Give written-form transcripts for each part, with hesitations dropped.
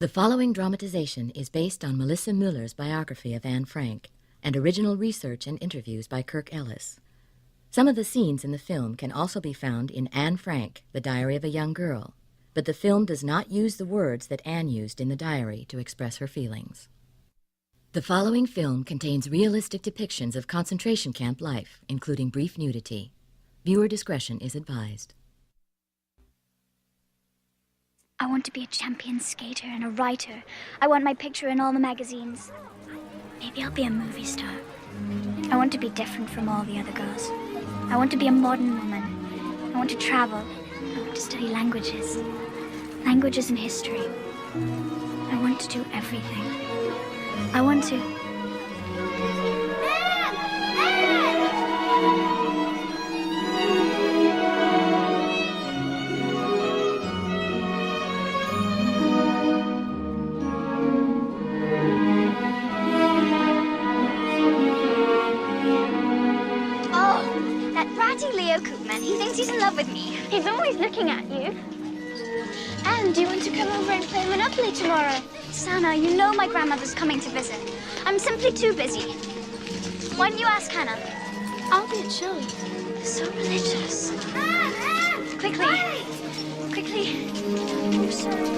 The following dramatization is based on Melissa Muller's biography of Anne Frank and original research and interviews by Kirk Ellis. Some of the scenes in the film can also be found in Anne Frank, The Diary of a Young Girl, but the film does not use the words that Anne used in the diary to express her feelings. The following film contains realistic depictions of concentration camp life, including brief nudity. Viewer discretion is advised. I want to be a champion skater and a writer. I want my picture in all the magazines. Maybe I'll be a movie star. I want to be different from all the other girls. I want to be a modern woman. I want to travel. I want to study languages. Languages and history. I want to do everything. I want to... He thinks he's in love with me. He's always looking at you. Anne, do you want to come over and play Monopoly tomorrow? Sana, you know my grandmother's coming to visit. I'm simply too busy. Why don't you ask Hannah? I'll be at show. So religious. Anne! Quickly. Hey! Quickly. Oh, sorry.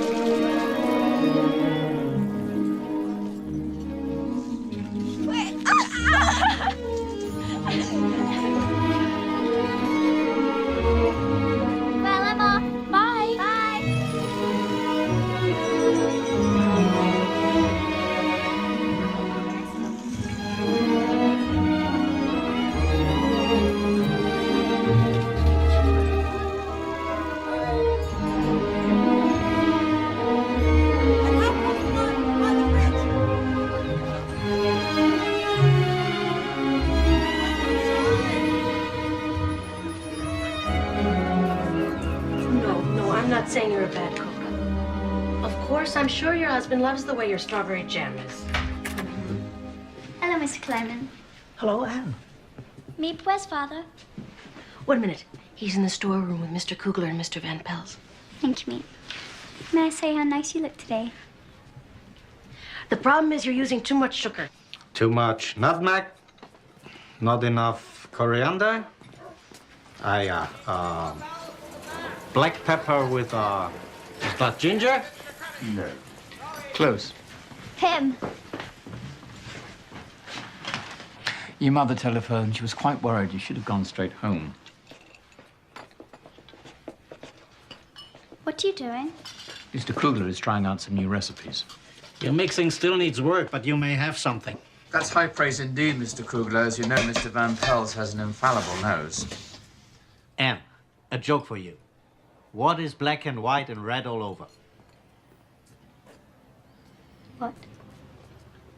Saying you're a bad cook. Of course, I'm sure your husband loves the way your strawberry jam is. Hello, Mr. Clement. Hello, Anne. Meep, where's Father? Wait a minute. He's in the storeroom with Mr. Kugler and Mr. Van Pels. Thank you, Meep. May I say how nice you look today? The problem is you're using too much sugar. Too much nutmeg? Not enough coriander? Black pepper with, is that ginger? No. Close. Him. Your mother telephoned. She was quite worried. You should have gone straight home. What are you doing? Mr. Kugler is trying out some new recipes. Your mixing still needs work, but you may have something. That's high praise indeed, Mr. Kugler. As you know, Mr. Van Pels has an infallible nose. Anne, a joke for you. What is black and white and red all over? What?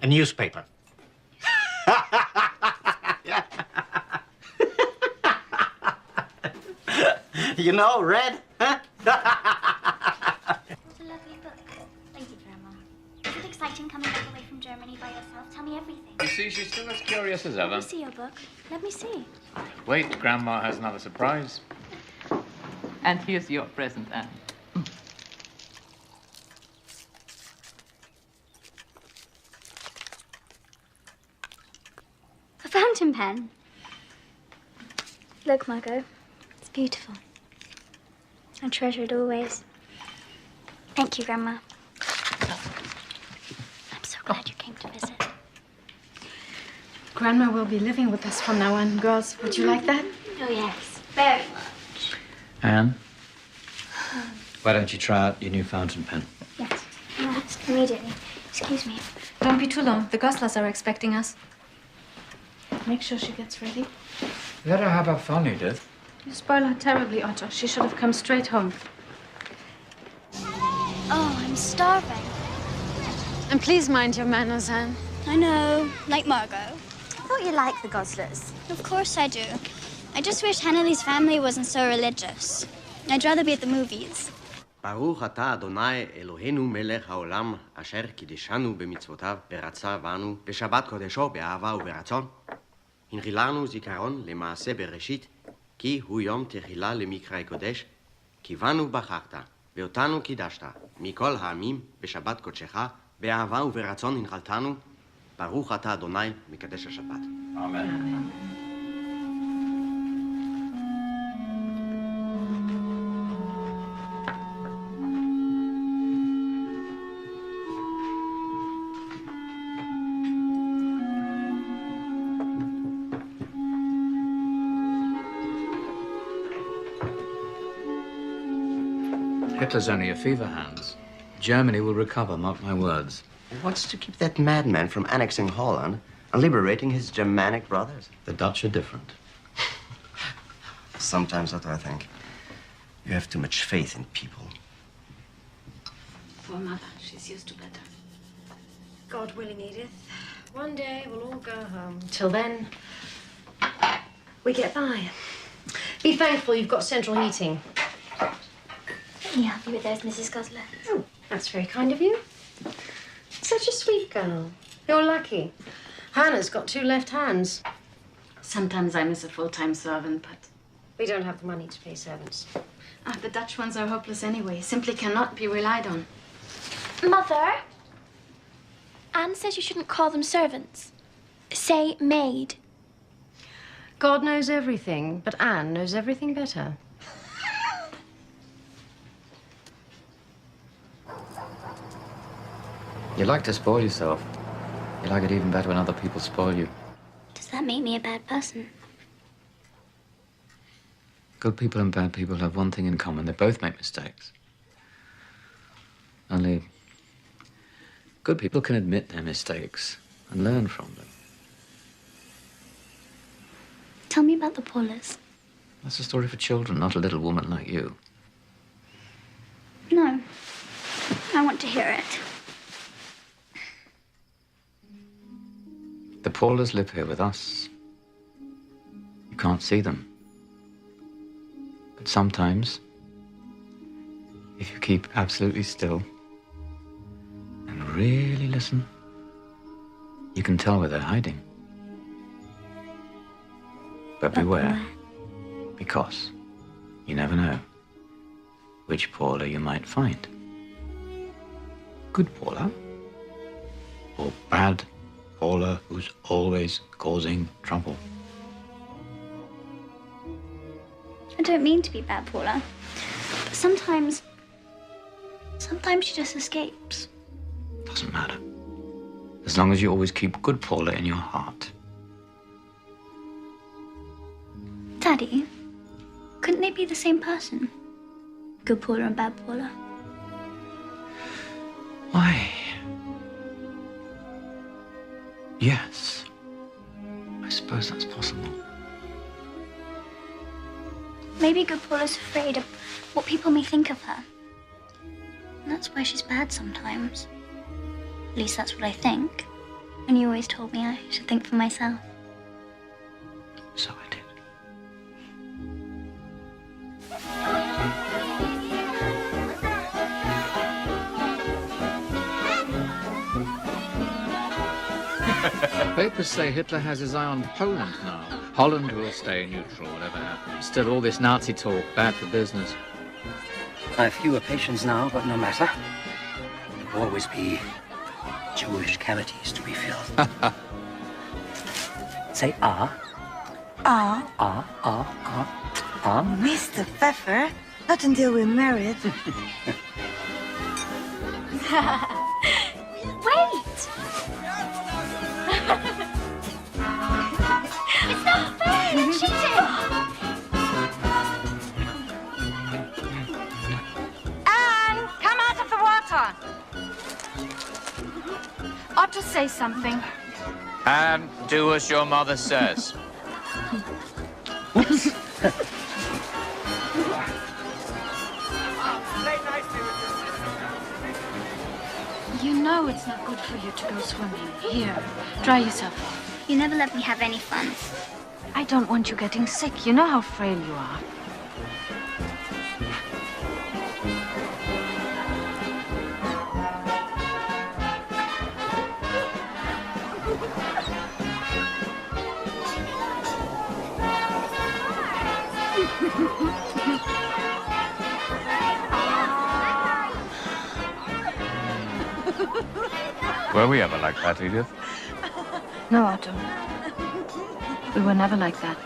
A newspaper. You know, red, huh? What a lovely book. Thank you, Grandma. Is it exciting coming back away from Germany by yourself? Tell me everything. You see, she's still as curious as ever. Let me see your book. Let me see. Wait, Grandma has another surprise. And here's your present, Anne. A fountain pen. Look, Margot. It's beautiful. I treasure it always. Thank you, Grandma. I'm so glad you came to visit. Grandma will be living with us from now on. Girls, would you like that? Oh, yes. Very much. Anne, why don't you try out your new fountain pen? Yes. Yes, immediately. Excuse me. Don't be too long. The Goslers are expecting us. Make sure she gets ready. Let her have her fun, Edith. You spoil her terribly, Otto. She should have come straight home. Oh, I'm starving. And please mind your manners, Anne. I know. Like Margot. I thought you liked the Goslers. Of course I do. I just wish Hannelly's family wasn't so religious. I'd rather be at the movies. ברוך אתה אדוני אלוהינו מלך העולם אשר קידשנו במצוותיו ורצה בנו בשבת קודשו באהבה וברצון. הנחיל לנו זיכרון למעשה בראשית כי הוא יום תחילה למקרא קודש כי בנו בחרת ואותנו קידשת, מכל העמים, בשבת קודשך, באהבה וברצון הנחלתנו, ברוך אתה אדוני, מקדש השבת. Amen. Hitler's only a fever, Hans. Germany will recover, mark my words. What's to keep that madman from annexing Holland and liberating his Germanic brothers? The Dutch are different. Sometimes that's what I think. You have too much faith in people. Poor mother, she's used to better. God willing, Edith. One day we'll all go home. Till then, we get by. Be thankful you've got central heating. Let me help you with those, Mrs. Gosler. Oh, that's very kind of you. Such a sweet girl. You're lucky. Hannah's got 2 left hands. Sometimes I miss a full-time servant, but We don't have the money to pay servants. the Dutch ones are hopeless anyway. Simply cannot be relied on. Mother, Anne says you shouldn't call them servants. Say maid. God knows everything, but Anne knows everything better. You like to spoil yourself. You like it even better when other people spoil you. Does that make me a bad person? Good people and bad people have one thing in common. They both make mistakes. Only good people can admit their mistakes and learn from them. Tell me about the Paulers. That's a story for children, not a little woman like you. No, I want to hear it. The Paulers live here with us. You can't see them. But sometimes, if you keep absolutely still and really listen, you can tell where they're hiding. But beware, because you never know which Paula you might find. Good Paula, or bad Paula who's always causing trouble. I don't mean to be bad, Paula. But sometimes she just escapes. Doesn't matter. As long as you always keep good Paula in your heart. Daddy, couldn't they be the same person? Good Paula and bad Paula. Why? Yes. I suppose that's possible. Maybe good Paula's afraid of what people may think of her. And that's why she's bad sometimes. At least that's what I think. And you always told me I should think for myself. So I did. Papers say Hitler has his eye on Poland now. Holland will stay neutral, whatever happens. Still, all this Nazi talk, bad for business. I have fewer patients now, but no matter. There will always be Jewish cavities to be filled. Say ah. Ah. Ah, ah, ah, ah. Mr. Pfeffer, not until we're married. Wait! It's not fair! You're cheating! Anne, come out of the water. Ought to say something. And do as your mother says. You know it's not good for you to go swimming. Here, dry yourself off. You never let me have any fun. I don't want you getting sick. You know how frail you are. Were we ever like that, Edith? No, Otto. We were never like that.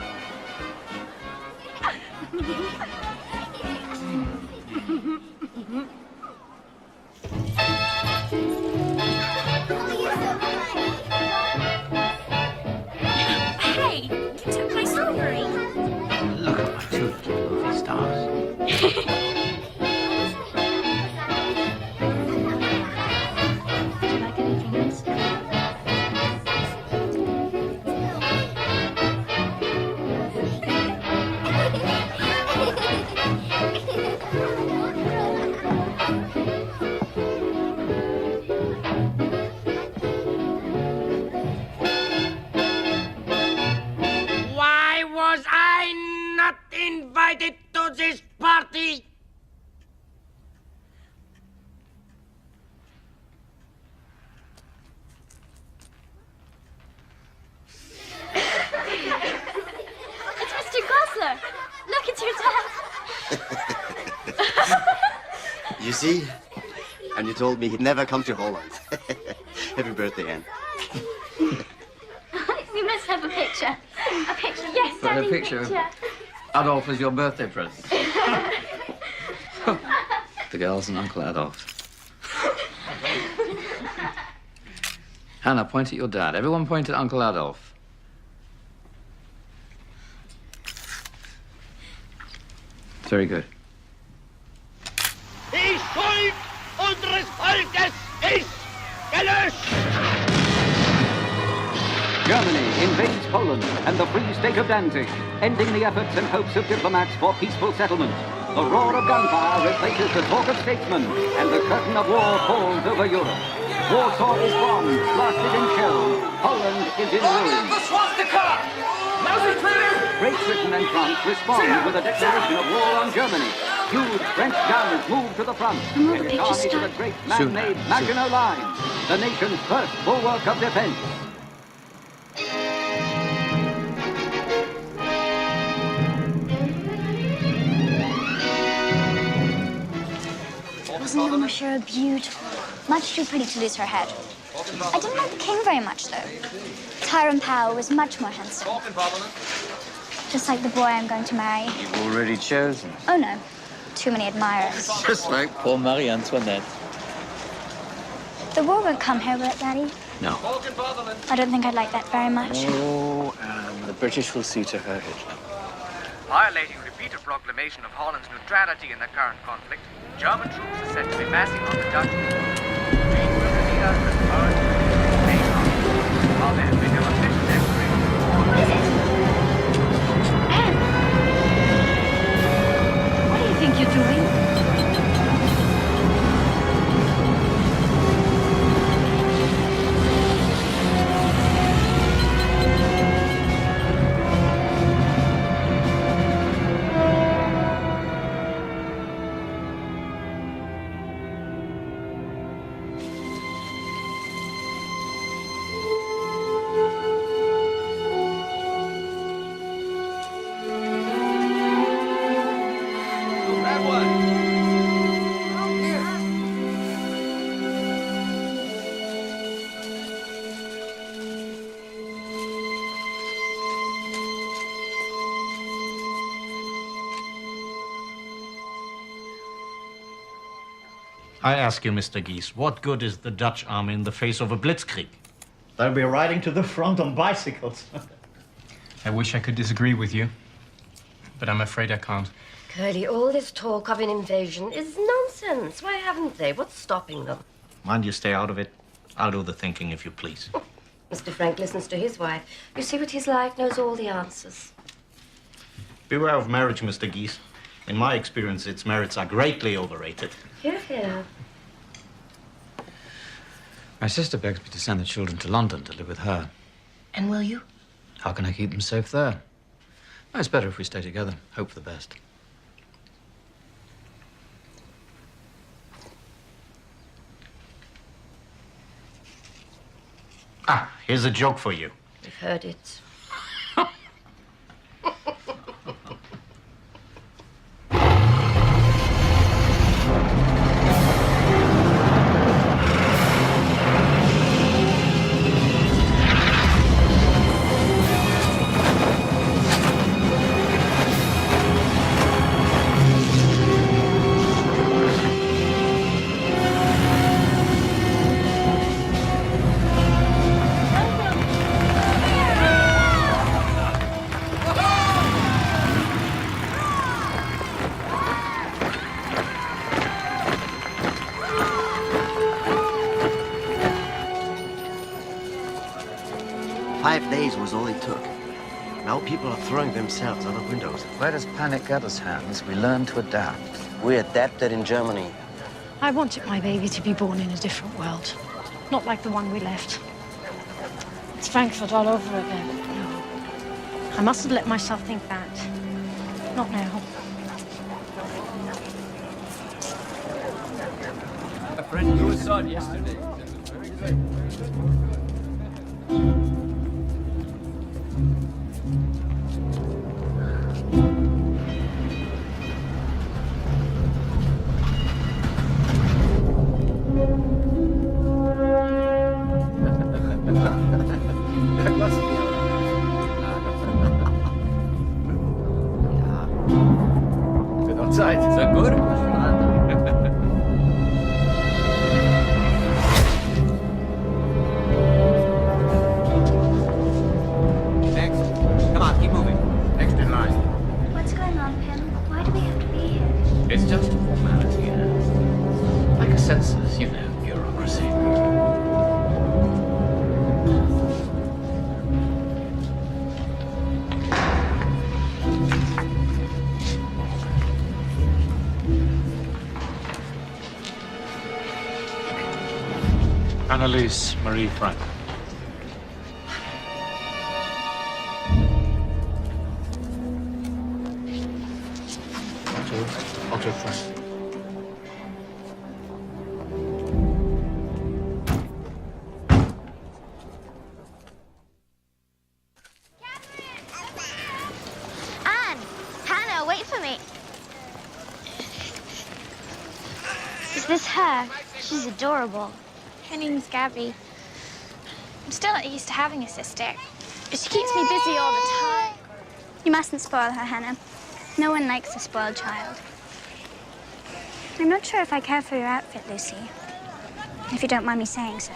Hey, you took my strawberry. Look at my two little movie stars. Would you like anything else? Why was I not invited to this party? It's Mr. Gosler. Look, it's your dad. You see? And you told me he'd never come to Holland. Happy birthday, Anne. You must have a picture. A picture, yes, Got a Daddy, picture? Adolf is your birthday present. The girls and Uncle Adolf. Hannah, point at your dad. Everyone point at Uncle Adolf. Very good. Die Schuld unseres Volkes ist gelöscht! Germany invades Poland and the Free State of Danzig, ending the efforts and hopes of diplomats for peaceful settlement. The roar of gunfire replaces the talk of statesmen, and the curtain of war falls over Europe. Warsaw is bombed, blasted in shells. Poland is in ruins. Great Britain and France respond with a declaration of war on Germany. Huge French guns move to the front. will the in pictures army to the start? great man-made Maginot Line, the nation's first bulwark of defense. Wasn't the Monsieur beautiful? Much too pretty to lose her head. I didn't like the king very much, though. Tyrone Power was much more handsome. Just like the boy I'm going to marry. You've already chosen. Oh, no. Too many admirers. Just like poor Marie Antoinette. The war won't come here, will it, Daddy? No. I don't think I'd like that very much. Oh, and the British will see to her Hitler. Violating repeated proclamation of Holland's neutrality in the current conflict, German troops are said to be massing on the Dutch border. Great Britain has returned to the main army, while there has been no official declaration of war. Anne! What do you think you're doing? I ask you, Mr. Gies, what good is the Dutch army in the face of a blitzkrieg? They'll be riding to the front on bicycles. I wish I could disagree with you, but I'm afraid I can't. Curly, all this talk of an invasion is nonsense. Why haven't they? What's stopping them? Mind you stay out of it. I'll do the thinking, if you please. Mr. Frank listens to his wife. You see what he's like, knows all the answers. Beware of marriage, Mr. Gies. In my experience, its merits are greatly overrated. Hear, hear. My sister begs me to send the children to London to live with her. And will you? How can I keep them safe there? It's better if we stay together. Hope for the best. Ah, here's a joke for you. We've heard it. 5 days was all it took. Now people are throwing themselves out of windows. Where does panic get us, Hans? We learn to adapt. We adapted in Germany. I wanted my baby to be born in a different world. Not like the one we left. It's Frankfurt all over again. No. I mustn't let myself think that. Not now. A friend you saw yesterday. Zeit. Ist das gut? Next. Come on, keep moving. Next in line. What's going on, Pim? Why do we have to be here? It's just a formality, like a census, you know, bureaucracy. Anneliese Marie Frank. Otto Frank. Anne! Hannah, wait for me. Is this her? She's adorable. Her name's Gabby. I'm still not used to having a sister. She keeps me busy all the time. You mustn't spoil her, Hannah. No one likes a spoiled child. I'm not sure if I care for your outfit, Lucy. If you don't mind me saying so.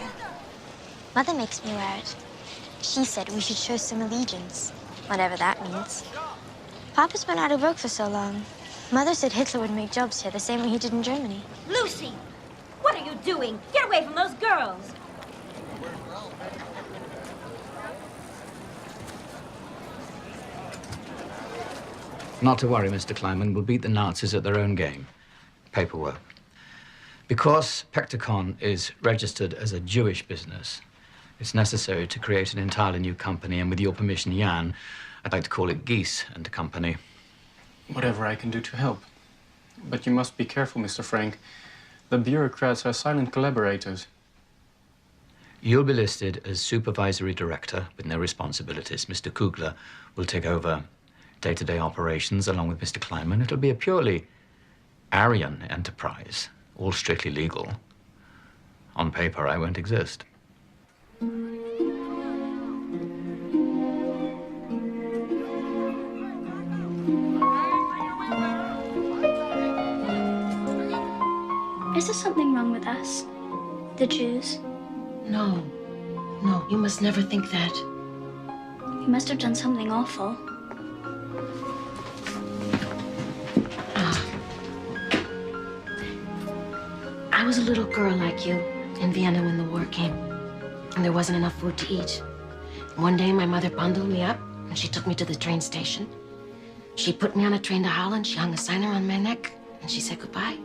Mother makes me wear it. She said we should show some allegiance, whatever that means. Papa's been out of work for so long. Mother said Hitler would make jobs here the same way he did in Germany. Lucy, what are you doing? Get away from those girls. Not to worry, Mr. Kleiman. We'll beat the Nazis at their own game. Paperwork. Because Pectacon is registered as a Jewish business, it's necessary to create an entirely new company, and with your permission, Jan, I'd like to call it Geese and Company. Whatever I can do to help. But you must be careful, Mr. Frank. The bureaucrats are silent collaborators. You'll be listed as supervisory director with no responsibilities. Mr. Kugler will take over day-to-day operations along with Mr. Kleinman. It'll be a purely Aryan enterprise, all strictly legal. On paper, I won't exist. Is there something wrong with us? The Jews? No. No, you must never think that. You must have done something awful. I was a little girl like you in Vienna when the war came, and there wasn't enough food to eat. One day, my mother bundled me up, and she took me to the train station. She put me on a train to Holland, she hung a sign around my neck, and she said goodbye.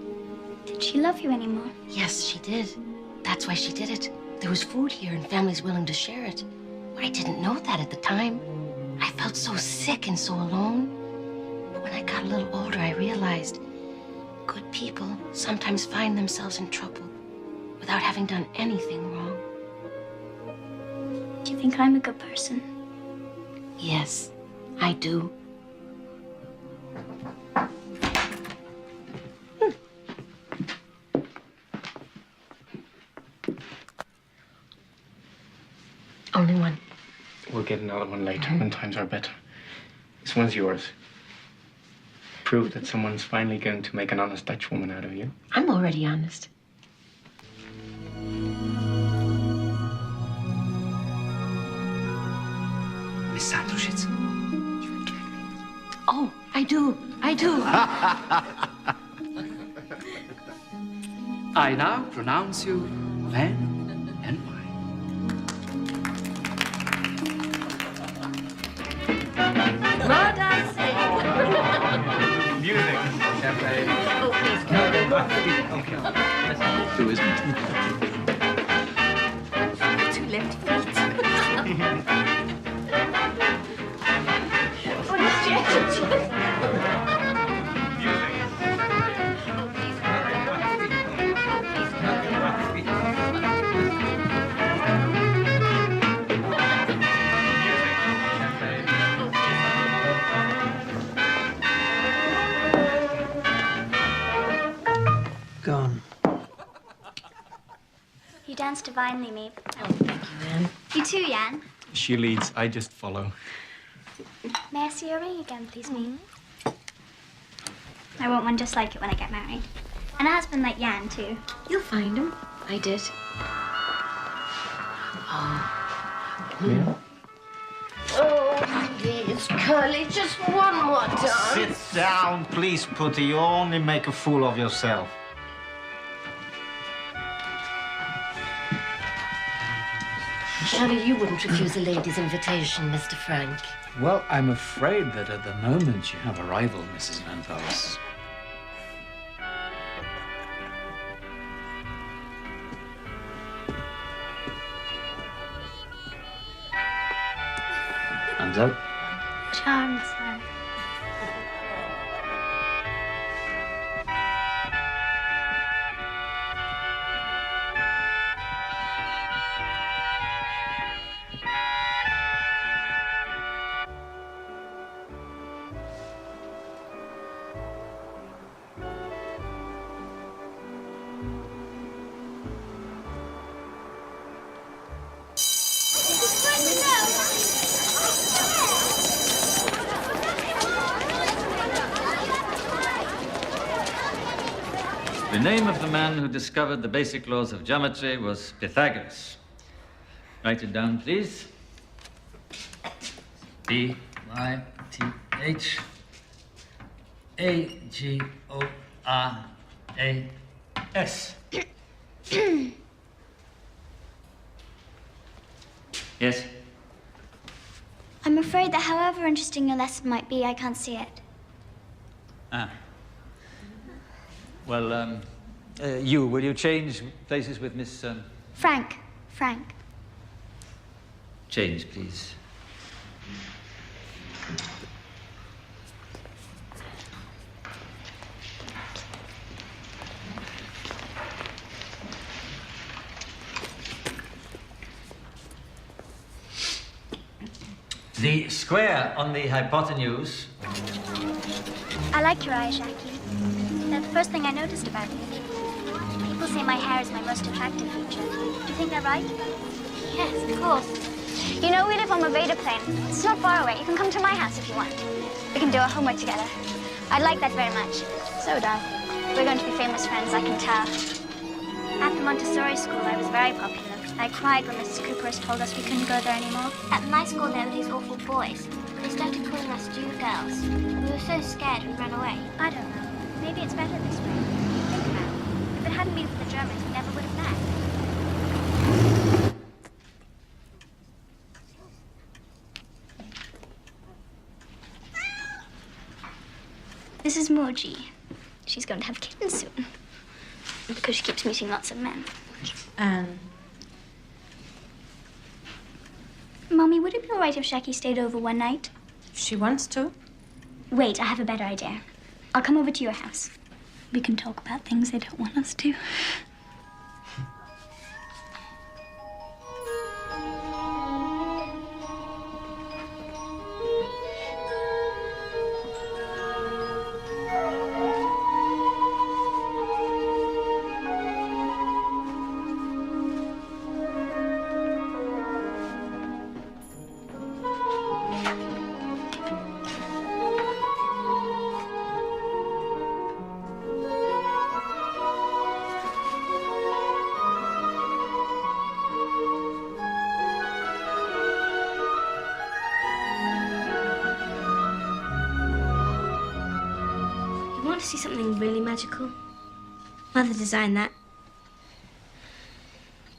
Did she love you anymore? Yes, she did. That's why she did it. There was food here, and families willing to share it. I didn't know that at the time. I felt so sick and so alone. But when I got a little older, I realized good people sometimes find themselves in trouble without having done anything wrong. Do you think I'm a good person? Yes, I do. Only one. We'll get another one later when times are better. This one's yours. Prove that someone's finally going to make an honest Dutch woman out of you. I'm already honest. Miss Sandershitz. Oh, I do. I do. I now pronounce you man and wife. Music. Champagne. Oh, please. Okay. That's too, isn't it? Two left feet. Gone. You dance divinely, Maeve. Oh, thank you, Anne. You too, Jan. She leads, I just follow. May I see your ring again, please, Maeve? I want one just like it when I get married. And a husband like Jan, too. You'll find him. I did. Yeah? Oh, please, Curly, just one more dance. Sit down, please, Putty. You only make a fool of yourself. Surely you wouldn't refuse a lady's invitation, Mr. Frank. Well, I'm afraid that at the moment you have a rival, Mrs. Van Pels. Hands up. Charmed, sir. The name of the man who discovered the basic laws of geometry was Pythagoras. Write it down, please. Pythagoras. Yes? I'm afraid that however interesting your lesson might be, I can't see it. Ah. Well, will you change places with Miss... Frank. Change, please. The square on the hypotenuse. I like your eyes, Jackie. They're the first thing I noticed about you. People say my hair is my most attractive feature. Do you think they're right? Yes, of course. You know, we live on Maveda Plain. It's not far away. You can come to my house if you want. We can do our homework together. I'd like that very much. So would I. We're going to be famous friends, I can tell. At the Montessori school, I was very popular. I cried when Mrs. Cooper's told us we couldn't go there anymore. At my school, there were these awful boys. They started calling us June girls. We were so scared we ran away. I don't know. Maybe it's better this way. Think about it. If it hadn't been for the Germans, we never would have met. This is Moji. She's going to have kittens soon. Because she keeps meeting lots of men. Mommy, would it be all right if Jackie stayed over one night? If she wants to. Wait, I have a better idea. I'll come over to your house. We can talk about things they don't want us to. See something really magical? Mother designed that.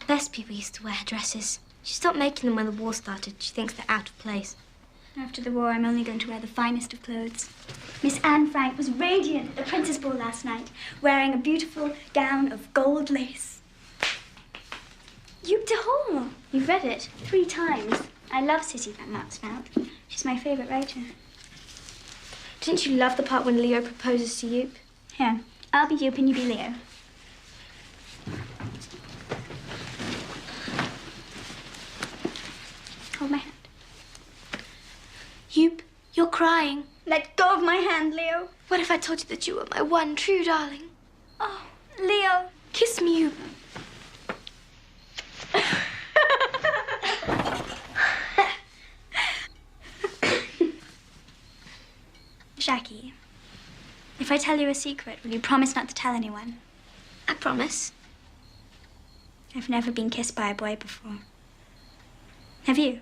Best people used to wear her dresses. She stopped making them when the war started. She thinks they're out of place. After the war, I'm only going to wear the finest of clothes. Miss Anne Frank was radiant at the Princess Ball last night, wearing a beautiful gown of gold lace. Youp de Hall. You've read it 3 times. I love Cissy van Matsveld. She's my favourite writer. Didn't you love the part when Leo proposes to Youp? Here, I'll be Youp and you be Leo. Hold my hand. Youp, you're crying. Let go of my hand, Leo. What if I told you that you were my one true darling? Oh, Leo, kiss me, Youp. Jackie, if I tell you a secret, will you promise not to tell anyone? I promise. I've never been kissed by a boy before. Have you?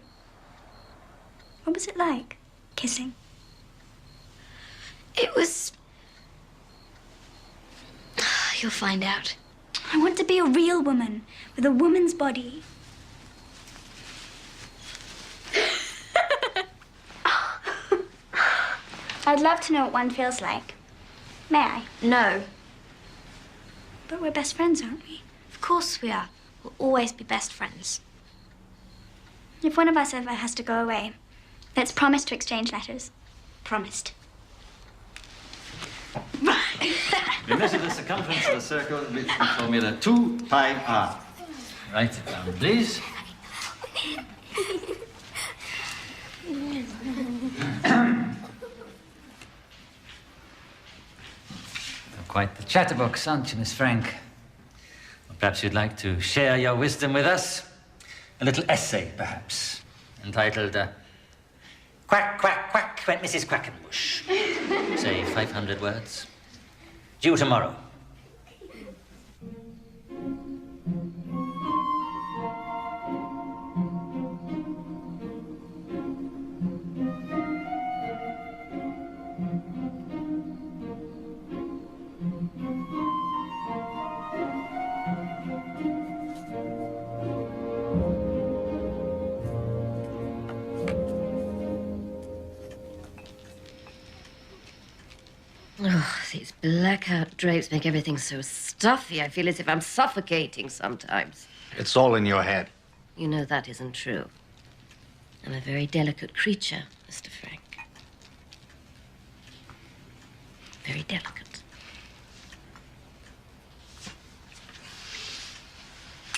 What was it like, kissing? It was... You'll find out. I want to be a real woman with a woman's body. I'd love to know what one feels like. May I? No. But we're best friends, aren't we? Of course we are. We'll always be best friends. If one of us ever has to go away, let's promise to exchange letters. Promised. We measure the circumference of a circle with the formula 2 pi r. Write it down, please. Quite the chatterbox, aren't you, Miss Frank? Well, perhaps you'd like to share your wisdom with us? A little essay, perhaps, entitled Quack, Quack, Quack went Mrs. Quackenbush. Say 500 words. Due tomorrow. Oh, these blackout drapes make everything so stuffy. I feel as if I'm suffocating sometimes. It's all in your head. You know that isn't true. I'm a very delicate creature, Mr. Frank. Very delicate.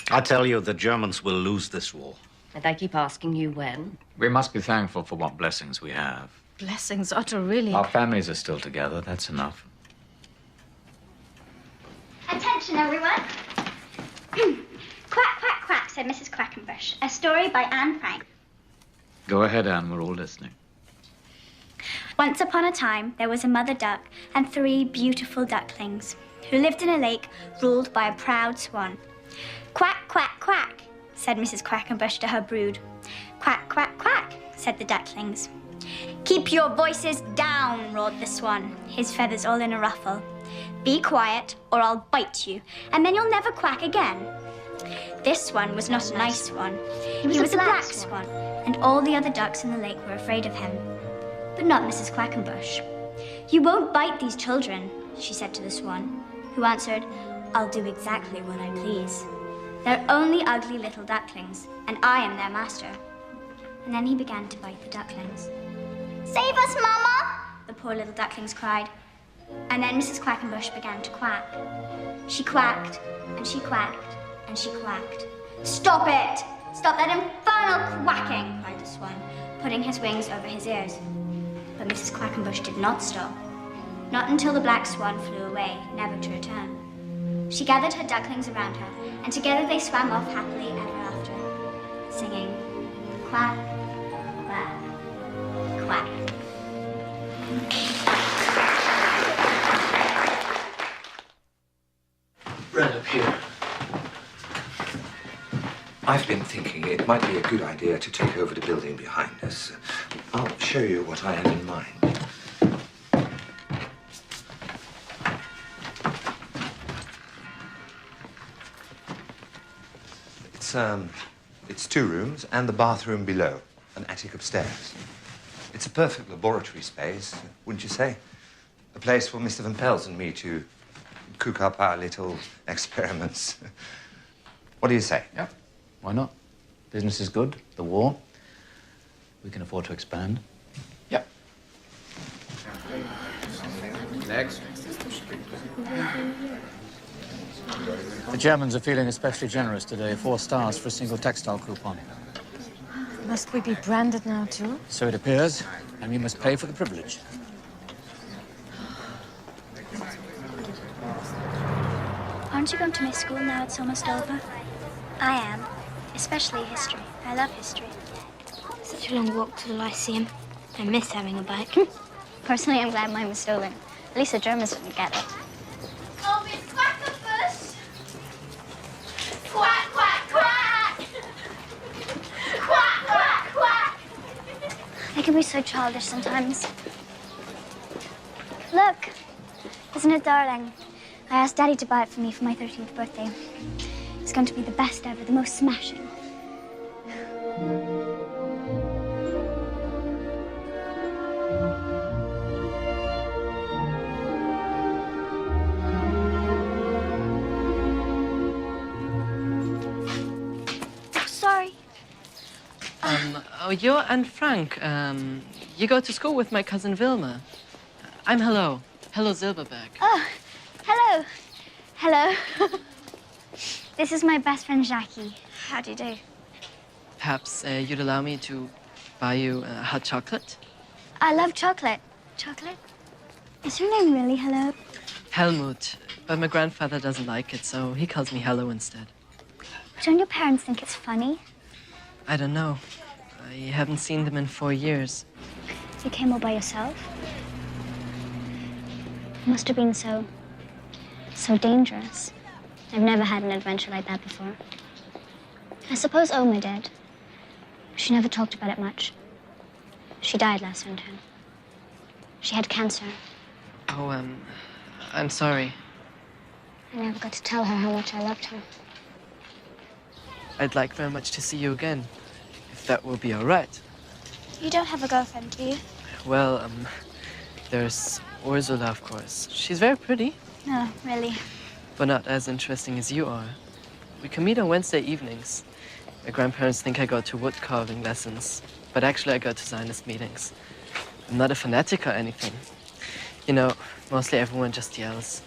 I tell you, the Germans will lose this war. And I keep asking you when. We must be thankful for what blessings we have. Blessings, Otto, really. Our families are still together. That's enough. Attention, everyone. Quack, quack, quack, said Mrs. Quackenbush. A story by Anne Frank. Go ahead, Anne. We're all listening. Once upon a time, there was a mother duck and 3 beautiful ducklings who lived in a lake ruled by a proud swan. Quack, quack, quack, said Mrs. Quackenbush to her brood. Quack, quack, quack, said the ducklings. Keep your voices down, roared the swan, his feathers all in a ruffle. Be quiet, or I'll bite you, and then you'll never quack again. This swan was not a nice swan. He was a black swan, and all the other ducks in the lake were afraid of him. But not Mrs. Quackenbush. You won't bite these children, she said to the swan, who answered, I'll do exactly what I please. They're only ugly little ducklings, and I am their master. And then he began to bite the ducklings. Save us, Mama! The poor little ducklings cried. And then Mrs. Quackenbush began to quack. She quacked, and she quacked, and she quacked. Stop it! Stop that infernal quacking, cried the swan, putting his wings over his ears. But Mrs. Quackenbush did not stop. Not until the black swan flew away, never to return. She gathered her ducklings around her, and together they swam off happily ever after, singing, quack, quack, quack. Right up here. I've been thinking it might be a good idea to take over the building behind us. I'll show you what I have in mind. It's 2 rooms and the bathroom below, an attic upstairs. It's a perfect laboratory space, wouldn't you say? A place for Mr. Van Pels and me to cook up our little experiments. What do you say? Yeah, why not? Business is good, the war. We can afford to expand. Yep. Next. The Germans are feeling especially generous today. 4 stars for a single textile coupon. Must we be branded now, too? So it appears, and we must pay for the privilege. Aren't you going to miss school now it's almost over? I am, especially history. I love history. Such a long walk to the Lyceum. I miss having a bike. Personally, I'm glad mine was stolen. At least the Germans didn't get it. Oh, it's Quackerfuss! Quack, quack, quack! Quack, quack, quack! They can be so childish sometimes. Look, isn't it darling? I asked Daddy to buy it for me for my 13th birthday. It's going to be the best ever, the most smashing. Sorry. Oh, you're Anne Frank. You go to school with my cousin Wilma. I'm Hello. Hello, Silberberg. Oh, hello. Hello. This is my best friend, Jackie. How do you do? Perhaps you'd allow me to buy you hot chocolate? I love chocolate. Chocolate? Is her name really Hello? Helmut. But my grandfather doesn't like it, so he calls me Hello instead. Don't your parents think it's funny? I don't know. I haven't seen them in 4 years. You came all by yourself? It must have been so dangerous. I've never had an adventure like that before. I suppose Oma did. She never talked about it much. She died last winter. She had cancer. Oh, I'm sorry. I never got to tell her how much I loved her. I'd like very much to see you again, if that will be all right. You don't have a girlfriend, do you? Well, there's Ursula, of course. She's very pretty, No, really. but not as interesting as you are. We can meet on Wednesday evenings. My grandparents think I go to wood carving lessons, but actually I go to Zionist meetings. I'm not a fanatic or anything. You know, mostly everyone just yells.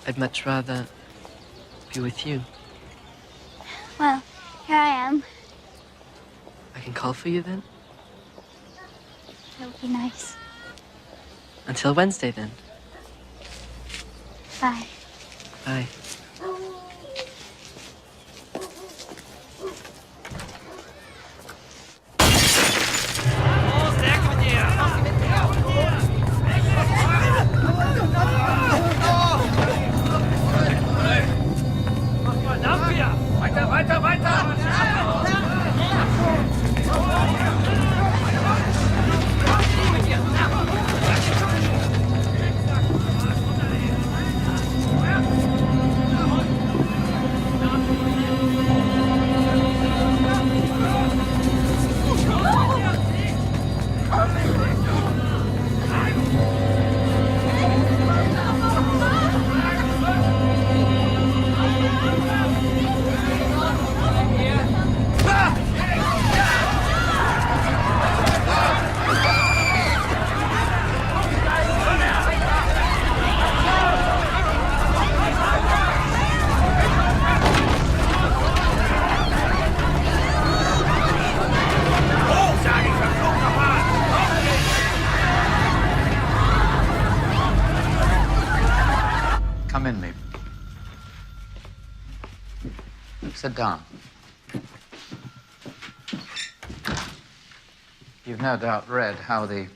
I'd much rather be with you. Well, here I am. I can call for you then? That would be nice. Until Wednesday then. Bye. Bye. Weiter, weiter, weiter! Come in, Mabel. Sit down. You've no doubt read how the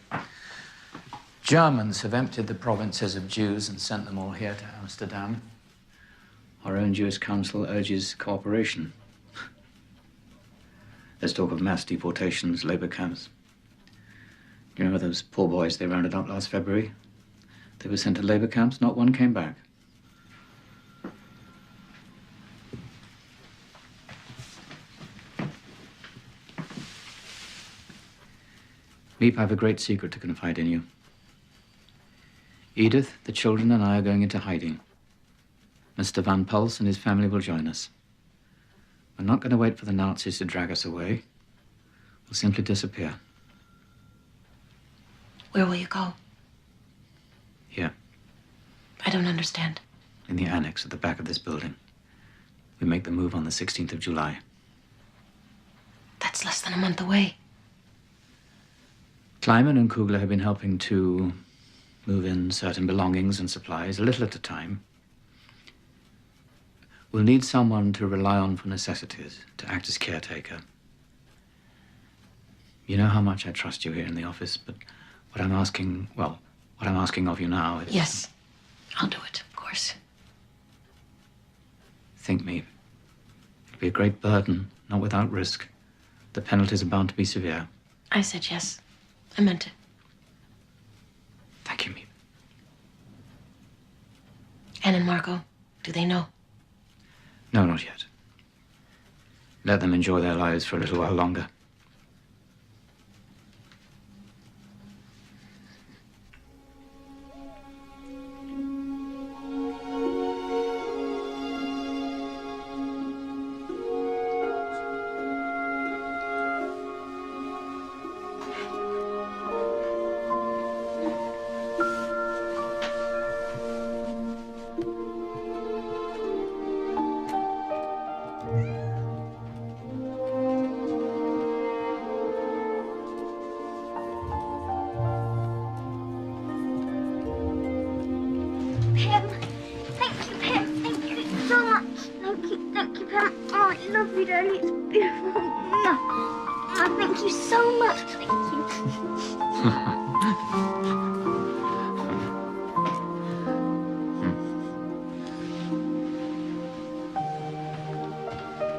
Germans have emptied the provinces of Jews and sent them all here to Amsterdam. Our own Jewish council urges cooperation. There's talk of mass deportations, labor camps. You remember those poor boys they rounded up last February? They were sent to labor camps, not one came back. Miep, I have a great secret to confide in you. Edith, the children, and I are going into hiding. Mr. Van Pels and his family will join us. We're not going to wait for the Nazis to drag us away. We'll simply disappear. Where will you go? Here, I don't understand. in the annex at the back of this building. We make the move on the 16th of July. That's less than a month away. Kleiman and Kugler have been helping to move in certain belongings and supplies, a little at a time. We'll need someone to rely on for necessities, to act as caretaker. You know how much I trust you here in the office, but what I'm asking of you now is... Yes, I'll do it, of course. Think me. It'll be a great burden, not without risk. The penalties are bound to be severe. I said yes. I meant it. Thank you, Miep. Anne and Margot, do they know? No, not yet. Let them enjoy their lives for a little while longer. Pim, thank you, Pim. Thank you so much. Thank you, Pim. Oh, I love you, darling. It's beautiful. Oh, thank you so much. Thank you.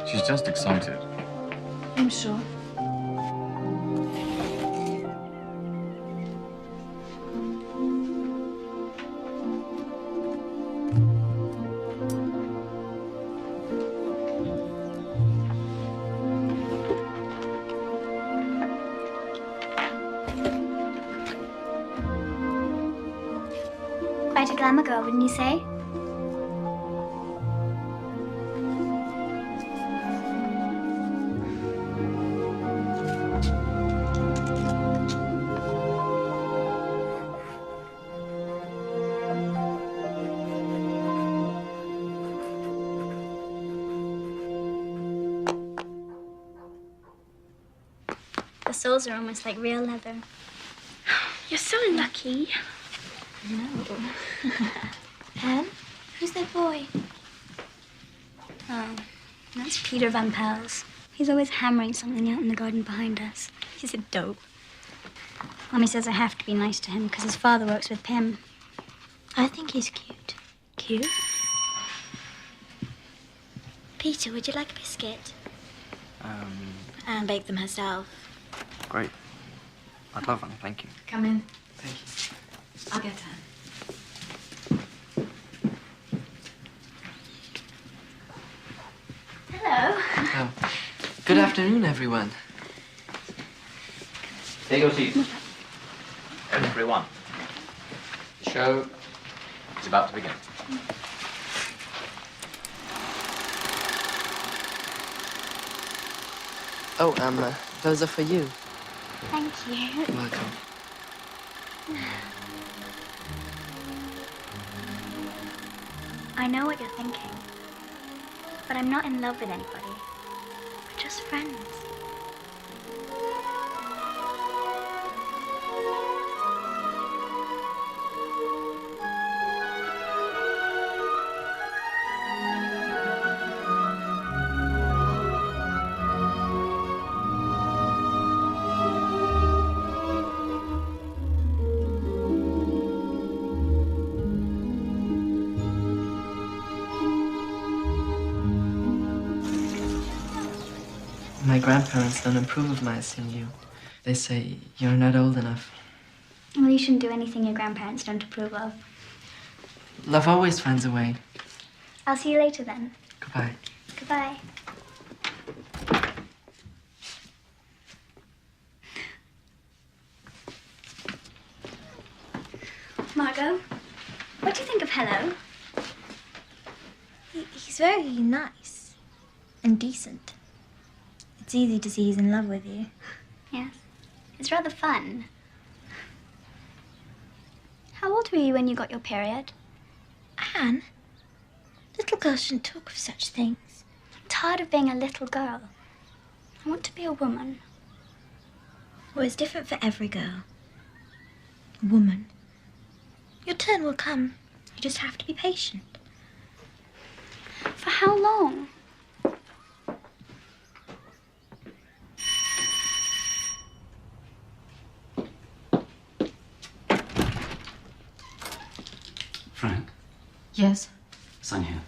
She's just excited. I'm sure. Quite a glamour girl, wouldn't you say? The soles are almost like real leather. You're so lucky. No. Anne, who's that boy? Oh, that's Peter Van Pels. He's always hammering something out in the garden behind us. He's a dope. Mommy says I have to be nice to him because his father works with Pim. I think he's cute. Cute? Peter, would you like a biscuit? Anne baked them herself. Great. I'd love one, thank you. Come in. Thank you. I'll get Anne. Hello. Oh. Good afternoon, everyone. Take your seats. Everyone. The show is about to begin. Oh, those are for you. Thank you. You're welcome. I know what you're thinking, but I'm not in love with anybody. We're just friends. My grandparents don't approve of my seeing you. They say you're not old enough. Well, you shouldn't do anything your grandparents don't approve of. Love always finds a way. I'll see you later then. Goodbye. Goodbye. very nice and decent. It's easy to see he's in love with you. Yes. It's rather fun. How old were you when you got your period? Anne, little girls shouldn't talk of such things. I'm tired of being a little girl. I want to be a woman. Well, it's different for every girl. Woman. Your turn will come. You just have to be patient. For how long? Frank, Yes? sign here.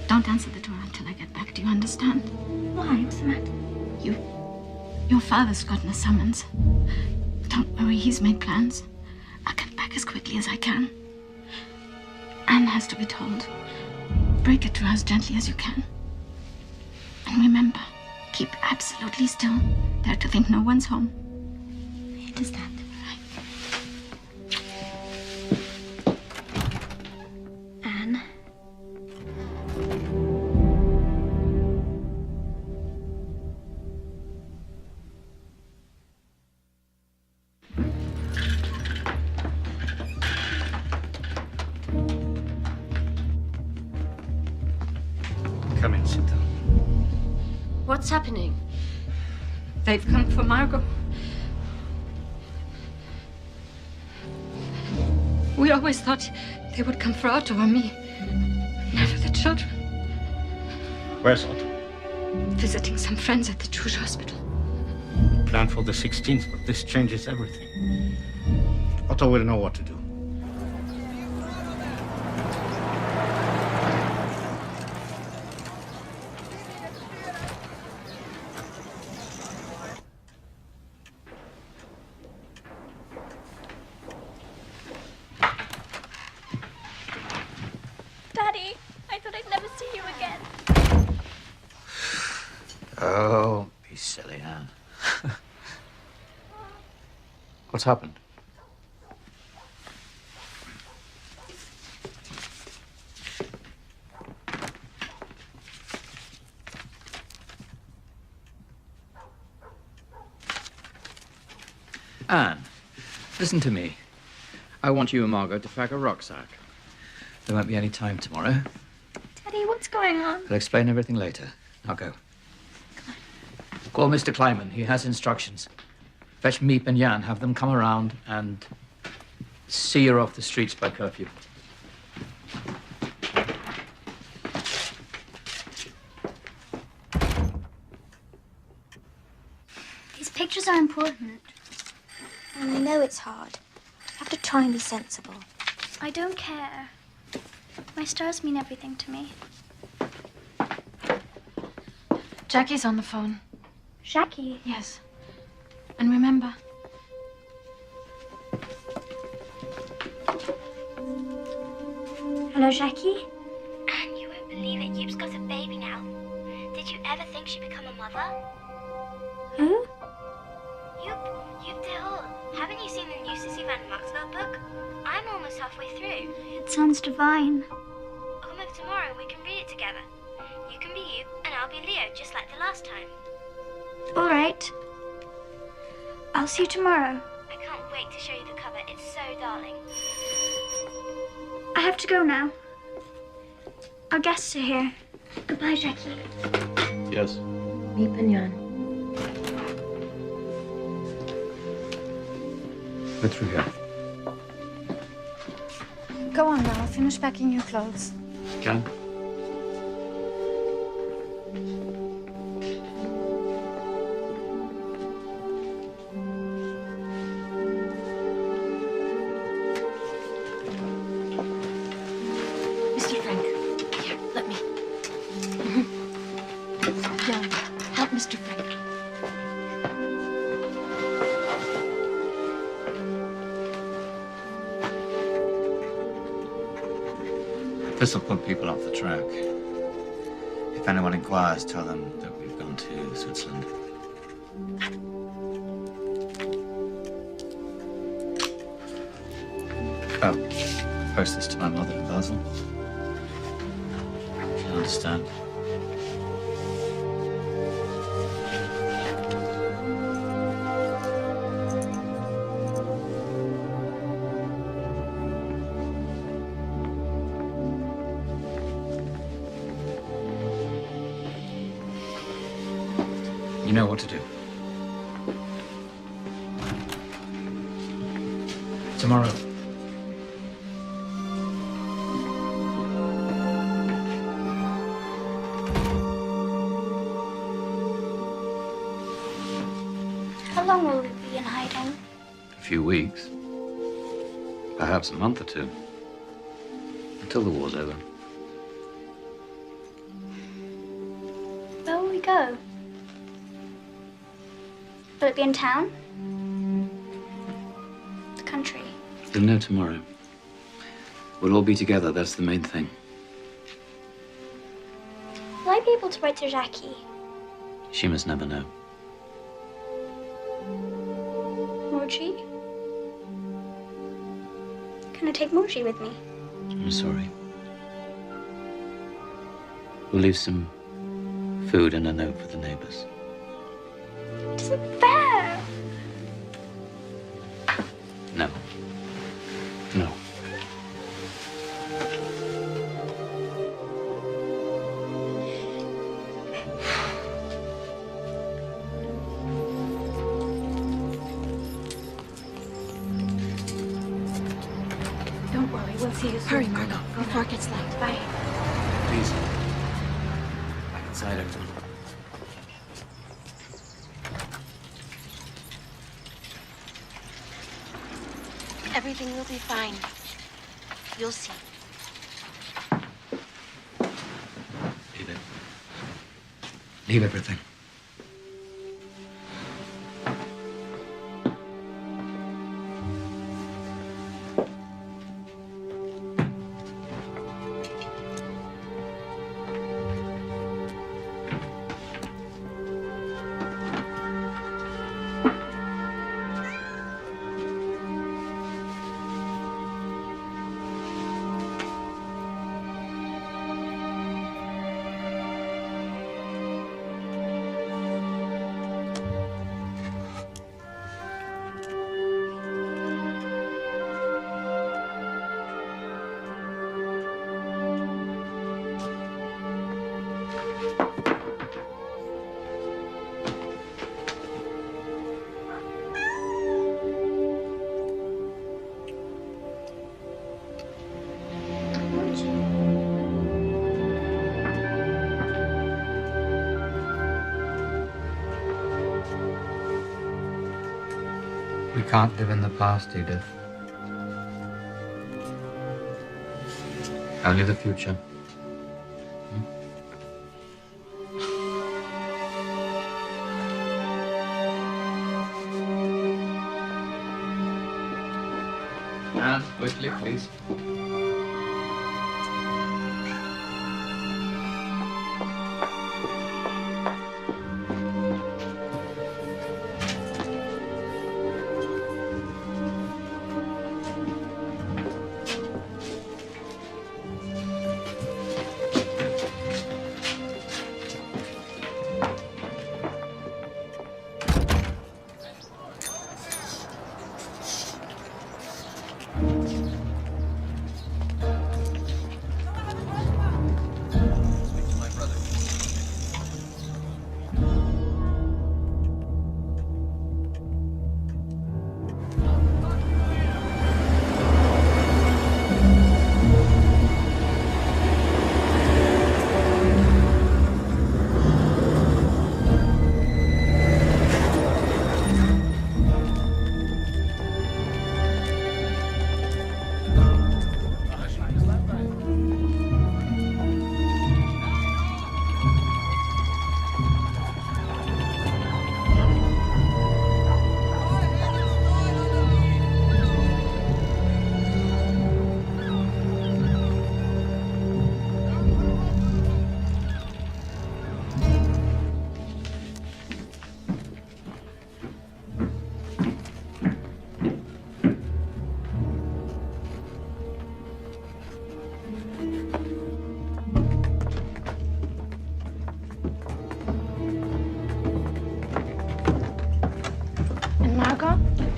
Don't answer the door until I get back. Do you understand? Why? What's the matter? Your father's gotten a summons. Don't worry, he's made plans. I'll get back as quickly as I can. Anne has to be told. Break it to her as gently as you can. And remember, keep absolutely still. They're to think no one's home. I understand. Anne. Come in, sit down. What's happening? They've come for Margot. We always thought they would come for Otto or me. Never the children. Where's Otto? Visiting some friends at the Jewish hospital. Plan for the 16th, but this changes everything. Otto will know what to do. Daddy, I thought I'd never see you again. Oh, be silly, Anne. What's happened? Anne, listen to me. I want you and Margot to pack a rucksack. There won't be any time tomorrow. Daddy, what's going on? I'll explain everything later. Now go. Call Mr. Kleiman. He has instructions. Fetch Miep and Jan. Have them come around and see you're off the streets by curfew. These pictures are important. And I know it's hard. You have to try and be sensible. I don't care. My stars mean everything to me. Jackie's on the phone. Jackie? Yes. And remember, Hello, Jackie? Anne, you won't believe it. You've got a baby now. Did you ever think she'd become a mother? Who? You've Dehol. Haven't you seen the new Sissy Van Maxwell book? I'm almost halfway through. It sounds divine. Come over tomorrow and we can read it together. You can be you, and I'll be Leo, just like the last time. All right. I'll see you tomorrow. I can't wait to show you the cover. It's so darling. I have to go now. Our guests are here. Goodbye, Jackie. Yes. Mi Pignon. Go through here. Go on now. Finish packing your clothes. Jan? Mr. Frank, here, let me. Jan, help Mr. Frank. This'll put people off the track. If anyone inquires, tell them that we've gone to Switzerland. Oh, post this to my mother in Basel. She'll understand. You know what to do. Tomorrow. How long will we be in hiding? A few weeks. Perhaps a month or two. Until the war's over. Where will we go? Will it be in town? The country? You'll know tomorrow. We'll all be together, that's the main thing. Will I be able to write to Jackie? She must never know. Moji? Can I take Moji with me? I'm sorry. We'll leave some food and a note for the neighbors. It isn't fair. No. No. Don't worry, we'll see you soon. Hurry, Margot, before it gets light. Bye. Please. Back inside, everyone. Everything will be fine. You'll see. Leave it. Leave everything. We can't live in the past, Edith. Only the future. And quickly, please.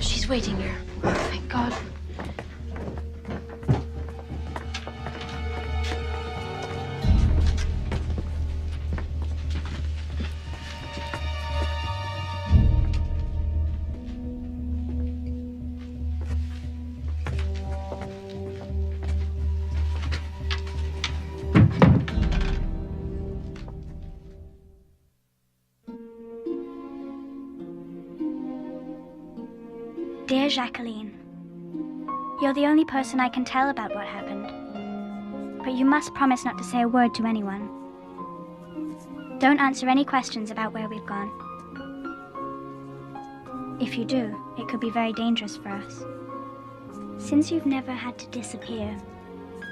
She's waiting here. Oh, thank God. Dear Jacqueline, you're the only person I can tell about what happened. But you must promise not to say a word to anyone. Don't answer any questions about where we've gone. If you do, it could be very dangerous for us. Since you've never had to disappear,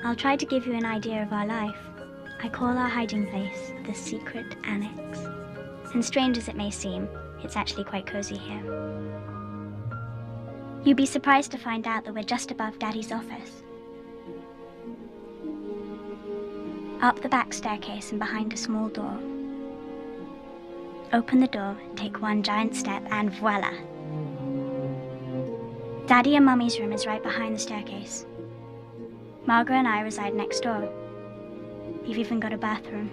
I'll try to give you an idea of our life. I call our hiding place the Secret Annex. And strange as it may seem, it's actually quite cozy here. You'd be surprised to find out that we're just above Daddy's office. Up the back staircase and behind a small door. Open the door, take one giant step, and voila! Daddy and Mummy's room is right behind the staircase. Margaret and I reside next door. We've even got a bathroom.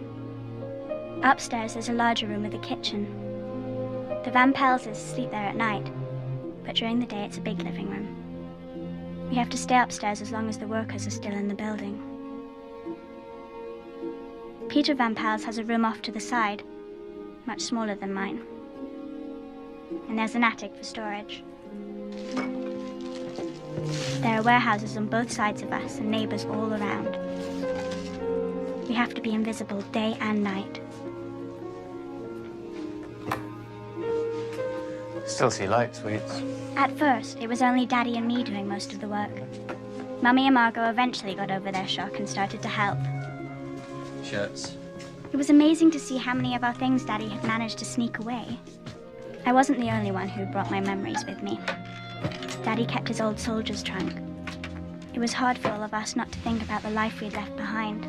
Upstairs there's a larger room with a kitchen. The Van Pelses sleep there at night, but during the day it's a big living room. We have to stay upstairs as long as the workers are still in the building. Peter Van Pels has a room off to the side, much smaller than mine. And there's an attic for storage. There are warehouses on both sides of us and neighbors all around. We have to be invisible day and night. Still see light, sweets. At first, it was only Daddy and me doing most of the work. Mummy and Margot eventually got over their shock and started to help. Shirts. It was amazing to see how many of our things Daddy had managed to sneak away. I wasn't the only one who brought my memories with me. Daddy kept his old soldier's trunk. It was hard for all of us not to think about the life we'd left behind.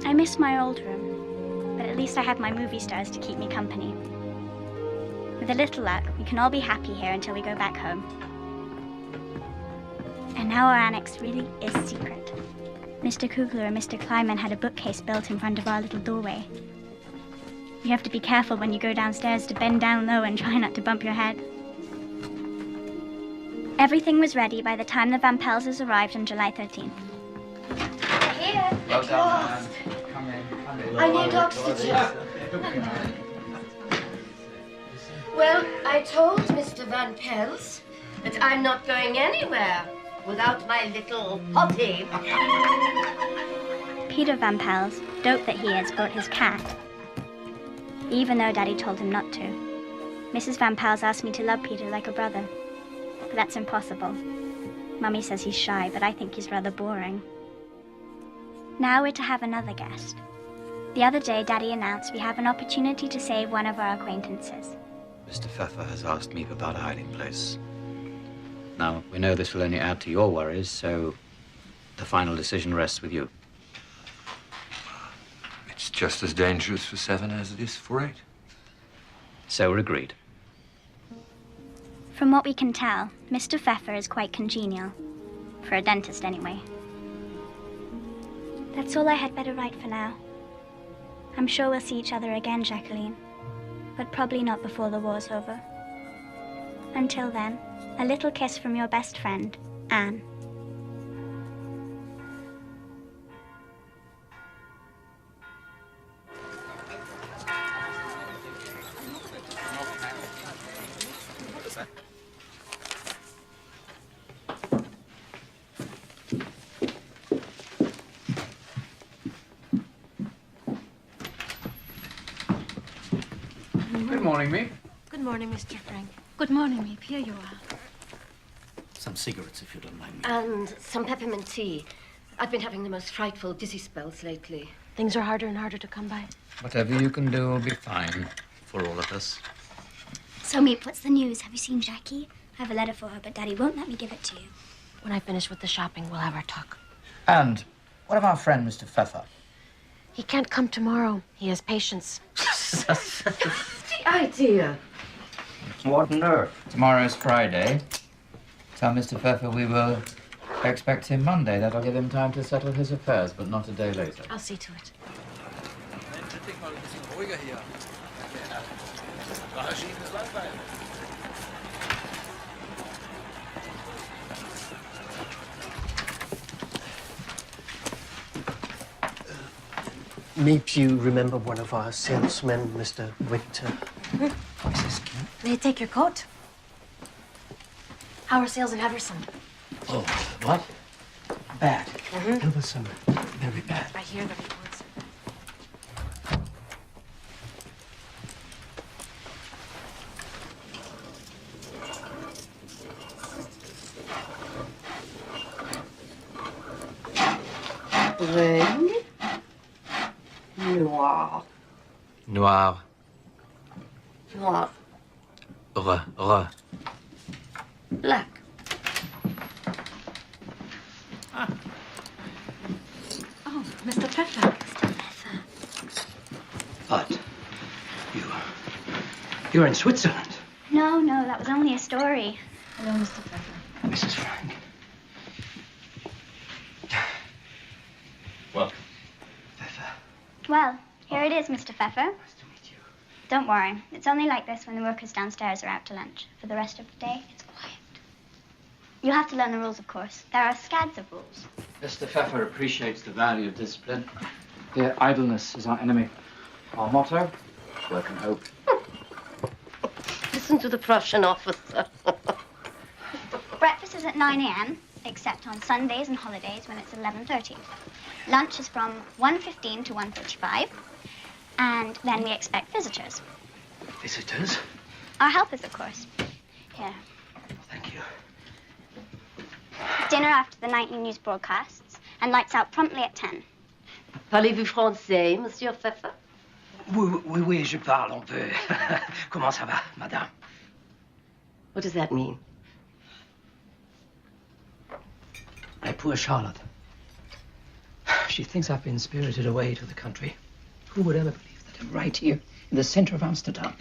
I miss my old room, but at least I have my movie stars to keep me company. With a little luck, we can all be happy here until we go back home. And now our annex really is secret. Mr. Kugler and Mr. Kleiman had a bookcase built in front of our little doorway. You have to be careful when you go downstairs to bend down low and try not to bump your head. Everything was ready by the time the Van Pelses arrived on July 13th. Here. Well done, man. Come in. I need oxygen. Well, I told Mr. Van Pels that I'm not going anywhere without my little potty. Peter Van Pels, dope that he is, brought his cat. Even though Daddy told him not to. Mrs. Van Pels asked me to love Peter like a brother. But that's impossible. Mummy says he's shy, but I think he's rather boring. Now we're to have another guest. The other day, Daddy announced we have an opportunity to save one of our acquaintances. Mr. Pfeffer has asked me about a hiding place. Now, we know this will only add to your worries, so the final decision rests with you. It's just as dangerous for 7 as it is for 8. So we're agreed. From what we can tell, Mr. Pfeffer is quite congenial. For a dentist, anyway. That's all I had better write for now. I'm sure we'll see each other again, Jacqueline. But probably not before the war's over. Until then, a little kiss from your best friend, Anne. Good morning, Miep. Good morning, Mr. Frank. Good morning, Miep. Here you are. Some cigarettes, if you don't mind me. And some peppermint tea. I've been having the most frightful dizzy spells lately. Things are harder and harder to come by. Whatever you can do will be fine for all of us. So, Meep, what's the news? Have you seen Jackie? I have a letter for her, but Daddy won't let me give it to you. When I finish with the shopping, we'll have our talk. And what of our friend, Mr. Pfeffer? He can't come tomorrow. He has patients. The idea. What nerve? Tomorrow's Friday. Tell Mr. Pfeffer we will expect him Monday. That'll give him time to settle his affairs, but not a day later. I'll see to it. Maybe you remember one of our salesmen, Mr. Victor. May I take your coat? How are sales in Everson? Oh, what? Bad. Everson, very bad. I hear the reports. Red. Noir. Noir. Noir. Re. Black. Oh, Mr. Pfeffer. But you're in Switzerland. No, that was only a story. Hello, Mr. Pfeffer. Mrs. Frank. Welcome. Well, here it is, Mr. Pfeffer. Nice to meet you. Don't worry. It's only like this when the workers downstairs are out to lunch. For the rest of the day, it's quiet. You'll have to learn the rules, of course. There are scads of rules. Mr. Pfeffer appreciates the value of discipline. Here, idleness is our enemy. Our motto, work and hope. Listen to the Prussian officer. Breakfast is at 9 a.m., except on Sundays and holidays when it's 11:30. Lunch is from 1:15 to 1:35, and then we expect visitors. Visitors? Our helpers, of course. Here. Thank you. Dinner after the nightly news broadcasts, and lights out promptly at 10. Parlez-vous français, Monsieur Pfeffer? Oui, je parle un peu. Comment ça va, madame? What does that mean? My poor Charlotte. She thinks I've been spirited away to the country. Who would ever believe that I'm right here in the center of Amsterdam?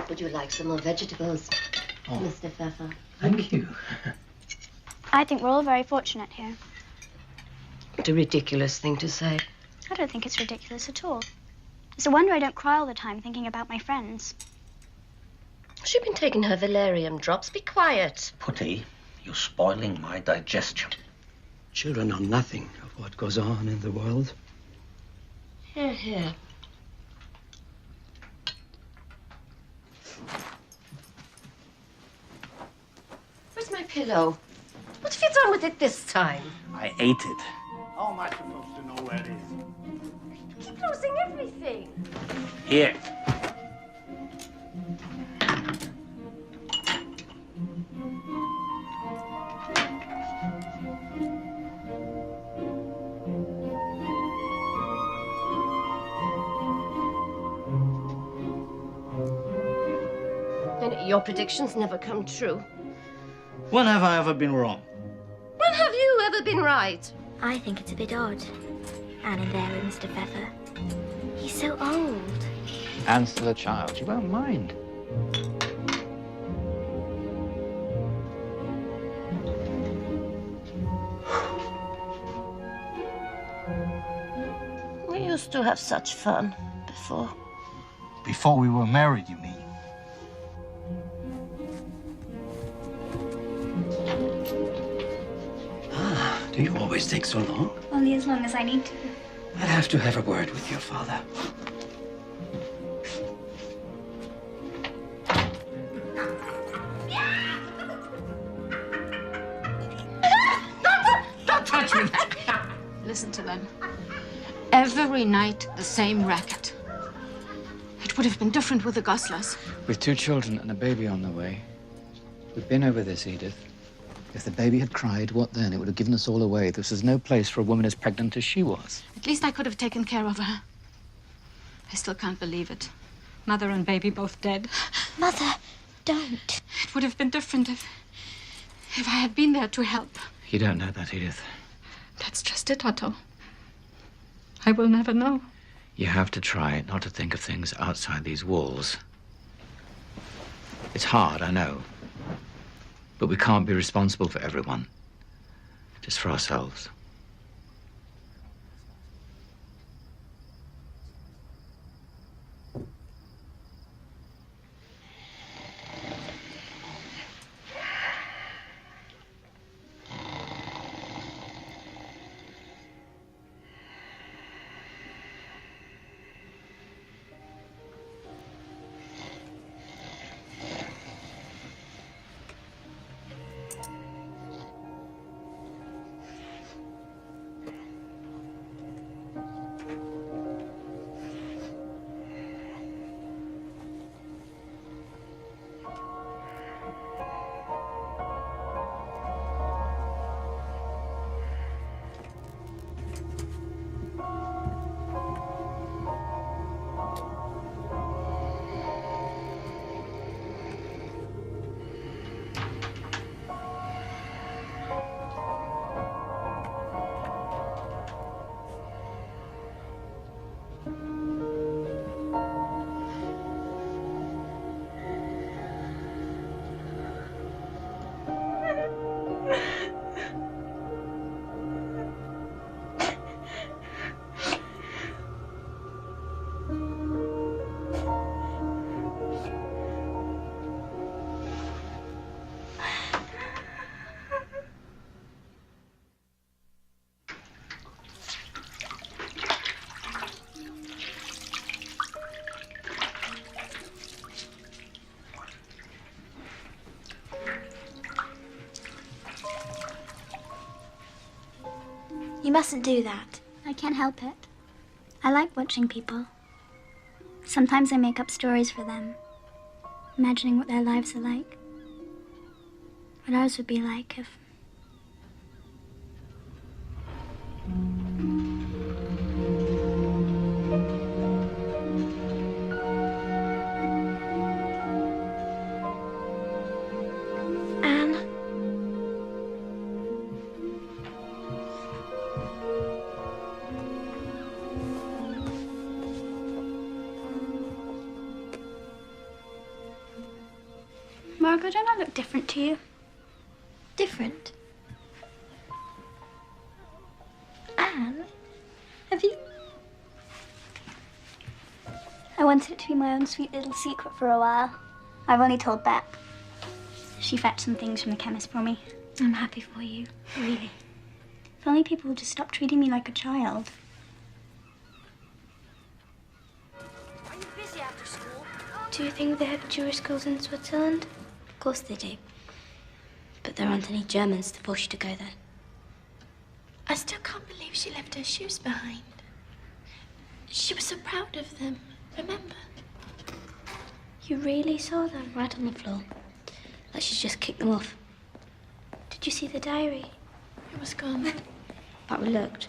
Would you like some more vegetables, Oh. Mr. Pfeffer? Thank you. I think we're all very fortunate here. What a ridiculous thing to say. I don't think it's ridiculous at all. It's a wonder I don't cry all the time thinking about my friends. She's been taking her valerian drops. Be quiet. Putty, you're spoiling my digestion. Children know nothing of what goes on in the world. Here. Where's my pillow? What have you done with it this time? I ate it. How am I supposed to know where it is? Keep losing everything. Here. And your predictions never come true. When have I ever been wrong? When have you ever been right? I think it's a bit odd. Anne and there with Mr. Pfeffer. He's so old. Anne's still a child. She won't mind. We used to have such fun before. Before we were married, you mean? Do you always take so long? Only as long as I need to. I'll have to have a word with your father. Don't touch me! Listen to them. Every night, the same racket. It would have been different with the Goslers. With 2 children and a baby on the way. We've been over this, Edith. If the baby had cried, what then? It would have given us all away. This is no place for a woman as pregnant as she was. At least I could have taken care of her. I still can't believe it. Mother and baby both dead. Mother, don't. It would have been different if I had been there to help. You don't know that, Edith. That's just it, Otto. I will never know. You have to try not to think of things outside these walls. It's hard, I know. But we can't be responsible for everyone. Just for ourselves. You mustn't do that. I can't help it. I like watching people. Sometimes I make up stories for them, imagining what their lives are like. What ours would be like if... Margot, don't I look different to you? Different? Anne, have you... I wanted it to be my own sweet little secret for a while. I've only told Beth. She fetched some things from the chemist for me. I'm happy for you, really. If only people would just stop treating me like a child. Are you busy after school? Do you think they have Jewish schools in Switzerland? Of course they do. But there aren't any Germans to force you to go there. I still can't believe she left her shoes behind. She was so proud of them, remember? You really saw them? Right on the floor. Like she's just kicked them off. Did you see the diary? It was gone. But we looked.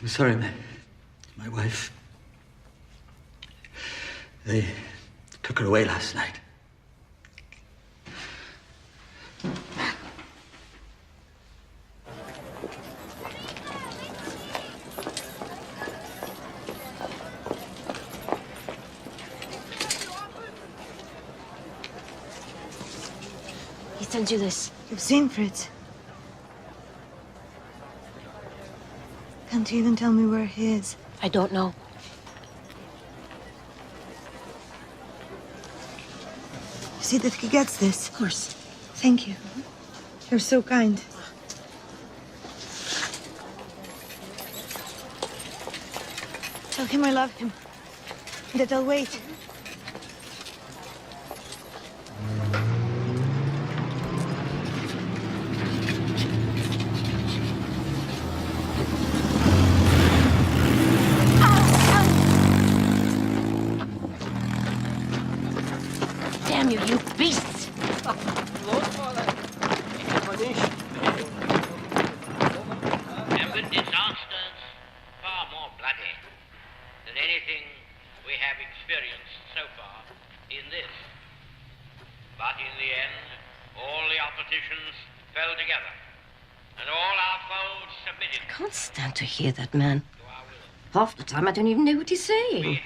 I'm sorry, my wife. They took her away last night. He sent you this. You've seen Fritz. Can't you even tell me where he is? I don't know. You see that he gets this? Of course. Thank you. You're so kind. Tell him I love him. That I'll wait. oppositions fell together, and all our foes submitted. I can't stand to hear that man. Half the time I don't even know what he's saying.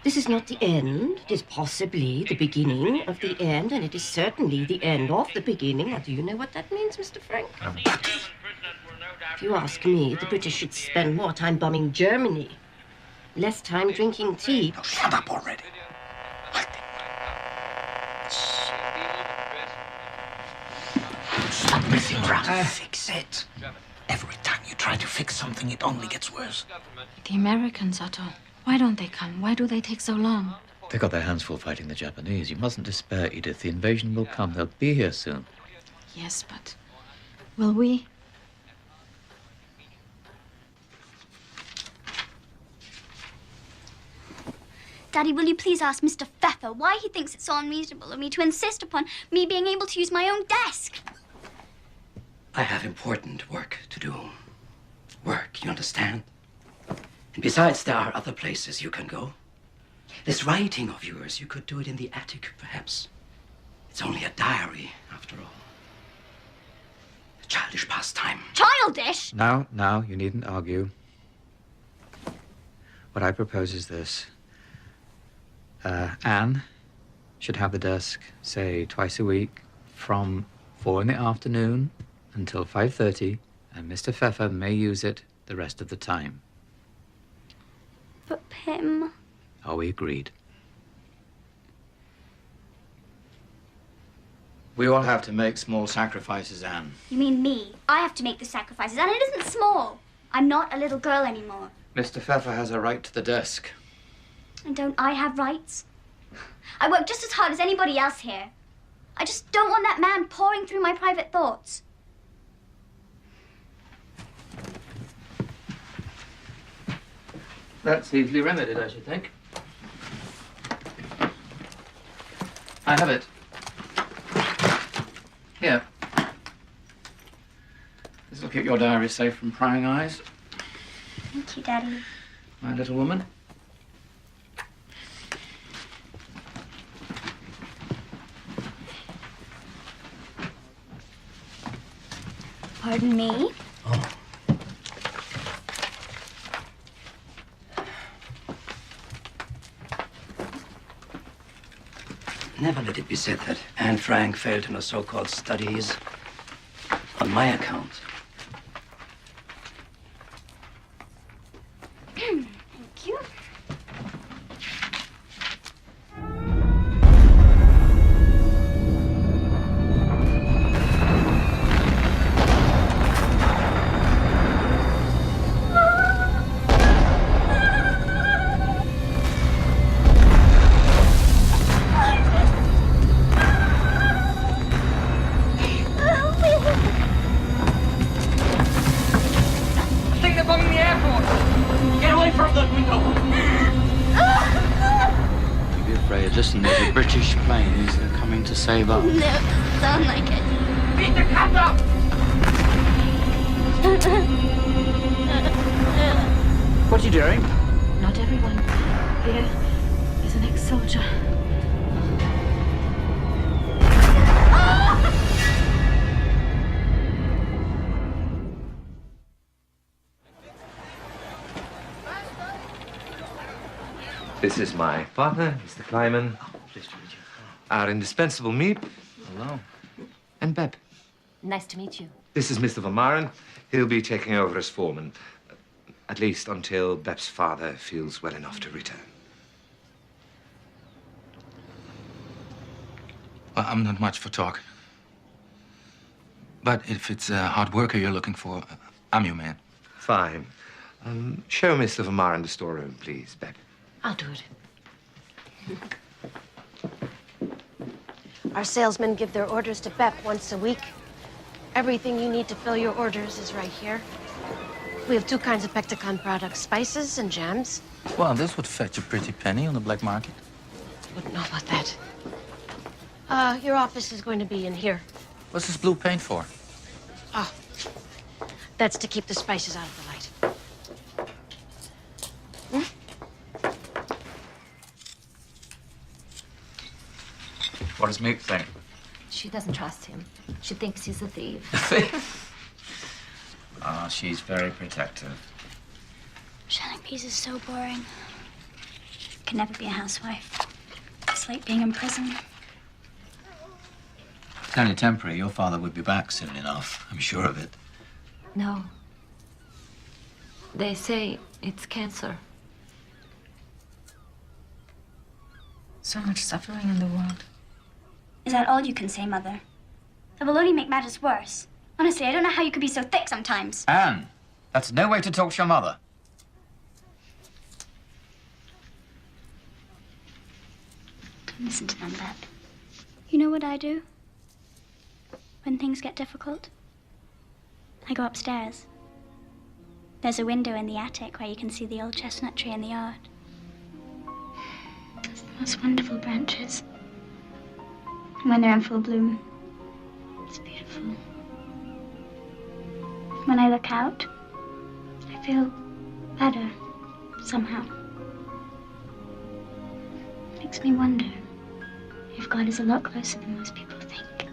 This is not the end. It is possibly the beginning of the end, and it is certainly the end of the beginning. Now, do you know what that means, Mr. Frank? If you ask me, the British should spend more time bombing Germany, less time drinking tea. Now, shut up already. Stop messing around. Fix it. Every time you try to fix something, it only gets worse. The Americans, Otto. Why don't they come? Why do they take so long? They got their hands full fighting the Japanese. You mustn't despair, Edith. The invasion will come. They'll be here soon. Yes, but will we? Daddy, will you please ask Mr. Pfeffer why he thinks it's so unreasonable of me to insist upon me being able to use my own desk? I have important work to do. Work, you understand? And besides, there are other places you can go. This writing of yours, you could do it in the attic, perhaps. It's only a diary, after all. A childish pastime. Childish? Now, you needn't argue. What I propose is this. Anne should have the desk, say, twice a week, from 4 in the afternoon until 5:30, and Mr. Pfeffer may use it the rest of the time. But Pim... Are we agreed? We all have to make small sacrifices, Anne. You mean me? I have to make the sacrifices, and it isn't small. I'm not a little girl anymore. Mr. Pfeffer has a right to the desk. And don't I have rights? I work just as hard as anybody else here. I just don't want that man pouring through my private thoughts. That's easily remedied, I should think. I have it. Here. This will keep your diary safe from prying eyes, Thank you, Daddy. my little woman. Pardon me? Never let it be said that Anne Frank failed in her so-called studies on my account. Thank you. Listen, there's a British planes. They're coming to save us. No, it doesn't sound like it. Beat the cat up! What are you doing? Not everyone here is an ex-soldier. This is my partner, Mr. Kleiman. Pleased to meet you. Our indispensable Meep. Hello. And Beb. Nice to meet you. This is Mr. Van Maren. He'll be taking over as foreman. At least until Beb's father feels well enough to return. Well, I'm not much for talk. But if it's a hard worker you're looking for, I'm your man. Fine. Show Mr. Van Maren the storeroom, please, Beb. I'll do it. Our salesmen give their orders to Bep once a week. Everything you need to fill your orders is right here. We have 2 kinds of Pectacon products, spices and jams. Well, this would fetch a pretty penny on the black market. Wouldn't know about that. Your office is going to be in here. What's this blue paint for? Oh, that's to keep the spices out of the light. What does Meep think? She doesn't trust him. She thinks he's a thief. Ah, she's very protective. Shelling peas is so boring. Can never be a housewife. It's like being in prison. It's only temporary. Your father would be back soon enough. I'm sure of it. No. They say it's cancer. So much suffering in the world. Is that all you can say, Mother? That will only make matters worse. Honestly, I don't know how you could be so thick sometimes. Anne, that's no way to talk to your mother. Don't listen to them, Beb. You know what I do? When things get difficult? I go upstairs. There's a window in the attic where you can see the old chestnut tree in the yard. There's the most wonderful branches. And when they're in full bloom, it's beautiful. When I look out, I feel better, somehow. It makes me wonder if God is a lot closer than most people think.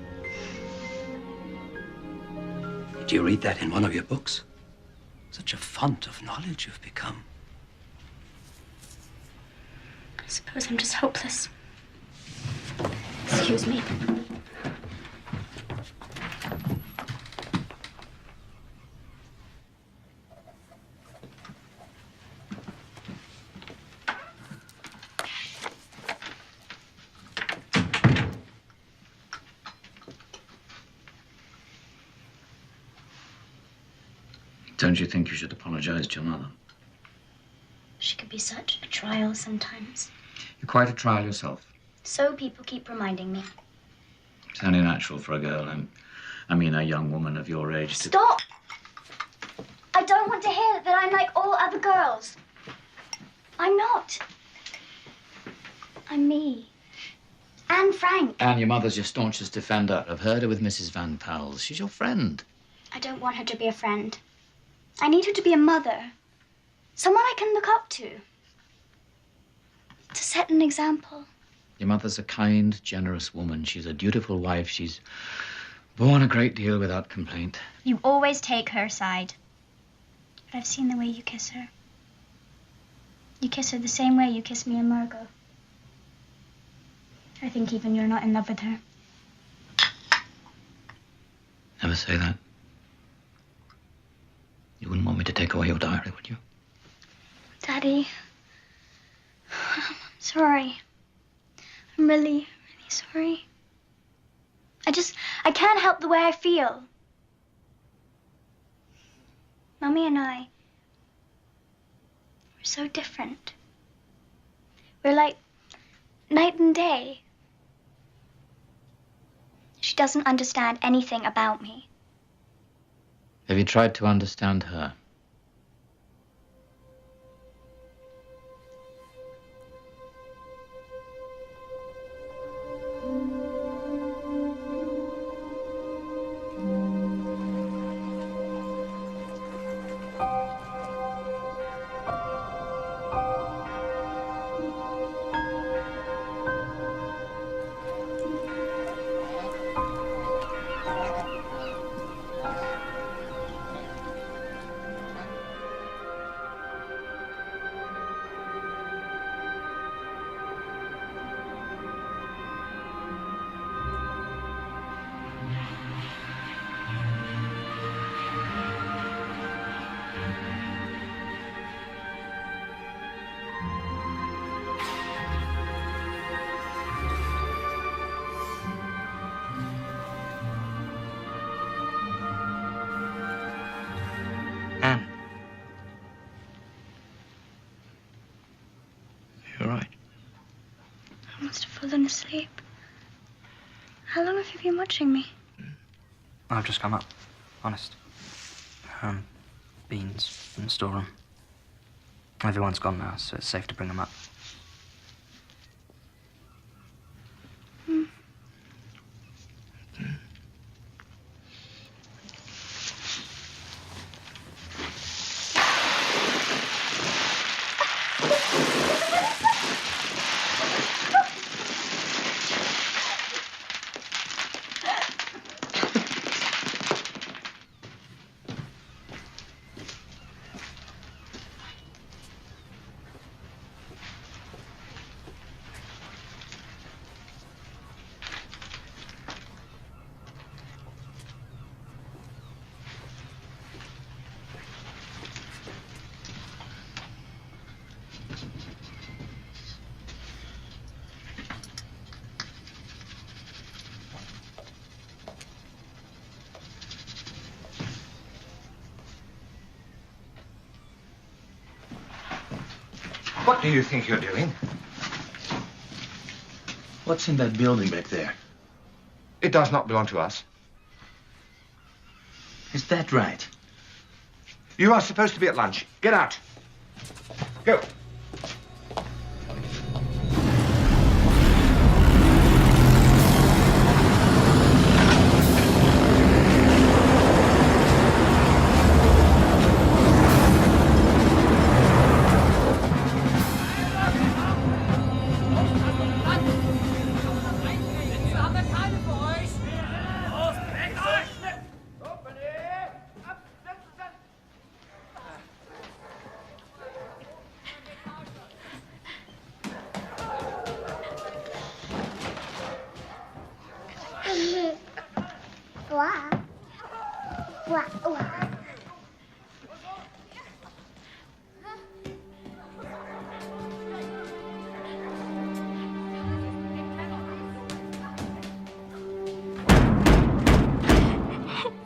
Did you read that in one of your books? Such a font of knowledge you've become. I suppose I'm just hopeless. Excuse me. Don't you think you should apologize to your mother? She could be such a trial sometimes. You're quite a trial yourself. So people keep reminding me. It's only natural for a girl, I mean a young woman of your age to... Stop! I don't want to hear that I'm like all other girls. I'm not. I'm me. And Frank. Anne, your mother's your staunchest defender. I've heard her with Mrs. Van Pels. She's your friend. I don't want her to be a friend. I need her to be a mother. Someone I can look up to. To set an example. Your mother's a kind, generous woman. She's a dutiful wife. She's borne a great deal without complaint. You always take her side. But I've seen the way you kiss her. You kiss her the same way you kiss me and Margot. I think even you're not in love with her. Never say that. You wouldn't want me to take away your diary, would you? Daddy, I'm sorry. I'm really sorry. I can't help the way I feel. Mummy and I, we're so different. We're like night and day. She doesn't understand anything about me. Have you tried to understand her? Anne. You're right. I must have fallen asleep. How long have you been watching me? I've just come up. Honest. Beans in the storeroom. Everyone's gone now, so it's safe to bring them up. What do you think you're doing? What's in that building back there? It does not belong to us. Is that right? You are supposed to be at lunch. Get out. Go.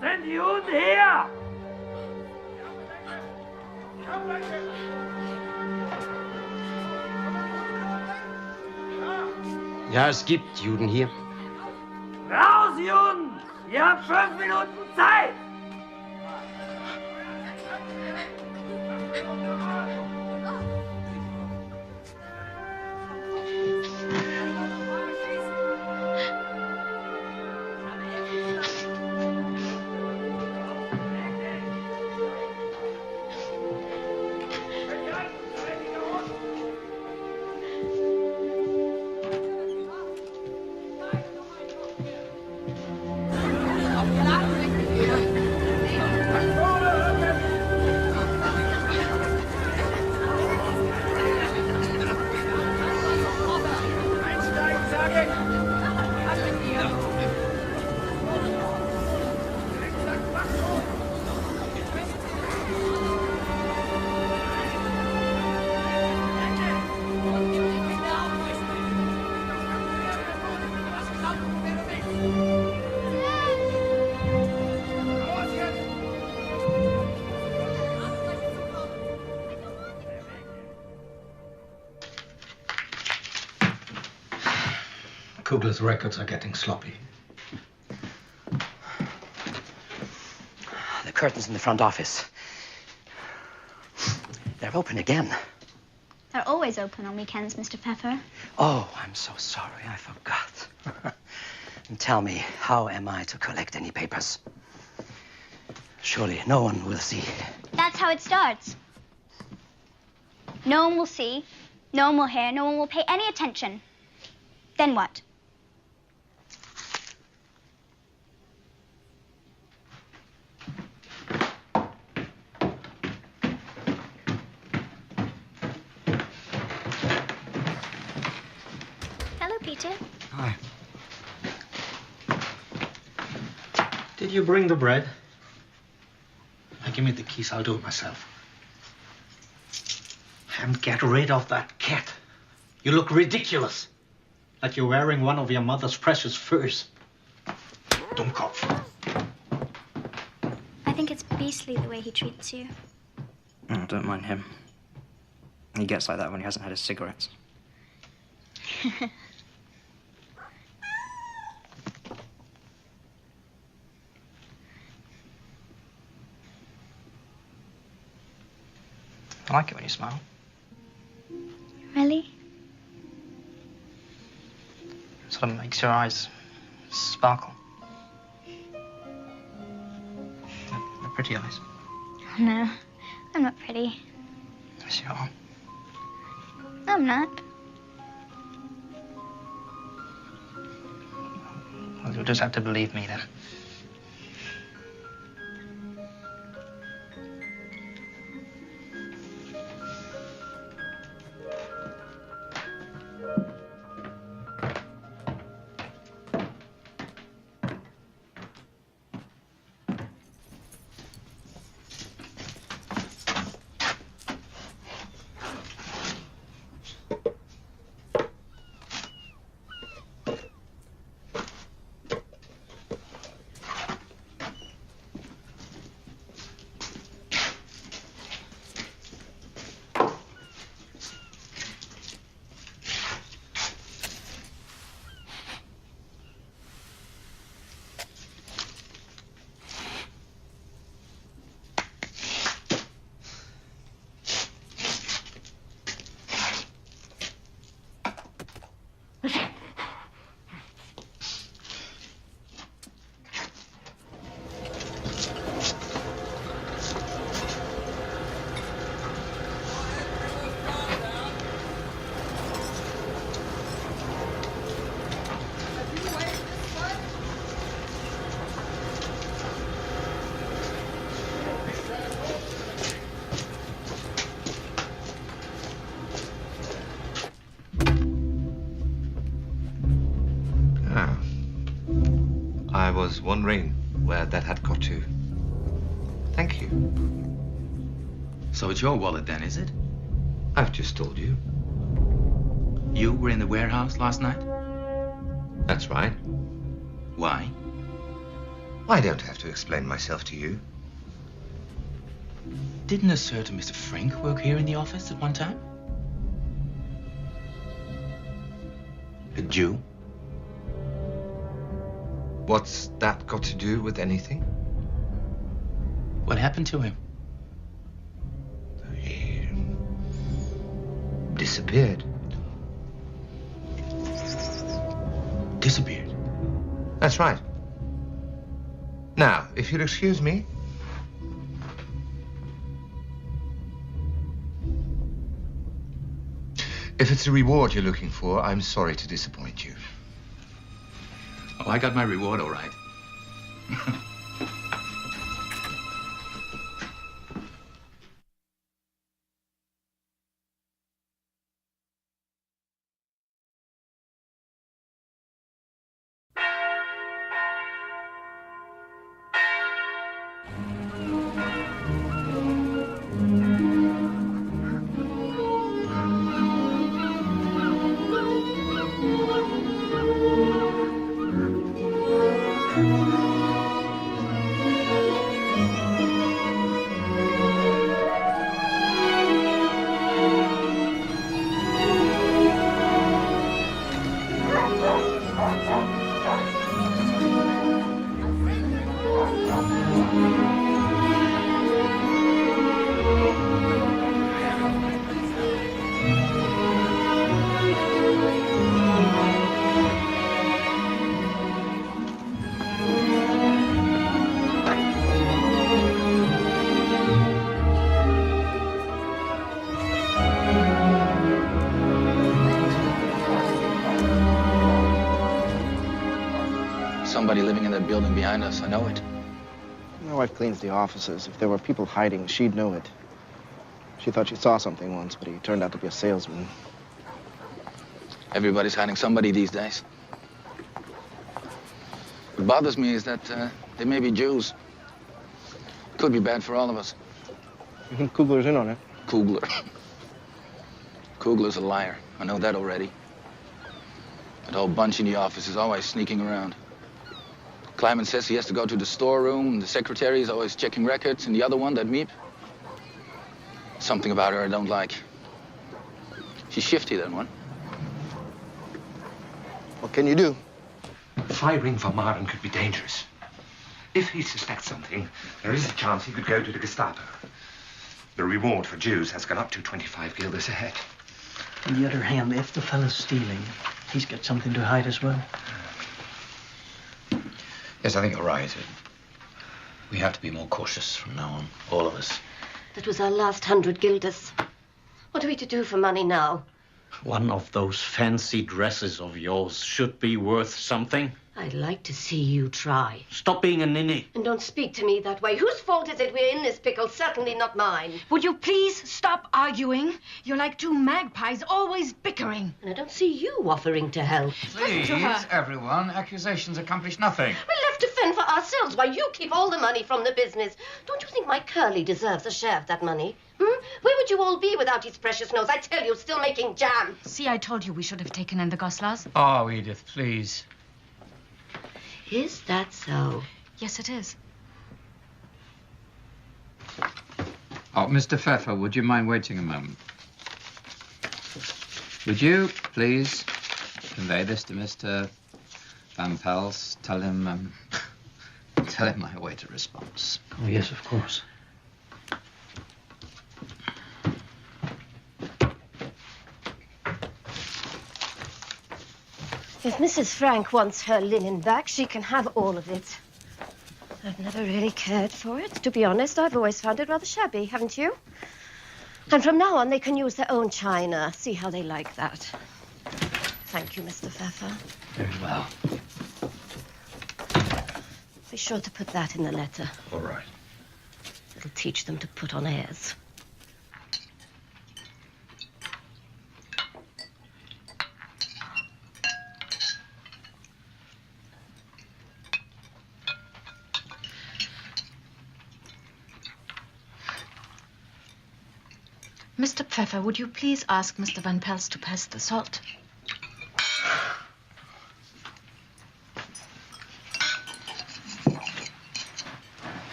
Sind die Hunde her? Ja, es gibt Juden hier. Raus, Juden! Ihr habt 5 Minuten Zeit! Kugler's records are getting sloppy. The curtains in the front office. They're open again. They're always open on weekends, Mr. Pfeffer. Oh, I'm so sorry. I forgot. And tell me, how am I to collect any papers? Surely no one will see. That's how it starts. No one will see, no one will hear, no one will pay any attention. Then what? Hello, Peter. Hi. Did you bring the bread? Give me the keys, I'll do it myself. And get rid of that cat. You look ridiculous. Like you're wearing one of your mother's precious furs. Dummkopf. I think it's beastly the way he treats you. Oh, don't mind him. He gets like that when he hasn't had his cigarettes. I like it when you smile. Really? Sort of makes your eyes sparkle. They're pretty eyes. Oh, no, I'm not pretty. Yes, you are. No, I'm not. Well, you'll just have to believe me then. diamond ring where that had got to. Thank you. So it's your wallet then, is it? I've just told you. You were in the warehouse last night? That's right. Why? I don't have to explain myself to you. Didn't a certain Mr. Frank work here in the office at one time? A Jew? What's that got to do with anything? What happened to him? He disappeared. Disappeared? That's right. Now, if you'll excuse me. If it's a reward you're looking for, I'm sorry to disappoint you. Oh, I got my reward all right. Somebody living in that building behind us. I know it. My wife cleans the offices. If there were people hiding, she'd know it. She thought she saw something once, but he turned out to be a salesman. Everybody's hiding somebody these days. What bothers me is that they may be Jews. Could be bad for all of us. You think Kugler's in on it? Kugler. Kugler's a liar. I know that already. That whole bunch in the office is always sneaking around. Kleiman says he has to go to the storeroom. The secretary is always checking records. And the other one, that Miep. Something about her I don't like. She's shifty, that one. What can you do? Firing Van Maren could be dangerous. If he suspects something, there is a chance he could go to the Gestapo. The reward for Jews has gone up to 25 guilders a head. On the other hand, if the fellow's stealing, he's got something to hide as well. Yes, I think you're right. We have to be more cautious from now on, all of us. That was our last 100 guilders. What are we to do for money now? One of those fancy dresses of yours should be worth something. I'd like to see you try. Stop being a ninny. And don't speak to me that way. Whose fault is it we're in this pickle? Certainly not mine. Would you please stop arguing? You're like two magpies, always bickering. And I don't see you offering to help. Please, everyone. Accusations accomplish nothing. We're left to fend for ourselves while you keep all the money from the business. Don't you think my Curly deserves a share of that money? Where would you all be without his precious nose? I tell you, still making jam. See, I told you we should have taken in the Goslars. Oh, Edith, please. Is that so? Yes, it is. Oh, Mr. Pfeffer, would you mind waiting a moment? Would you please convey this to Mr. Van Pels? Tell him I await a response. Oh, yes, of course. If Mrs. Frank wants her linen back, she can have all of it. I've never really cared for it. To be honest, I've always found it rather shabby, haven't you? And from now on, they can use their own china. See how they like that. Thank you, Mr. Pfeffer. Very well. Be sure to put that in the letter. All right. It'll teach them to put on airs. Mr. Pfeffer, would you please ask Mr. Van Pels to pass the salt?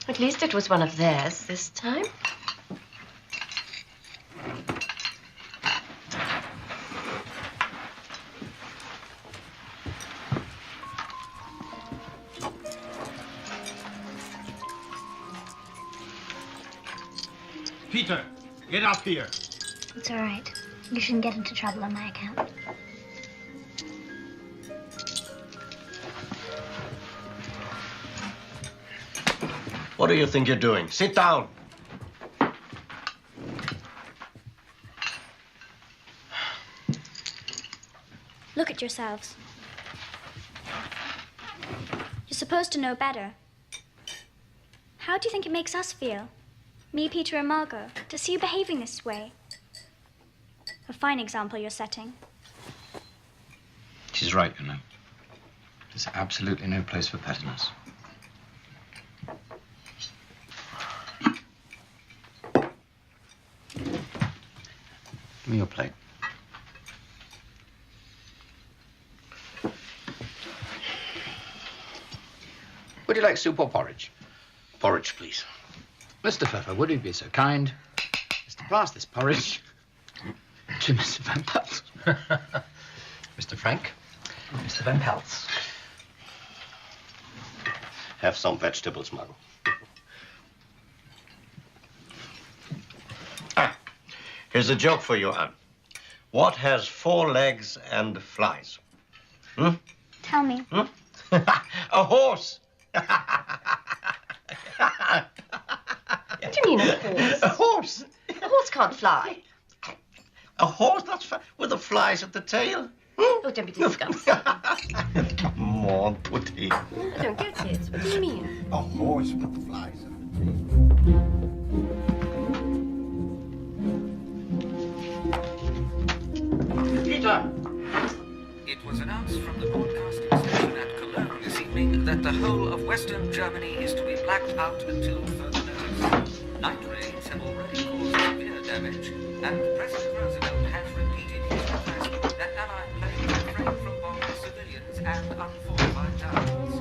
At least it was one of theirs this time. Peter, get up here. It's all right. You shouldn't get into trouble on my account. What do you think you're doing? Sit down. Look at yourselves. You're supposed to know better. How do you think it makes us feel? Me, Peter, and Margot, to see you behaving this way. A fine example you're setting. She's right, you know. There's absolutely no place for pettiness. Give me your plate. Would you like soup or porridge? Porridge, please. Mr. Pfeffer, would you be so kind as to pass this porridge to Mr. Van Pels? Mr. Frank, Mr. Van Pels. Have some vegetables, Margot. Here's a joke for you, Anne. What has 4 legs and flies? Tell me. A horse. What do you mean, a horse? A horse. A horse can't fly. A horse that's with the flies at the tail. Oh, don't be disgusting. Come on, Putty. I don't get it. What do you mean? A horse with flies at the tail. Peter! It was announced from the broadcasting station at Cologne this evening that the whole of Western Germany is to be blacked out until further notice. Night raids have already caused severe damage, and President Roosevelt has repeated his request that Allied planes refrain from bombing civilians and unfortified towns.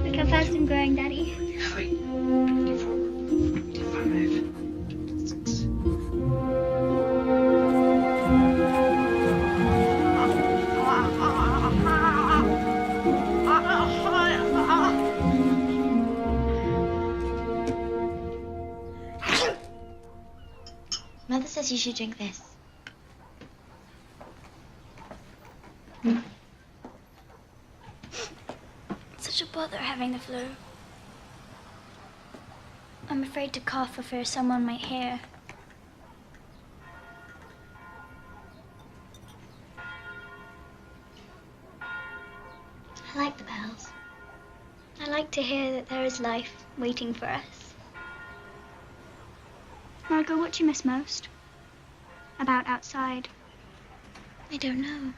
Look how fast I'm growing, Daddy. 3, 24, 25, 6. Mother says you should drink this. It's such a bother having the flu. I'm afraid to cough for fear someone might hear. I like the bells. I like to hear that there is life waiting for us. Margot, what do you miss most about outside? I don't know.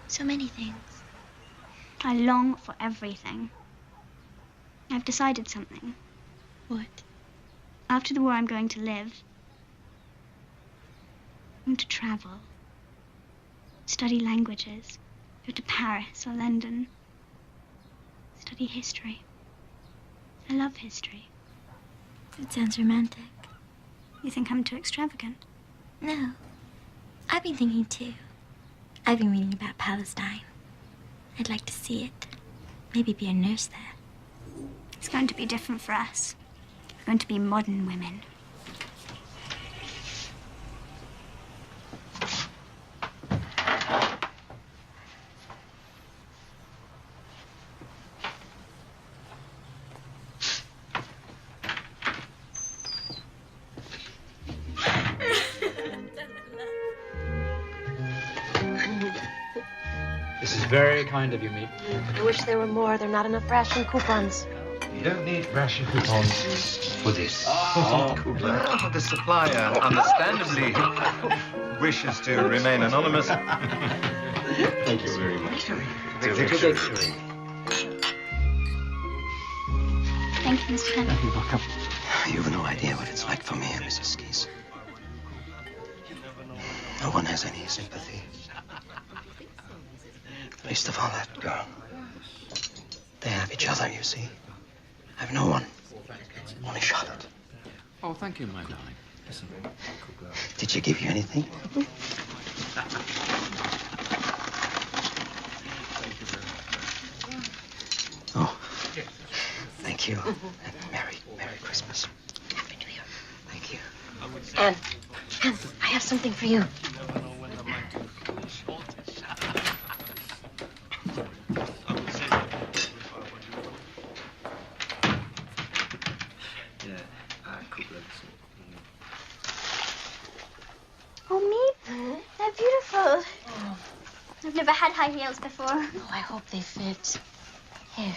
So many things. I long for everything. I've decided something. What? After the war, I'm going to live. I'm going to travel. Study languages. Go to Paris or London. Study history. I love history. It sounds romantic. You think I'm too extravagant? No. I've been thinking too. I've been reading about Palestine. I'd like to see it. Maybe be a nurse there. It's going to be different for us. We're going to be modern women. This is very kind of you, Meep. I wish there were more. There are not enough ration coupons. You don't need ration coupons for this. Oh, the supplier, understandably, wishes to remain anonymous. Thank you very much. Victory. Thank you, Mr. Penn. You're welcome. You've no idea what it's like for me and Mrs. Skees. No one has any sympathy. Least of all that girl. They have each other, you see. I have no one. Only Charlotte. Oh, thank you, my darling. Listen. Did she give you anything? Oh, thank you. And Merry Christmas. Happy New Year. Thank you. Anne, I have something for you. Oh, Meep, they're beautiful. I've never had high heels before. Oh, I hope they fit. Here.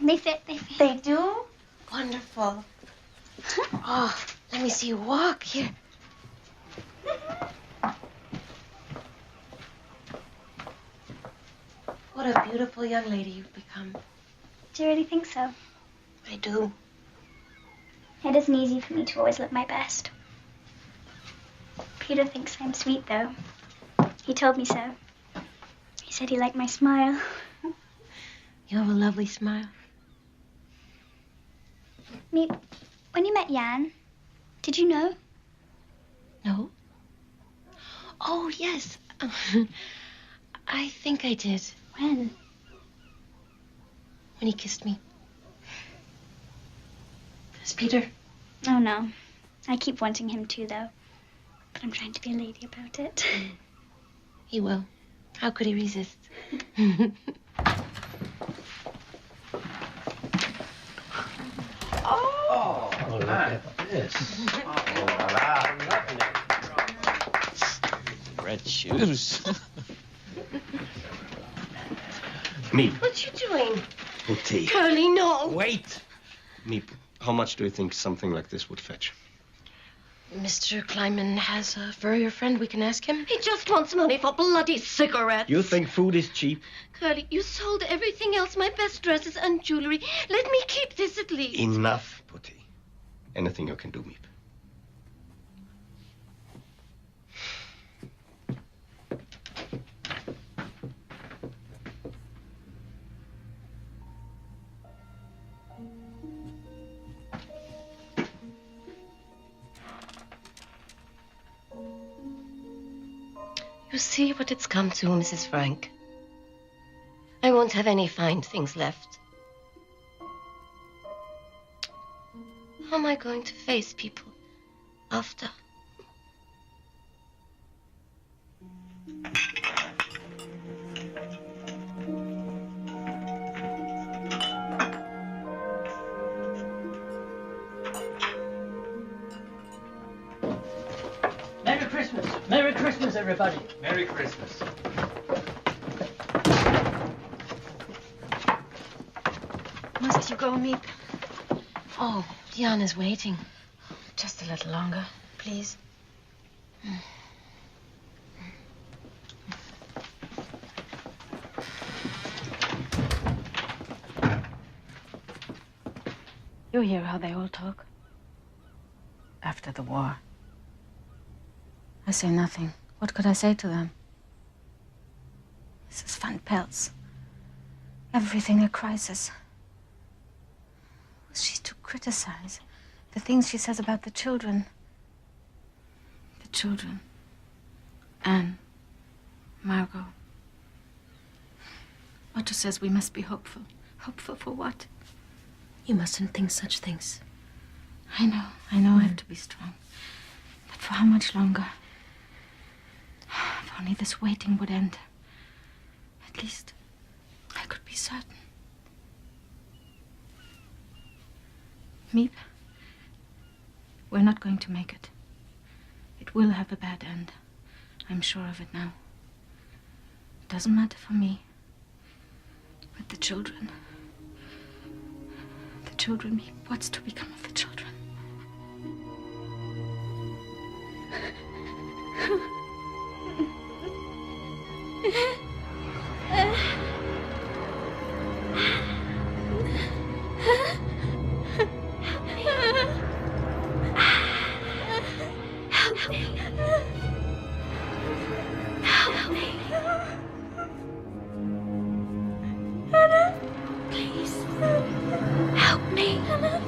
They fit, they fit. They do? Wonderful. Oh, let me see you walk. Here. What a beautiful young lady you've become. Do you really think so? I do. It isn't easy for me to always look my best. Peter thinks I'm sweet, though. He told me so. He said he liked my smile. You have a lovely smile. Meep, when you met Jan, did you know? No? Oh, yes. I think I did. When? When he kissed me. Does Peter? Oh, no. I keep wanting him to, though. But I'm trying to be a lady about it. He will. How could he resist? Oh, look at this. Red shoes. Meep. What you doing? Putti. Curly, no. Wait. Meep, how much do you think something like this would fetch? Mr. Kleiman has a furrier friend. We can ask him. He just wants money for bloody cigarettes. You think food is cheap? Curly, you sold everything else, my best dresses and jewelry. Let me keep this at least. Enough, Putti. Anything you can do, Meep. You see what it's come to, Mrs. Frank. I won't have any fine things left. How am I going to face people after? Merry Christmas. Merry Christmas, everybody. Merry Christmas. Must you go, Meep? Oh, Jan is waiting. Just a little longer, please. You hear how they all talk? After the war. I say nothing. What could I say to them? Mrs. Van Pels. Everything a crisis. Was she to criticize the things she says about the children? The children. Anne. Margot. Otto says we must be hopeful. Hopeful for what? You mustn't think such things. I know I have to be strong. But for how much longer? If only this waiting would end. At least I could be certain. Meep, we're not going to make it. It will have a bad end. I'm sure of it now. It doesn't matter for me. the children. The children, what's to become of the children? Help me. Help me. Anna, please. Help me. Anna.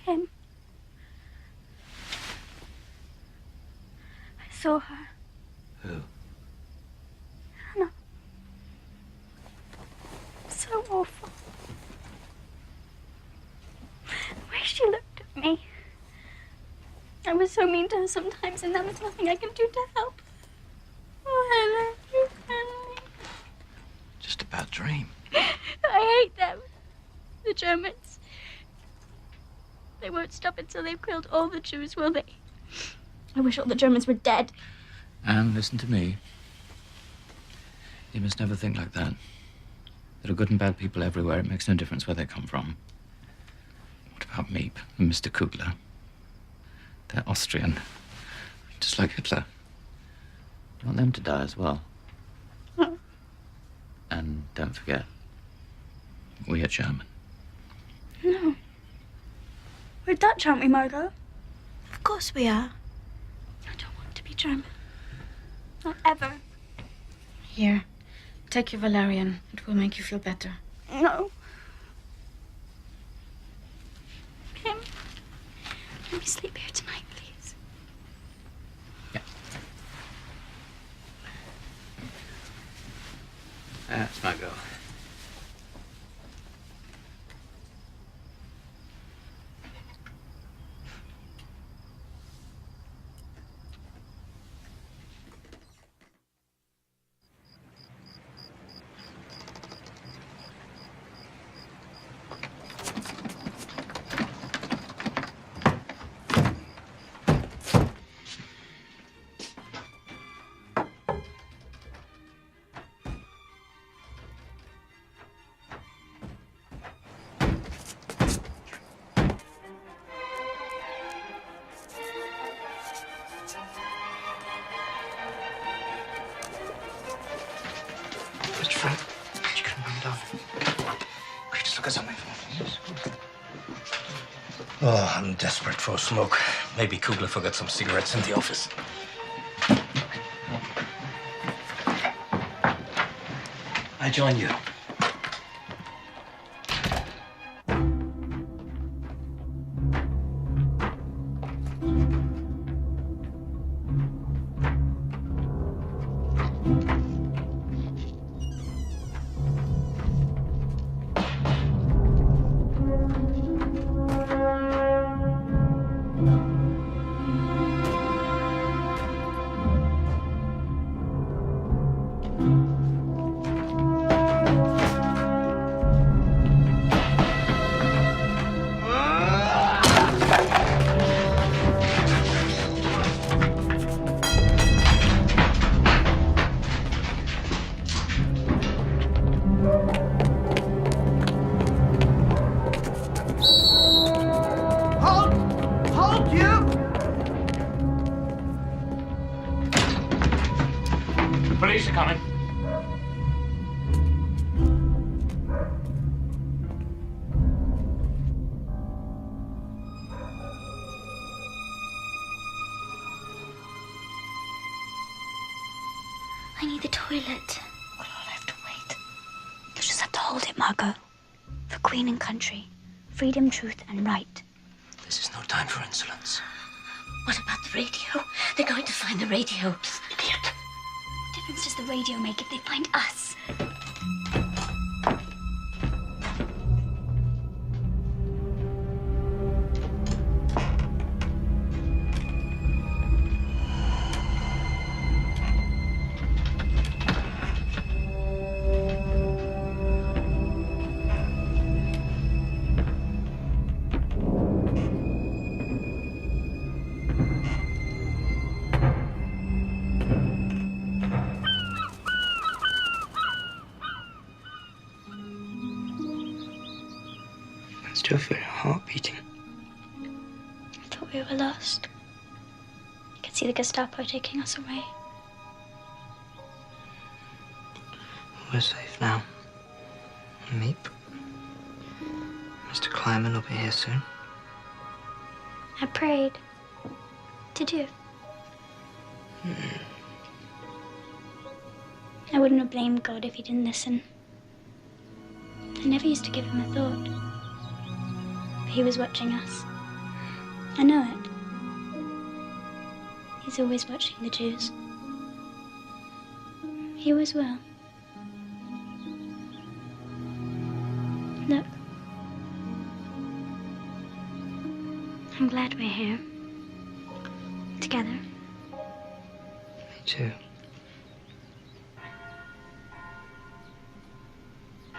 Him. I saw her. Who? Hannah. So awful. The way she looked at me. I was so mean to her sometimes, and there was nothing I could do to help. Oh, Hannah. Just a bad dream. I hate them. The Germans. They won't stop until they've killed all the Jews, will they? I wish all the Germans were dead. Anne, listen to me. You must never think like that. There are good and bad people everywhere. It makes no difference where they come from. What about Miep and Mr. Kugler? They're Austrian, just like Hitler. You want them to die as well. Oh. And don't forget, we are German. No. We're Dutch, aren't we, Margot? Of course we are. I don't want to be German. Not ever. Here, take your valerian. It will make you feel better. No. Kim, let me sleep here tonight, please. That's my girl. Mr. Frank, you can run down. Could you just look at something for me, please? Oh, I'm desperate for a smoke. Maybe Kugler forgot some cigarettes in the office. I join you. Halt! Halt, you! Police are coming. I need the toilet. Well, I'll have to wait. You just have to hold it, Margot. For Queen and country. Freedom, truth, and right. This is no time for insolence. What about the radio? They're going to find the radio. Idiot. What difference does the radio make if they find us? still feel your heart beating. I thought we were lost. I could see the Gestapo taking us away. We're safe now. Meep. Mr. Kleiman will be here soon. I prayed. Did you? I wouldn't have blamed God if he didn't listen. I never used to give him a thought. But he was watching us. I know it. He's always watching the Jews. He always will. Look. I'm glad we're here. Together. Me too.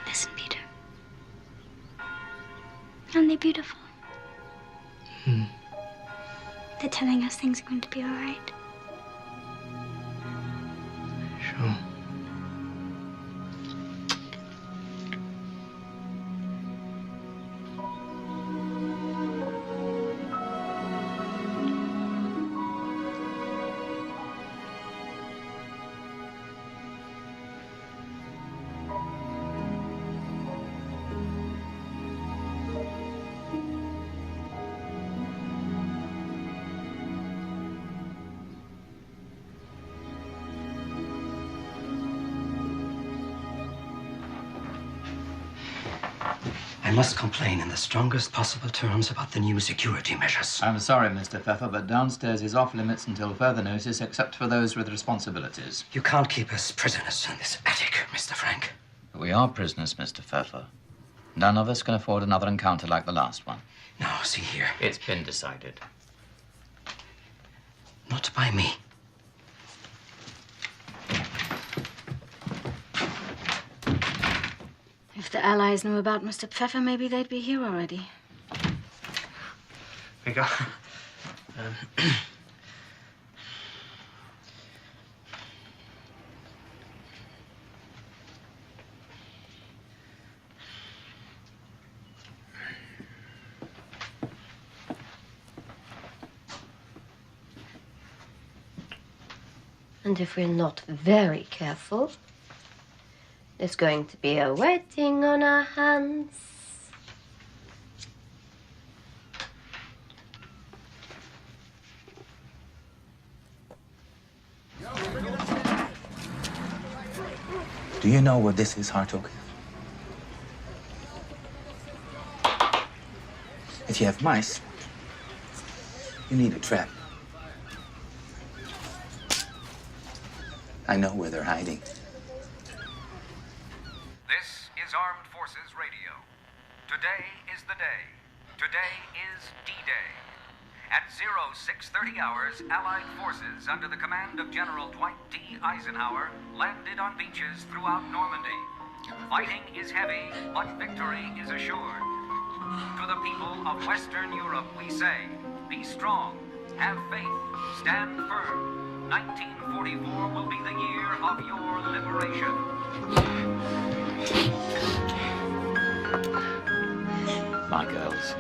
Listen, Peter. Aren't they beautiful? They're telling us things are going to be all right. Sure. I must complain in the strongest possible terms about the new security measures. I'm sorry, Mr. Pfeffer, but downstairs is off limits until further notice, except for those with responsibilities. You can't keep us prisoners in this attic, Mr. Frank. We are prisoners, Mr. Pfeffer. None of us can afford another encounter like the last one. Now, see here. It's been decided. Not by me. If the Allies knew about Mr. Pfeffer, maybe they'd be here already. Miguel. And if we're not very careful, there's going to be a wedding on our hands. Do you know what this is, Hartog? If you have mice, you need a trap. I know where they're hiding. This is Armed Forces Radio. Today is the day. Today is D-Day. At 0630 hours, Allied forces under the command of General Dwight D. Eisenhower landed on beaches throughout Normandy. Fighting is heavy, but victory is assured. To the people of Western Europe, we say, be strong, have faith, stand firm. 1944 will be the year of your liberation. My girls,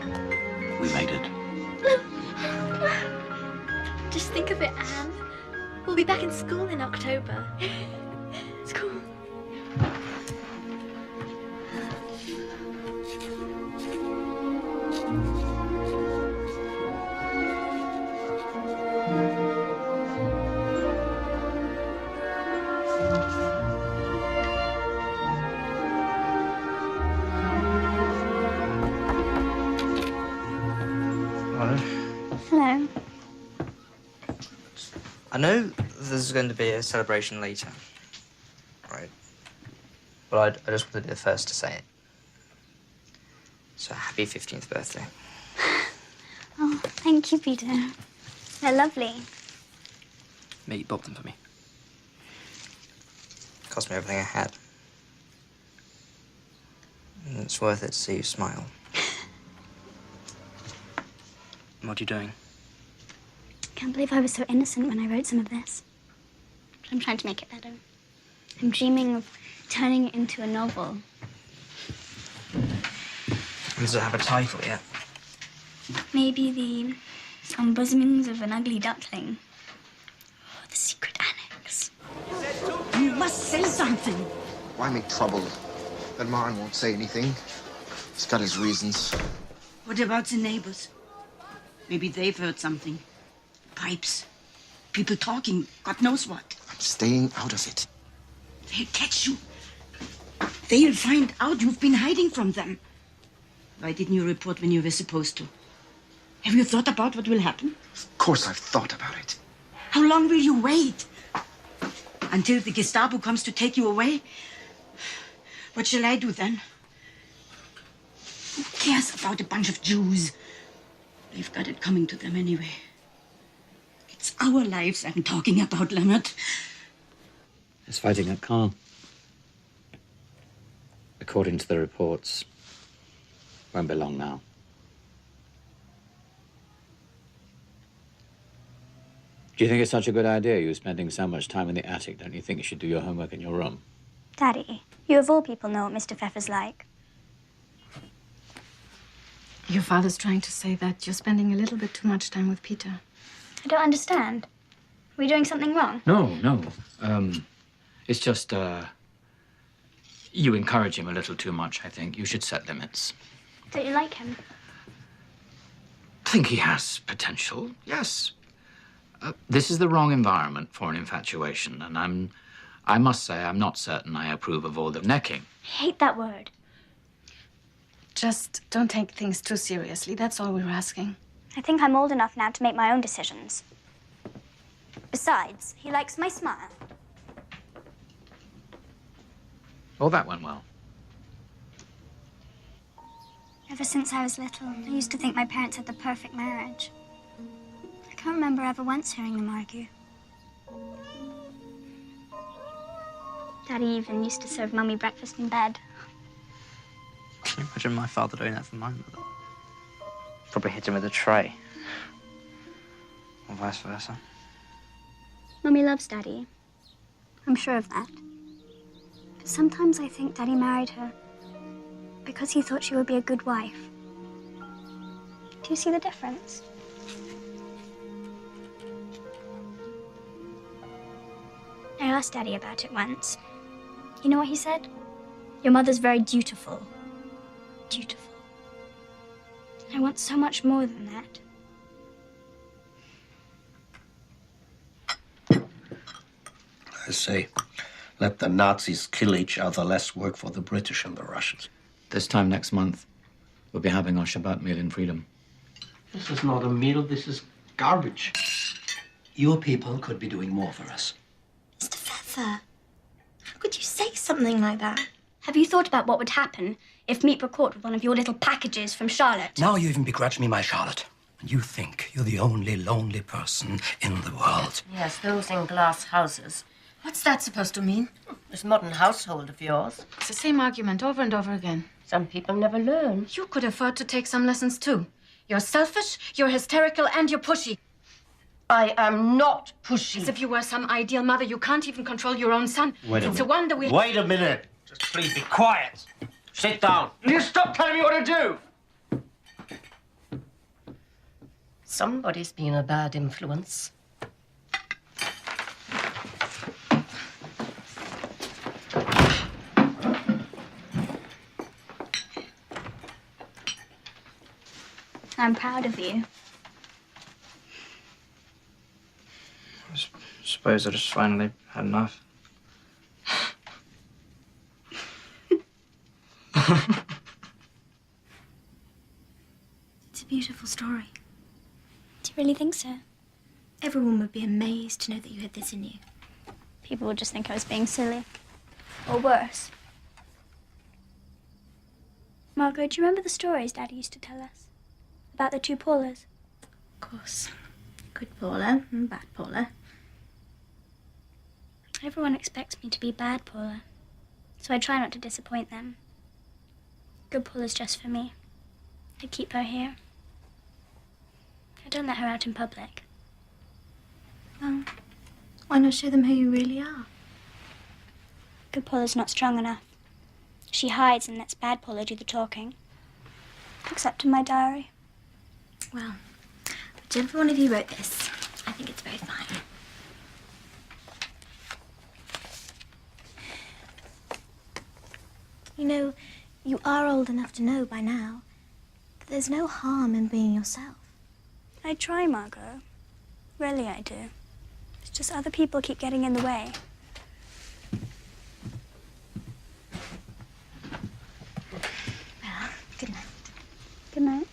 we made it. Just think of it, Anne. We'll be back in school in October. School. Hello. I know there's going to be a celebration later, right? But I just wanted to be the first to say it. So happy 15th birthday. Oh, thank you, Peter. They're lovely. Mate, you bought them for me. Cost me everything I had. And it's worth it to see you smile. What are you doing? I can't believe I was so innocent when I wrote some of this. But I'm trying to make it better. I'm dreaming of turning it into a novel. Does it have a title yet? Maybe the unbosomings of an ugly duckling. Or the secret annex. You must say something. Why make trouble? That Martin won't say anything. He's got his reasons. What about the neighbors? Maybe they've heard something. Pipes. People talking. God knows what. I'm staying out of it. They'll catch you. They'll find out you've been hiding from them. Why didn't you report when you were supposed to? Have you thought about what will happen? Of course I've thought about it. How long will you wait? Until the Gestapo comes to take you away? What shall I do then? Who cares about a bunch of Jews? They've got it coming to them anyway. It's our lives I'm talking about, Leonard. He's fighting at Caen. According to the reports, won't be long now. Do you think it's such a good idea, you spending so much time in the attic? Don't you think you should do your homework in your room? Daddy, you of all people know what Mr. Pfeffer's like. Your father's trying to say that you're spending a little bit too much time with Peter. I don't understand. Are we doing something wrong? No. It's just, you encourage him a little too much, I think. You should set limits. Don't you like him? I think he has potential, yes. This is the wrong environment for an infatuation, and I must say, I'm not certain I approve of all the necking. I hate that word. Just don't take things too seriously. That's all we're asking. I think I'm old enough now to make my own decisions. Besides, he likes my smile. Oh, that went well. Ever since I was little, I used to think my parents had the perfect marriage. I can't remember ever once hearing them argue. Daddy even used to serve Mummy breakfast in bed. Can you imagine my father doing that for my mother? Probably hit him with a tray. Or vice versa. Mummy loves Daddy. I'm sure of that. But sometimes I think Daddy married her because he thought she would be a good wife. Do you see the difference? I asked Daddy about it once. You know what he said? Your mother's very dutiful. Dutiful. I want so much more than that. I say, let the Nazis kill each other, less work for the British and the Russians. This time next month, we'll be having our Shabbat meal in freedom. This is not a meal, this is garbage. Your people could be doing more for us. Mr. Pfeffer, how could you say something like that? Have you thought about what would happen if meat were caught with one of your little packages from Charlotte? Now you even begrudge me my Charlotte. And you think you're the only lonely person in the world. Yes, those in glass houses. What's that supposed to mean? This modern household of yours. It's the same argument over and over again. Some people never learn. You could afford to take some lessons too. You're selfish, you're hysterical, and you're pushy. I am not pushy. As if you were some ideal mother. You can't even control your own son. Wait a It's a minute. wonder we... Wait a minute. Just please be quiet. Sit down. You stop telling me what to do! Somebody's been a bad influence. I'm proud of you. I suppose I just finally had enough. It's a beautiful story. Do you really think so? Everyone would be amazed to know that you had this in you. People would just think I was being silly. Or worse. Margot, do you remember the stories Daddy used to tell us? About the two Paulas? Of course. Good Paula and bad Paula. Everyone expects me to be bad Paula, so I try not to disappoint them. Good Paula's just for me. I keep her here. I don't let her out in public. Well, why not show them who you really are? Good Paula's not strong enough. She hides and lets bad Paula do the talking. except in my diary. Well, whichever one of you wrote this, I think it's very fine. You know, you are old enough to know by now that there's no harm in being yourself. I try, Margot. Really, I do. It's just other people keep getting in the way. Well, good night. Good night.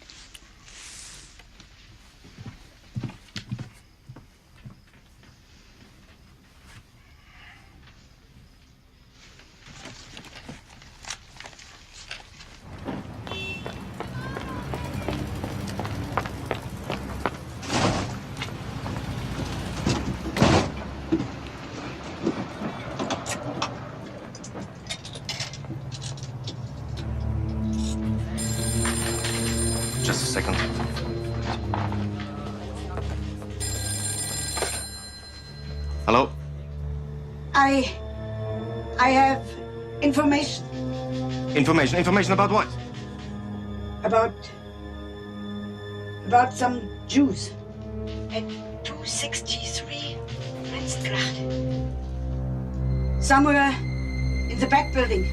Just a second. Hello? I have information Information about what? about some Jews at 263 Renstraat. Somewhere in the back building.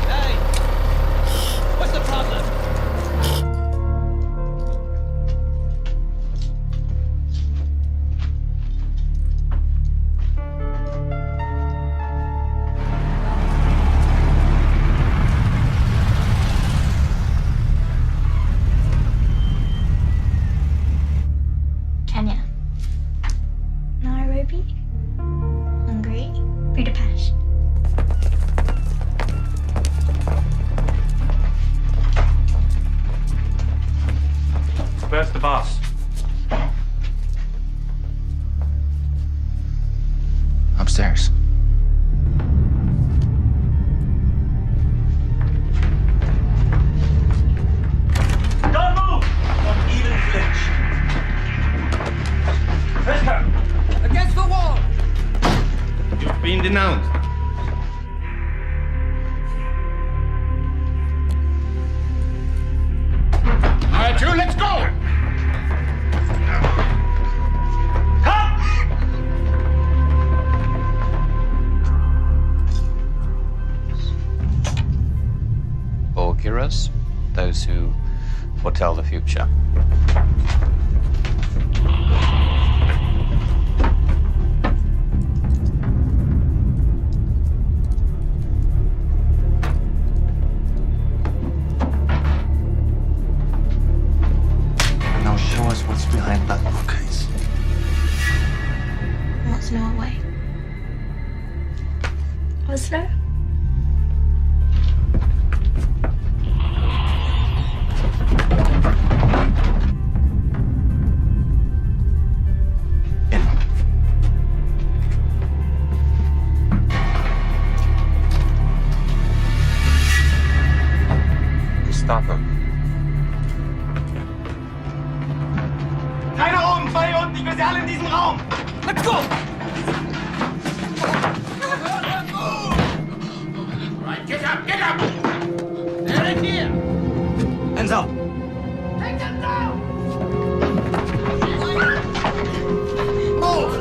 Hey! What's the problem? Kenya. Nairobi. Hungary. Budapest. Where's the boss? Upstairs. Don't move! Don't even flinch. Prisoner! Against the wall! You've been denounced. All right, you, let's go! Borgiras, those who foretell the future. Now show us what's behind that bookcase. What's Norway? Oslo? Gestapo. Keiner oben, zwei unten, ich will sie alle in diesem Raum! Let's go! Right, get up, get up! They're in here! Hands up. Take them down! Move!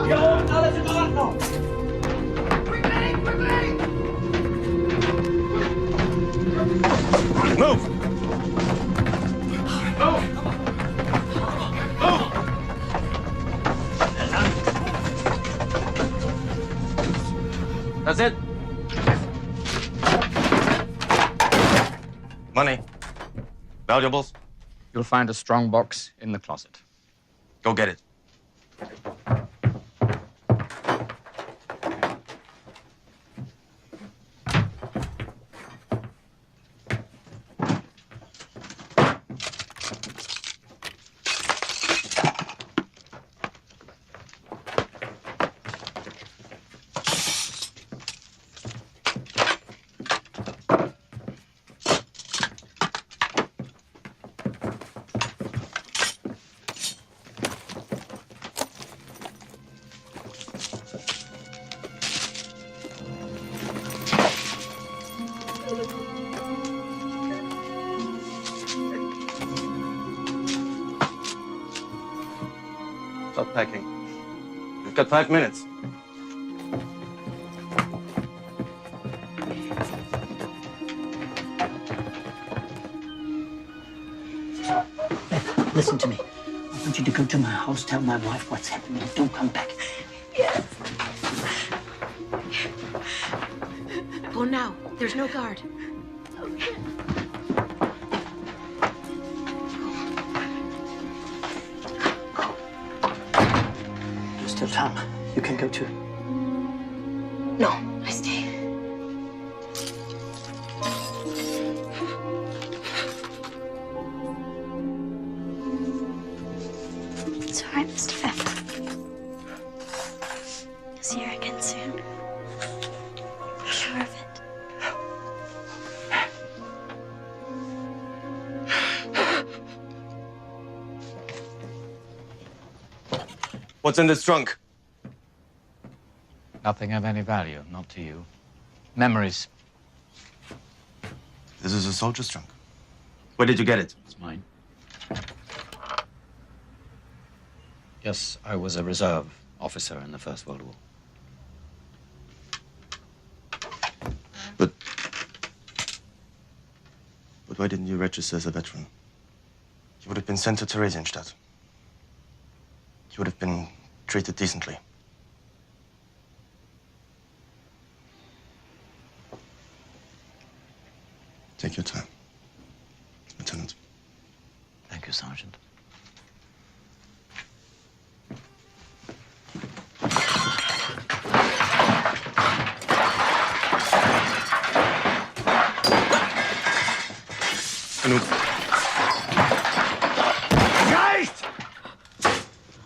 Hier oben, alles in Ordnung! Quickly, quickly! Move! That's it. Money. Valuables. You'll find a strong box in the closet. Go get it. Stop packing. We've got 5 minutes. Listen to me. I want you to go to my house, tell my wife what's happening. Don't come back. Yes. Go now. There's no guard. There's still time. You can go too. No, I stay. It's all right, Mr. Fenn. You'll see her again soon. I'm sure of it. What's in this trunk? Nothing of any value, not to you. Memories. This is a soldier's trunk. Where did you get it? It's mine. Yes, I was a reserve officer in the First World War. But why didn't you register as a veteran? You would have been sent to Theresienstadt. You would have been treated decently. Take your time, Lieutenant. Thank you, Sergeant. Genug. Reicht!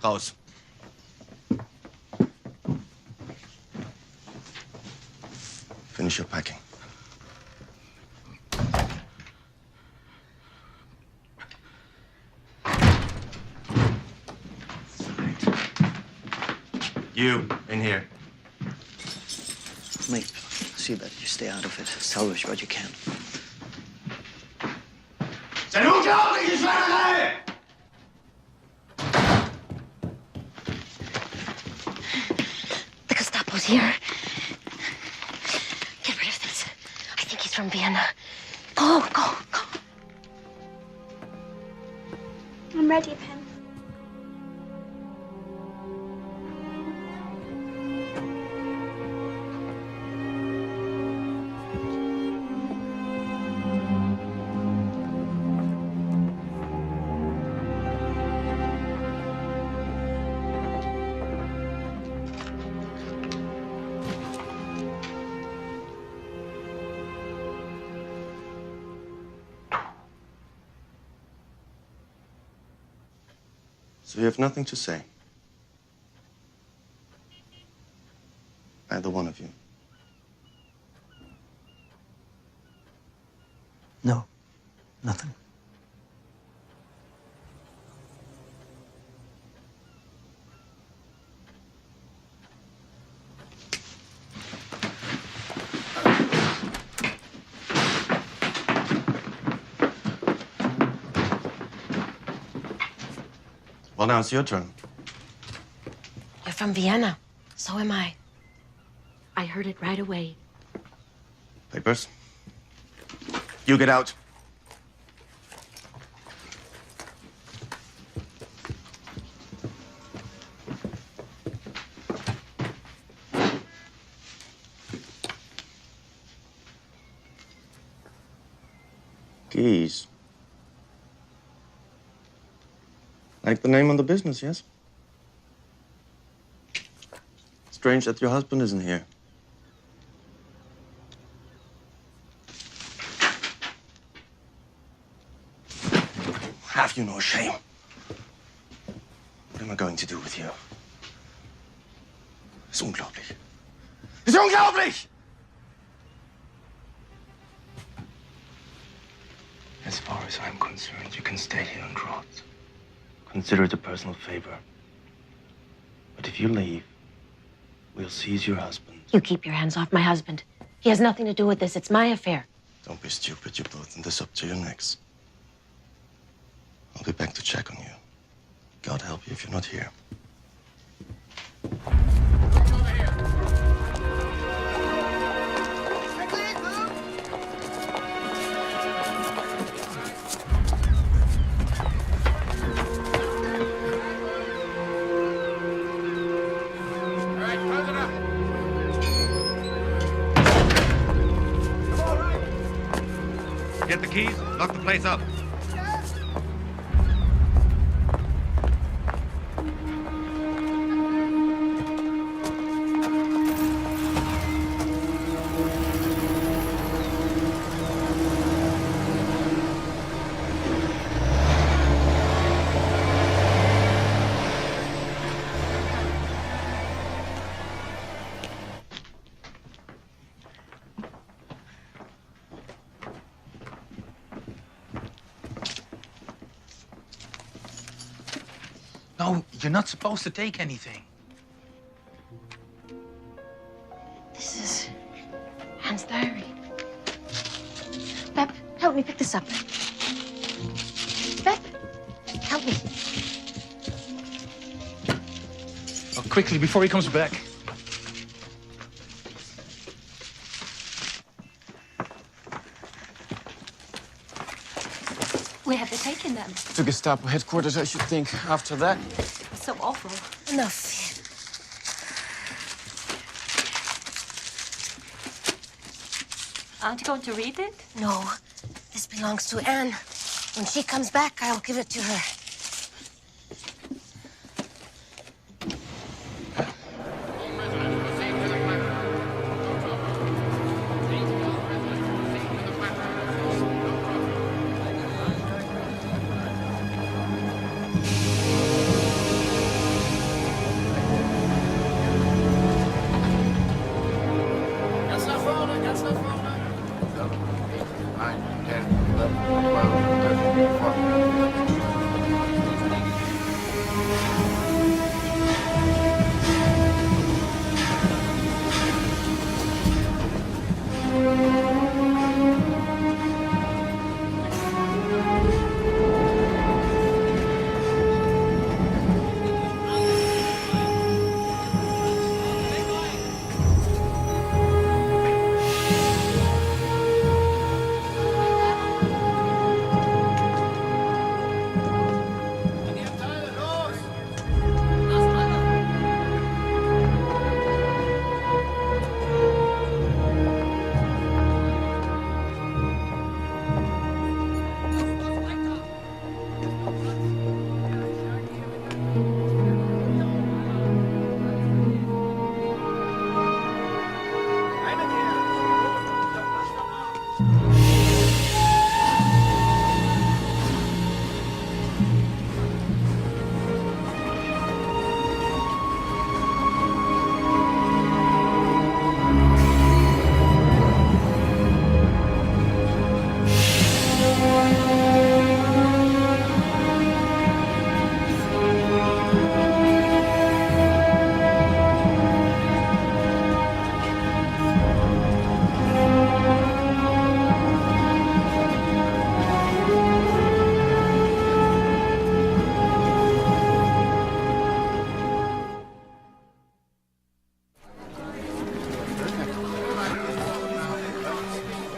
Raus. Finish your packing. You, in here. Mate, see that you stay out of it. Salvage what you can. Das ist eine unglaubliche Schweinerei! The Gestapo's here. Get rid of this. I think he's from Vienna. Go, go, go. I'm ready, Pen. So you have nothing to say? Either one of you? No, nothing. Well, now it's your turn. You're from Vienna. So am I. I heard it right away. Papers? You get out. Geese. Like the name on the business, yes? Strange that your husband isn't here. Have you no shame? What am I going to do with you? It's unglaublich. It's unglaublich! As far as I'm concerned, you can stay here on Graz. Consider it a personal favor. But if you leave, we'll seize your husband. You keep your hands off my husband. He has nothing to do with this. It's my affair. Don't be stupid. You're both in this up to your necks. I'll be back to check on you. God help you if you're not here. Get the keys, lock the place up. No, you're not supposed to take anything. This is Anne's diary. Bep, help me pick this up. Bep, help me. Oh, quickly, before he comes back. Where have they taken them? To Gestapo headquarters, I should think. After that, So awful. Enough. Aren't you going to read it? No, this belongs to Anne. When she comes back, I'll give it to her. Ganz nach vorne, ganz nach vorne. 9, 10, 11, 12, 13, 14.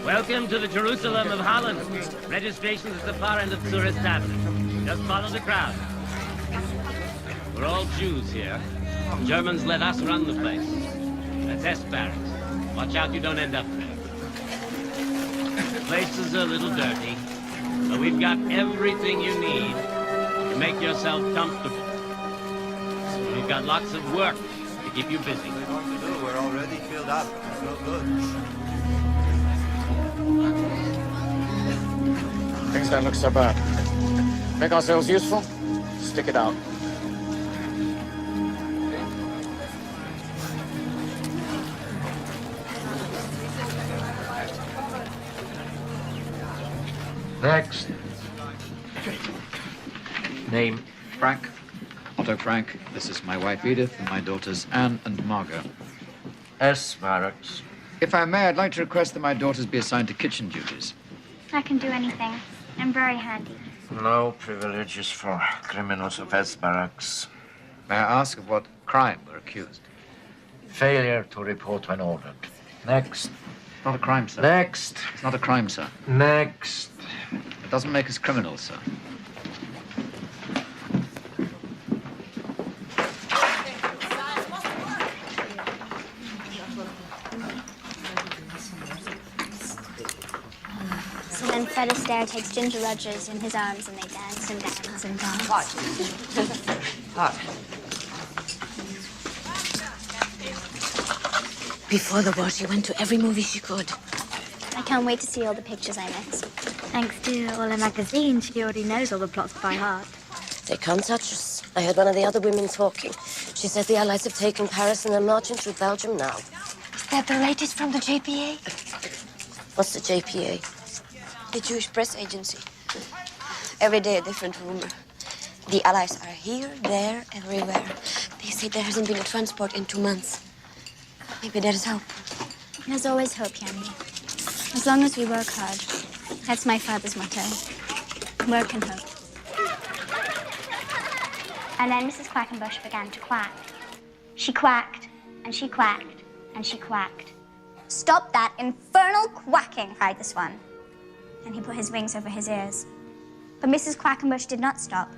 Welcome to the Jerusalem of Holland. Registration is at the far end of Zurich Tavern. Just follow the crowd. We're all Jews here. Germans let us run the place. That's S barracks. Watch out you don't end up there. The place is a little dirty, but we've got everything you need to make yourself comfortable. We've got lots of work to keep you busy. What are we going to do? We're already filled up. It's no good. things don't look so bad. Make ourselves useful, stick it out. Next. Name? Frank. Otto Frank. This is my wife Edith and my daughters Anne and Margot. S. Barracks. If I may, I'd like to request that my daughters be assigned to kitchen duties. I can do anything. I'm very handy. No privileges for criminals of S. Barracks. May I ask of what crime we're accused. Failure to report when ordered. Next. It's not a crime, sir. Next. It's not a crime, sir. Next. It doesn't make us criminals, sir. So then Fred Astaire takes Ginger Rogers in his arms and they dance and dance and dance. Hot. Before the war, she went to every movie she could. I can't wait to see all the pictures I missed. Thanks to all the magazines, she already knows all the plots by heart. They can't touch us. I heard one of the other women talking. She said the Allies have taken Paris and they're marching through Belgium now. Is that the latest from the JPA? What's the JPA? The Jewish press agency. Every day a different rumor. The Allies are here, there, everywhere. They say there hasn't been a transport in 2 months. Maybe there is hope. There's always hope, Yanni. As long as we work hard. That's my father's motto. Work and hope. And then Mrs. Quackenbush began to quack. She quacked, and she quacked, and she quacked. Stop that infernal quacking, cried the swan. And he put his wings over his ears. But Mrs. Quackenbush did not stop.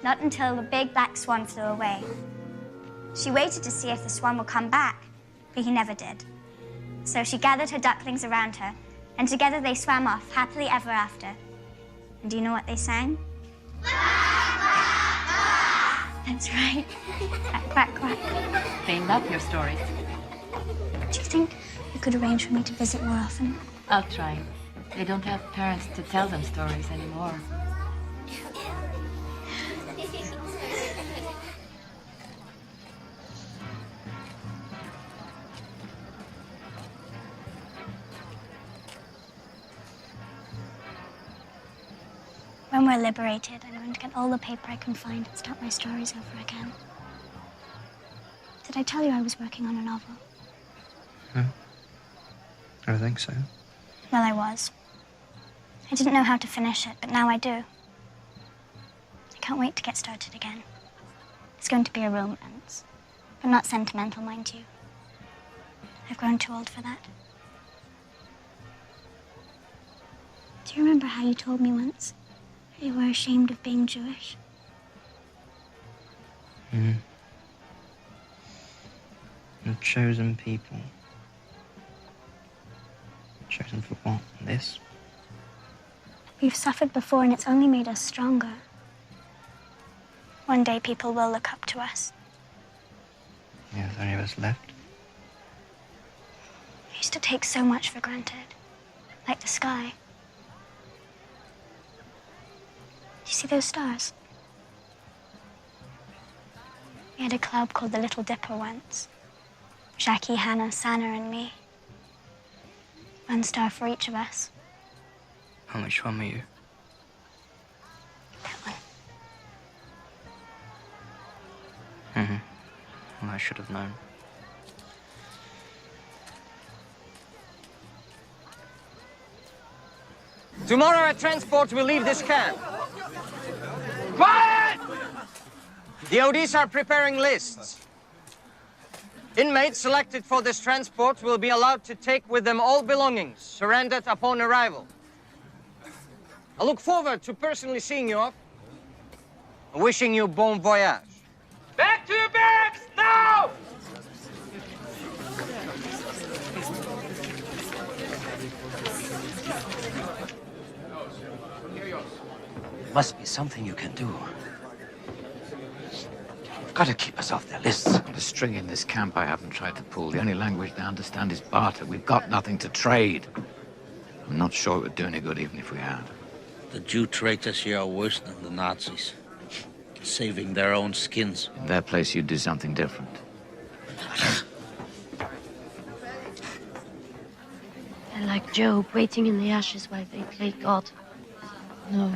Not until the big black swan flew away. She waited to see if the swan would come back, but he never did. So she gathered her ducklings around her, and together they swam off, happily ever after. And do you know what they sang? That's right. Quack, quack, quack. They love your stories. Do you think you could arrange for me to visit more often? I'll try. They don't have parents to tell them stories anymore. When we're liberated, I'm going to get all the paper I can find and start my stories over again. Did I tell you I was working on a novel? No. I don't think so. Well, I was. I didn't know how to finish it, but now I do. I can't wait to get started again. It's going to be a romance, but not sentimental, mind you. I've grown too old for that. Do you remember how you told me once that you were ashamed of being Jewish? The chosen people. Chosen for what? This? We've suffered before and it's only made us stronger. One day people will look up to us. Yeah, there's only of us left. We used to take so much for granted, like the sky. Do you see those stars? We had a club called the Little Dipper once. Jackie, Hannah, Sana, and me. 1 star for each of us. How much fun were you? That one. Well, I should have known. Tomorrow a transport will leave this camp. Quiet! The ODs are preparing lists. Inmates selected for this transport will be allowed to take with them all belongings surrendered upon arrival. I look forward to personally seeing you off and wishing you bon voyage. Back to your barracks now! Must be something you can do. Gotta keep us off their lists. The string in this camp I haven't tried to pull. The only language they understand is barter. We've got nothing to trade. I'm not sure it would do any good even if we had. The Jew traitors here are worse than the Nazis. Saving their own skins. In their place, you'd do something different. They're like Job, waiting in the ashes while they play God. No,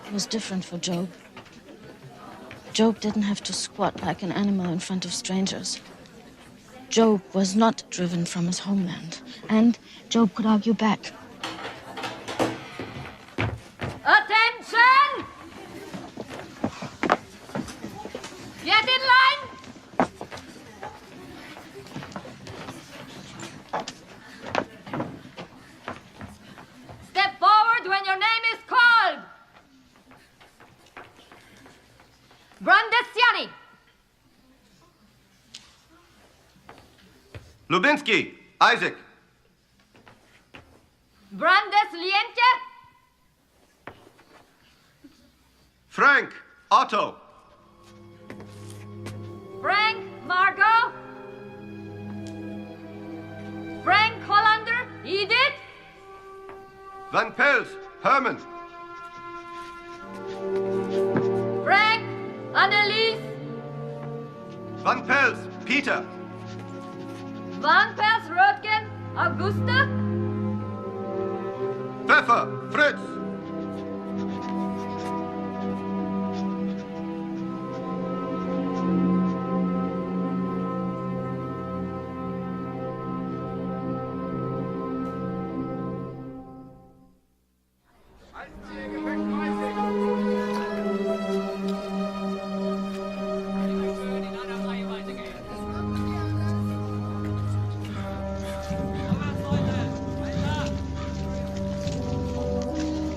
it was different for Job. Job didn't have to squat like an animal in front of strangers. Job was not driven from his homeland, and Job could argue back. Attention! Get in line! Lubinsky, Isaac. Brandes Lienke? Frank, Otto. Frank Margot? Frank Hollander? Edith? Van Pels, Herman. Frank? Annelies? Van Pels, Peter. Van Pels Röttgen? Augusta? Pfeffer, Fritz.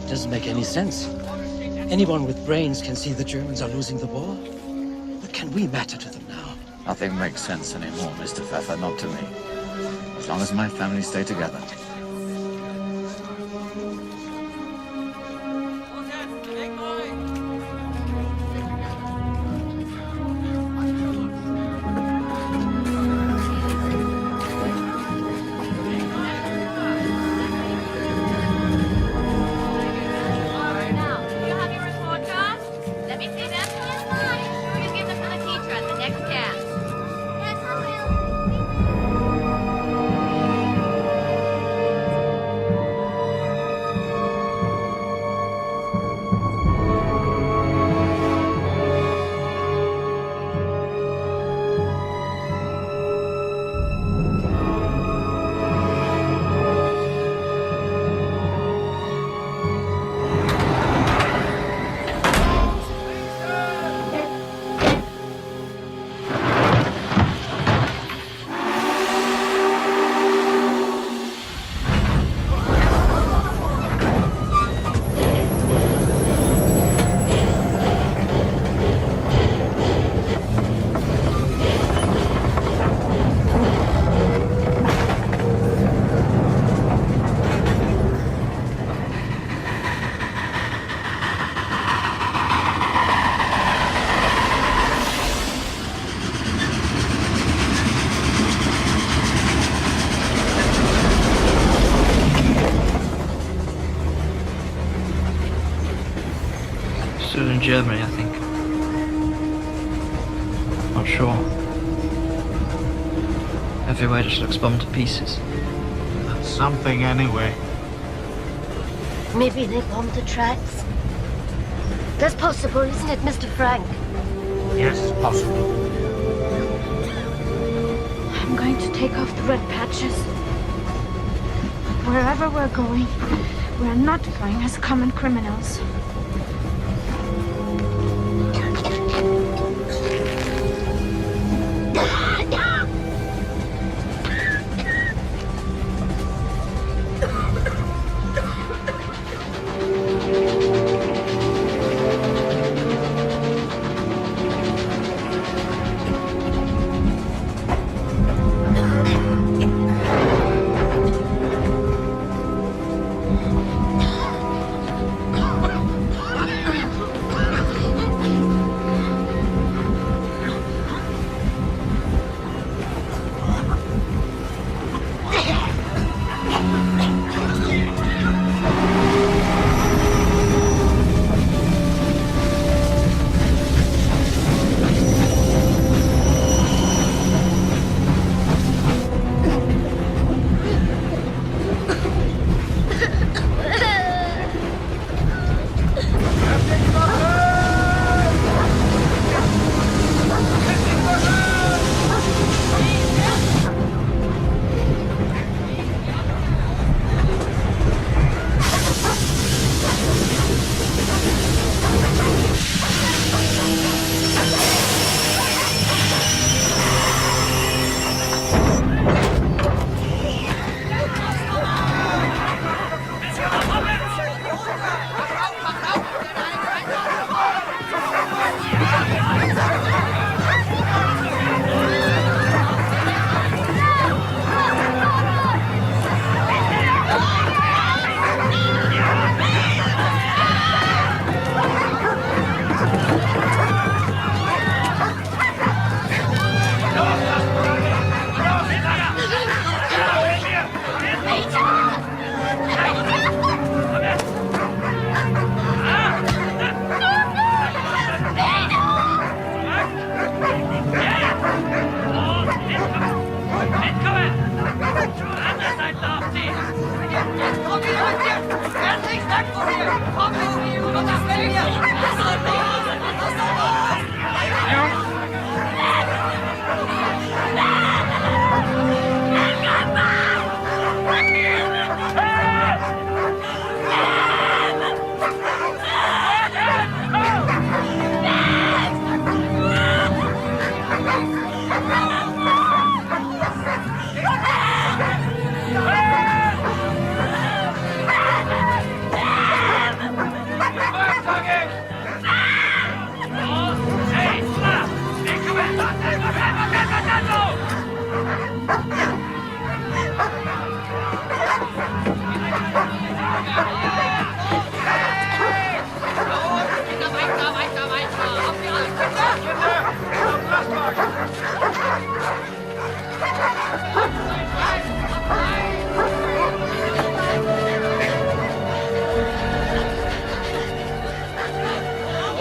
Doesn't make any sense. Anyone with brains can see the Germans are losing the war. What can we matter to them now? Nothing makes sense anymore, Mr. Pfeffer, not to me. As long as my family stay together. Still in Germany, I think. Not sure. Everywhere just looks bombed to pieces. Something anyway. Maybe they bombed the tracks. That's possible, isn't it, Mr. Frank? Yes, possible. I'm going to take off the red patches. Wherever we're going, we're not going as common criminals.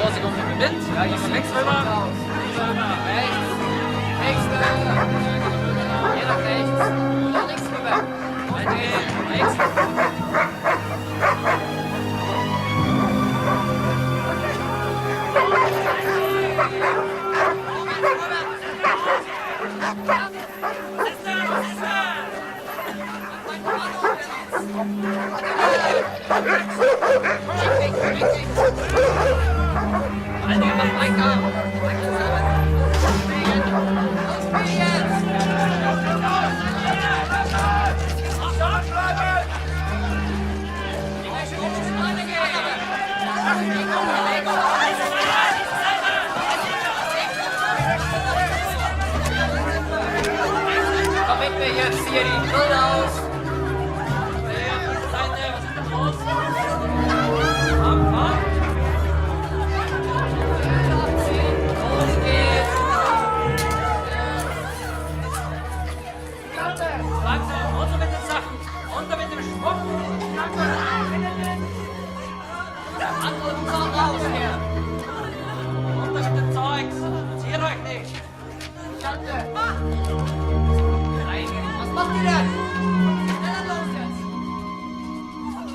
Vorsicht mit dem Wind. Ja, hier links rüber. Rechts. Rechts rüber. Hier nach rechts. Links rüber. Rechts. Komm mit mir jetzt, Siri. Null aus.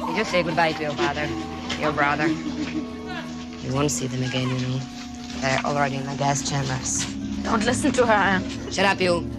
Did you say goodbye to your father, your brother? You won't see them again, you know. They're already in the gas chambers. Don't listen to her. Shut up, you.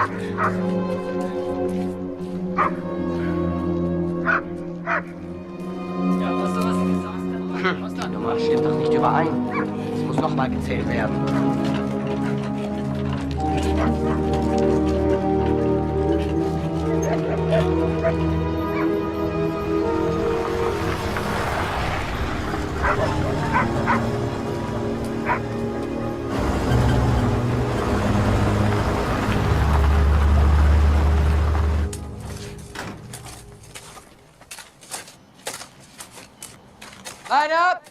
Die Nummer stimmt doch nicht überein. Es muss nochmal gezählt werden. Line up!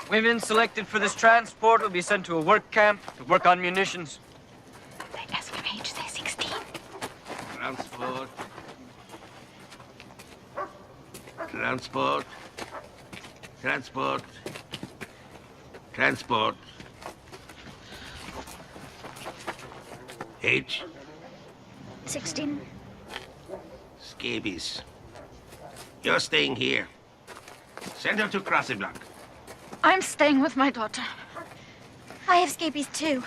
Women selected for this transport will be sent to a work camp to work on munitions. They ask your age, say 16. Transport. Transport. Transport. Transport. Age? 16. Scabies. You're staying here. Send her to Krasiblank. I'm staying with my daughter. I have scabies too.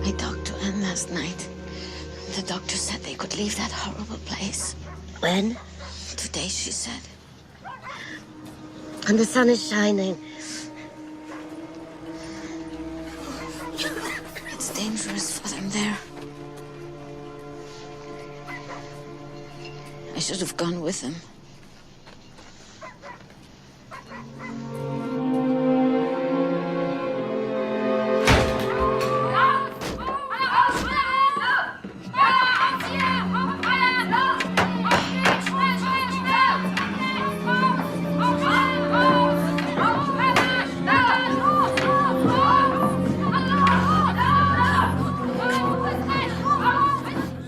I talked to Anne last night. The doctor said they could leave that horrible place. When? Today, she said. And the sun is shining. It's dangerous for them there. I should have gone with them.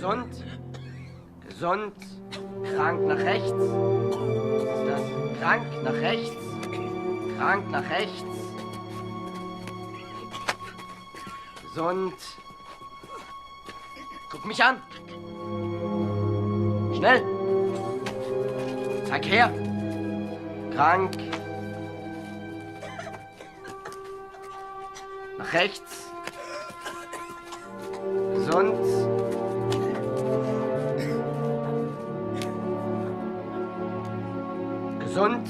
Gesund. Gesund. Krank nach rechts. Was ist das? Krank nach rechts. Krank nach rechts. Gesund. Guck mich an. Schnell. Zeig her. Krank. Nach rechts. Gesund. Gesund.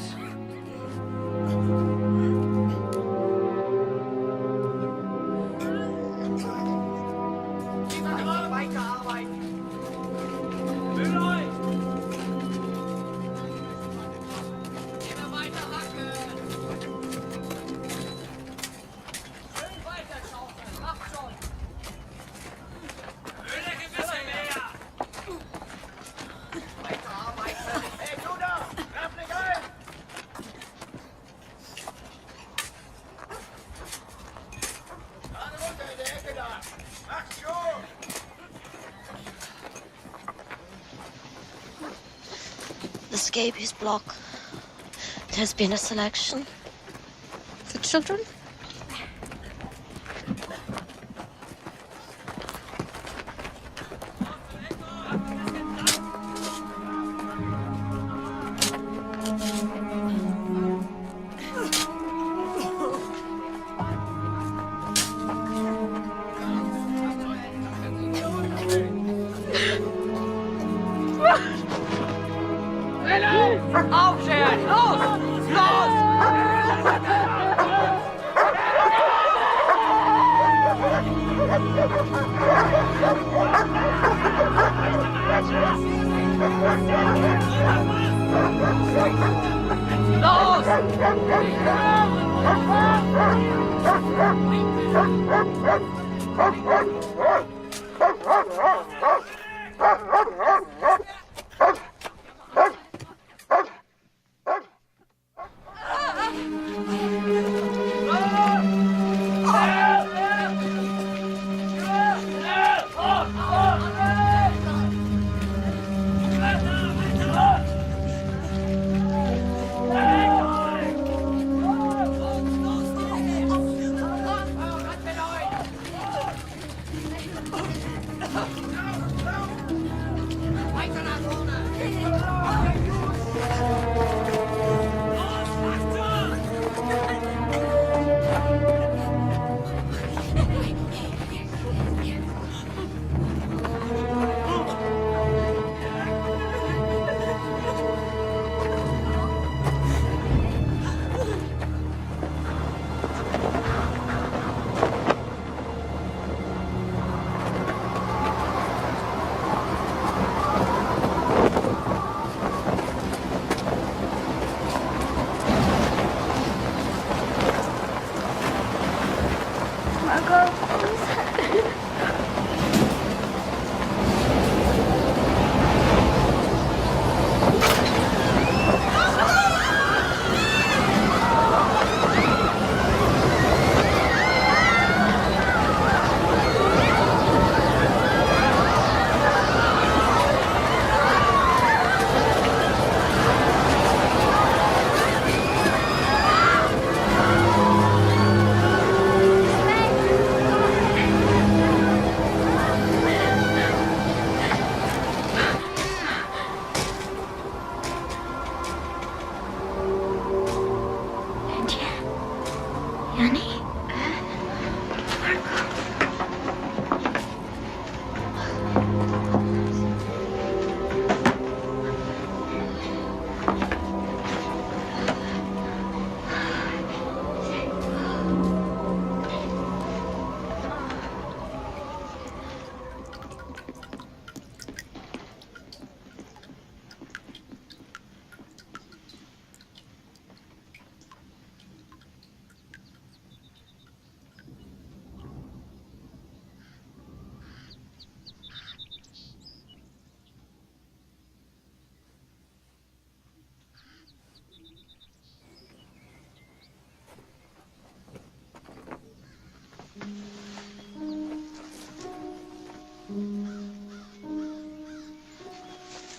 The scabies block. There's been a selection. The children? Aufstehen! Los! Los! Los!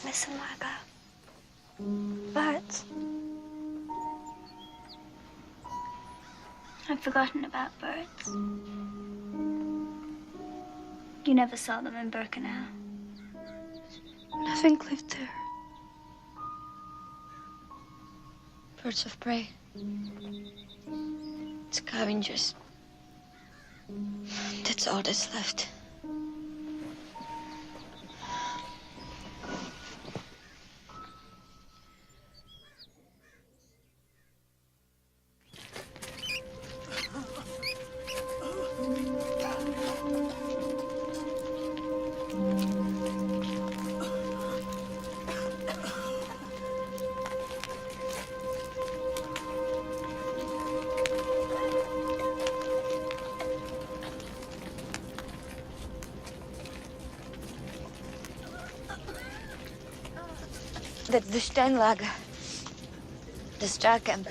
Listen, Margot. Birds. I've forgotten about birds. You never saw them in Birkenau. Nothing lived there. Birds of prey. Scavengers. That's all that's left. That's the Steinlager. The Star Camp.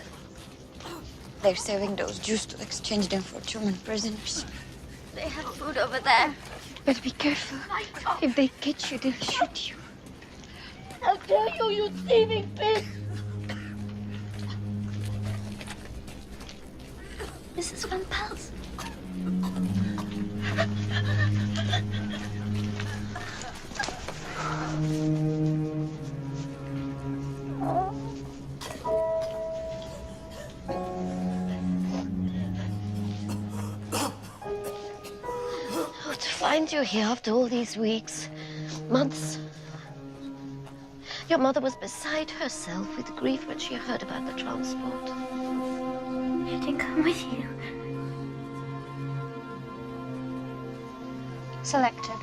They're saving those Jews to exchange them for German prisoners. They have food over there. But be careful. If they catch you, they'll shoot you. I'll tell you, you thieving pig! Mrs. Van Pels. Oh, to find you here after all these weeks, months. Your mother was beside herself with grief when she heard about the transport. I didn't come with you. Selected.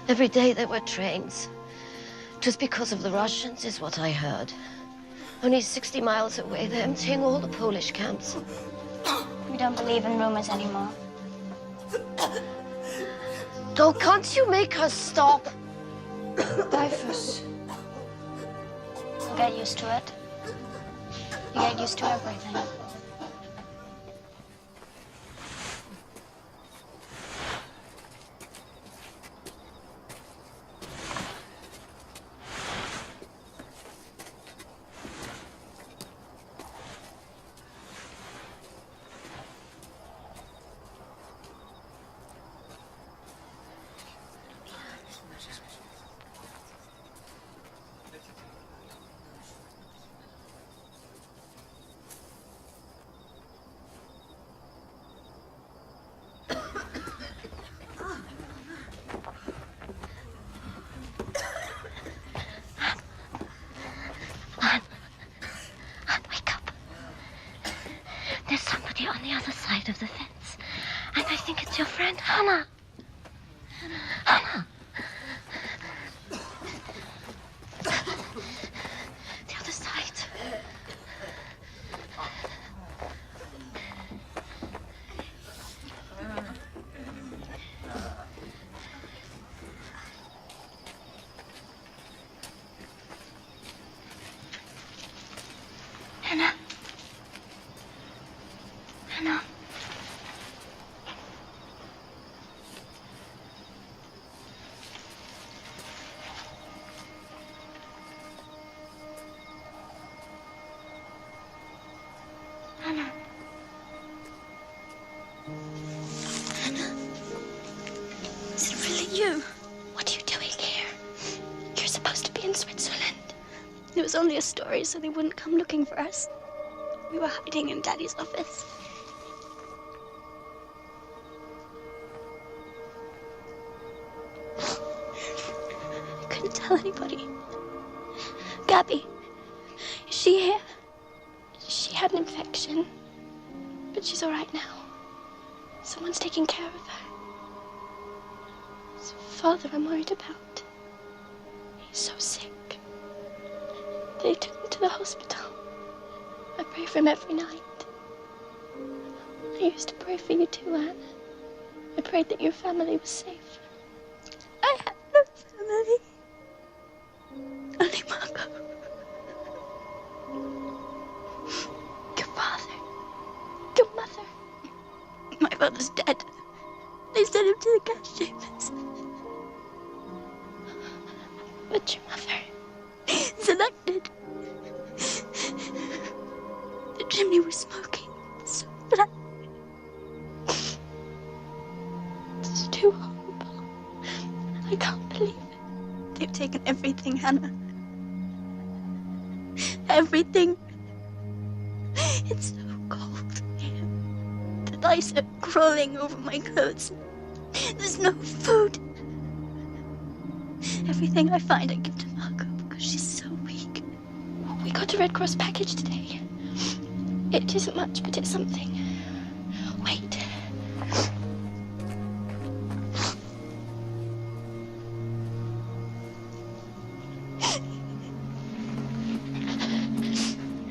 Every day there were trains. It was because of the Russians, is what I heard. Only 60 miles away, they're emptying all the Polish camps. We don't believe in rumors anymore. Oh, can't you make her stop? Typhus. You get used to it. You get used to everything. There's somebody on the other side of the fence. And I think it's your friend, Hannah. Hannah. The other side. Hannah. Hannah. Hannah. Hannah. Is it really you? What are you doing here? You're supposed to be in Switzerland. It was only a story, so they wouldn't come looking for us. We were hiding in Daddy's office. I couldn't tell anybody. Gabby, is she here? She had an infection, but she's all right now. Someone's taking care of her. It's Father I'm worried about. He's so sick. They took him to the hospital. I pray for him every night. I used to pray for you too, Anne. I prayed that your family was safe. I have no family. Only Margot. Your father. Your mother. My father's dead. They sent him to the gas chambers. But your mother is elected. The chimney was smoking so black. It's too horrible. I can't believe it. They've taken everything, Hannah. Everything. It's so cold here. The lice are crawling over my clothes. There's no food. Everything I find I give to Margot because she's so weak. We got a Red Cross package today. It isn't much, but it's something. Wait.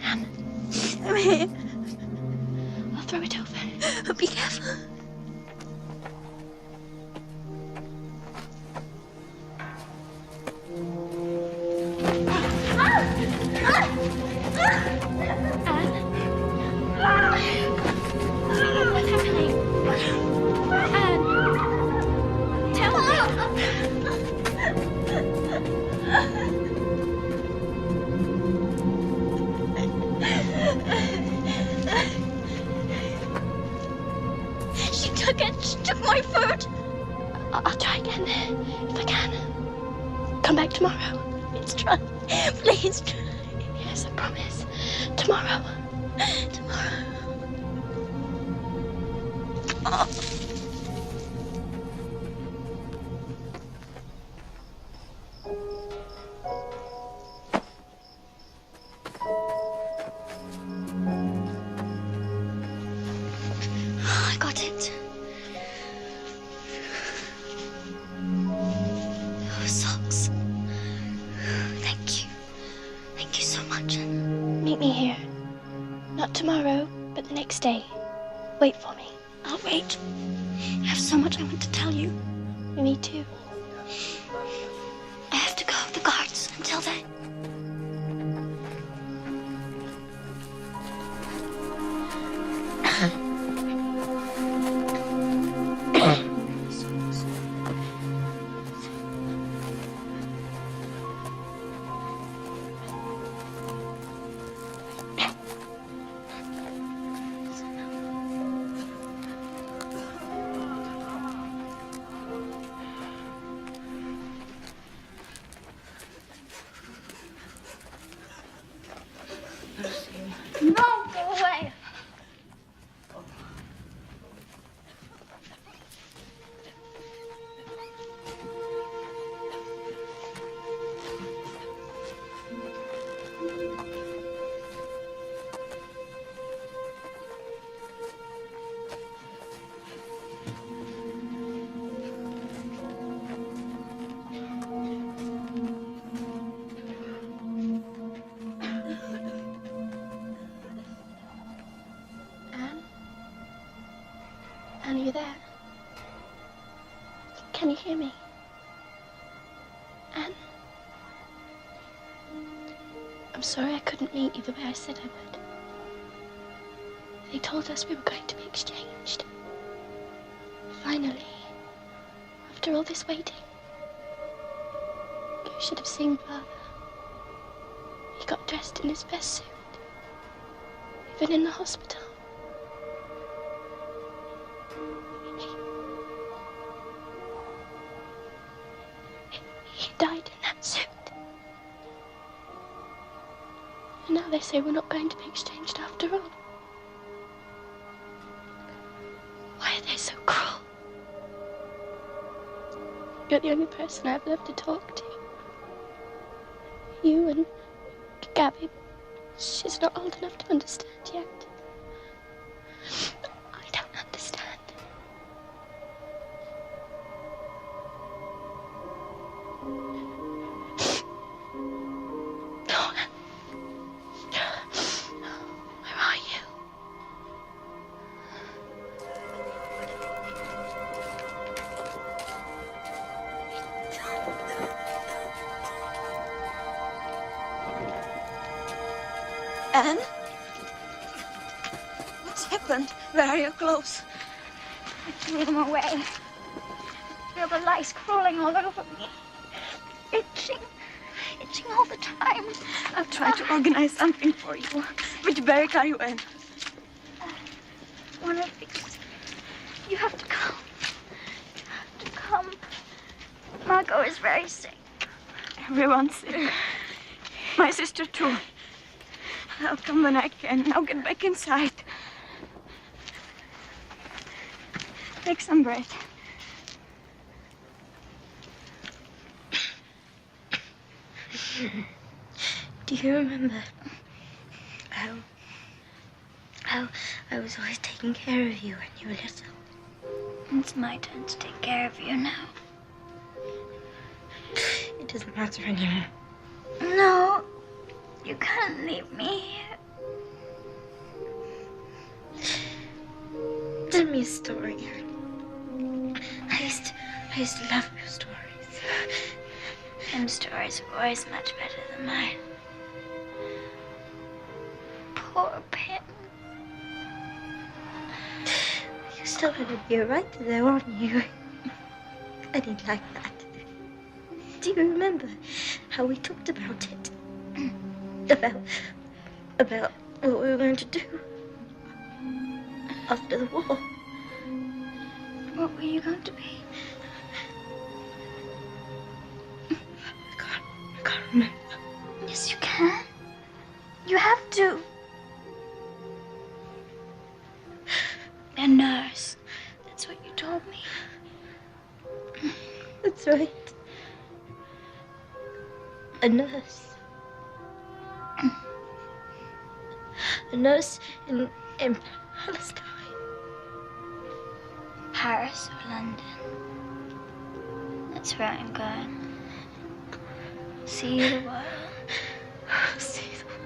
I'm here. I'll throw it over. Oh, be careful. What's happening? Anne, tell me. She took it. She took my food. I'll try again, if I can. Come back tomorrow. Please try. Please try. Yes, I promise. Tomorrow. Tomorrow. Oh. I got it. Oh, socks. Thank you. Thank you so much. Meet me here. Not tomorrow, but the next day. Wait for me. I'll wait. I have so much I want to tell you. Me too. I have to go with the guards until then. No, go away. Anne, are you there? Can you hear me? Anne? I'm sorry I couldn't meet you the way I said I would. They told us we were going to be exchanged. Finally, after all this waiting. You should have seen Father. He got dressed in his best suit. Even in the hospital. He died in that suit. And now they say we're not going to be exchanged after all. Why are they so cruel? You're the only person I've left to talk to. You and Gabby. She's not old enough to understand yet. I don't understand. Where are you? Anne? What's happened? Where are your clothes? I threw them away. I feel the lice crawling all over me. Itching all the time. I'll try to organize something for you. Which barrack are you in? One of these. You have to come. You have to come. Margot is very sick. Everyone's sick. My sister too. I'll come when I can. Now get back inside. Take some bread. Do you remember how I was always taking care of you when you were little? It's my turn to take care of you now. It doesn't matter anymore. No, you can't leave me here. Tell me a story. I used to love your stories. Pim's stories are always much better than mine. Poor Pim. You still had to be right there, weren't you? I didn't like that. Do you remember how we talked about it? About what we were going to do after the war. What were you going to be? I can't remember. Yes, you can. You have to. A nurse. That's what you told me. That's right. A nurse. A nurse in Palestine. Paris or London. That's where I'm going. See the world. See the world.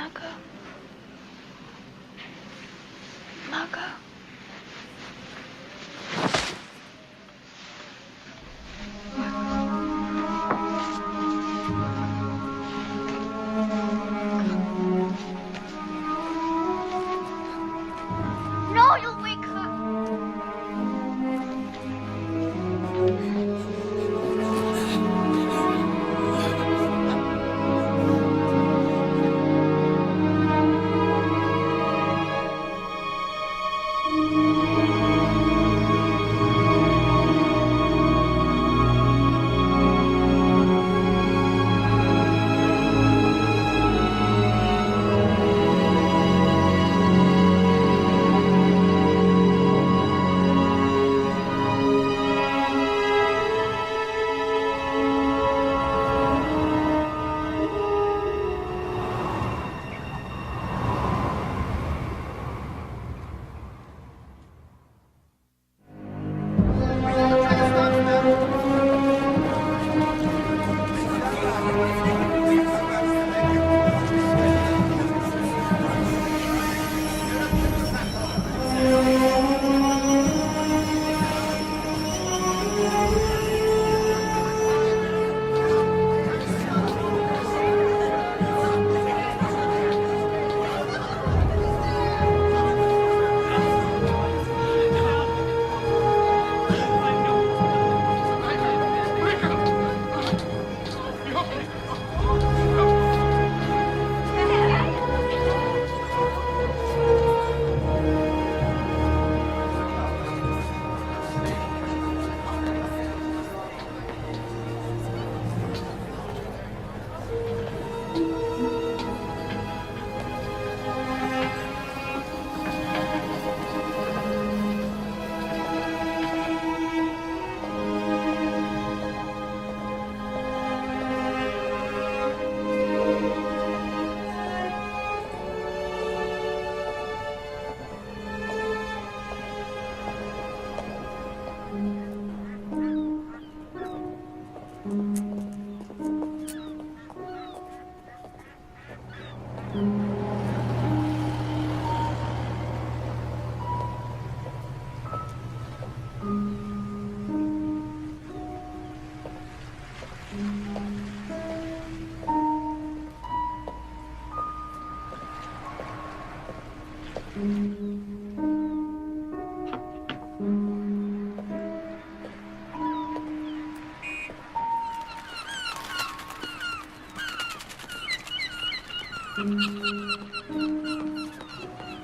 Margot. Margot. No, you'll wake her.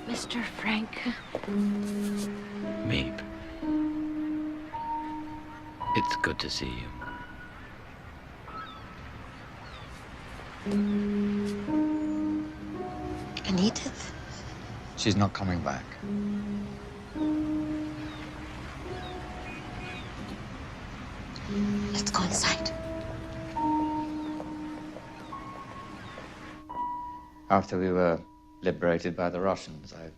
Mr. Frank. Meep. It's good to see you. And Edith? She's not coming back. Let's go inside. After we were liberated by the Russians, I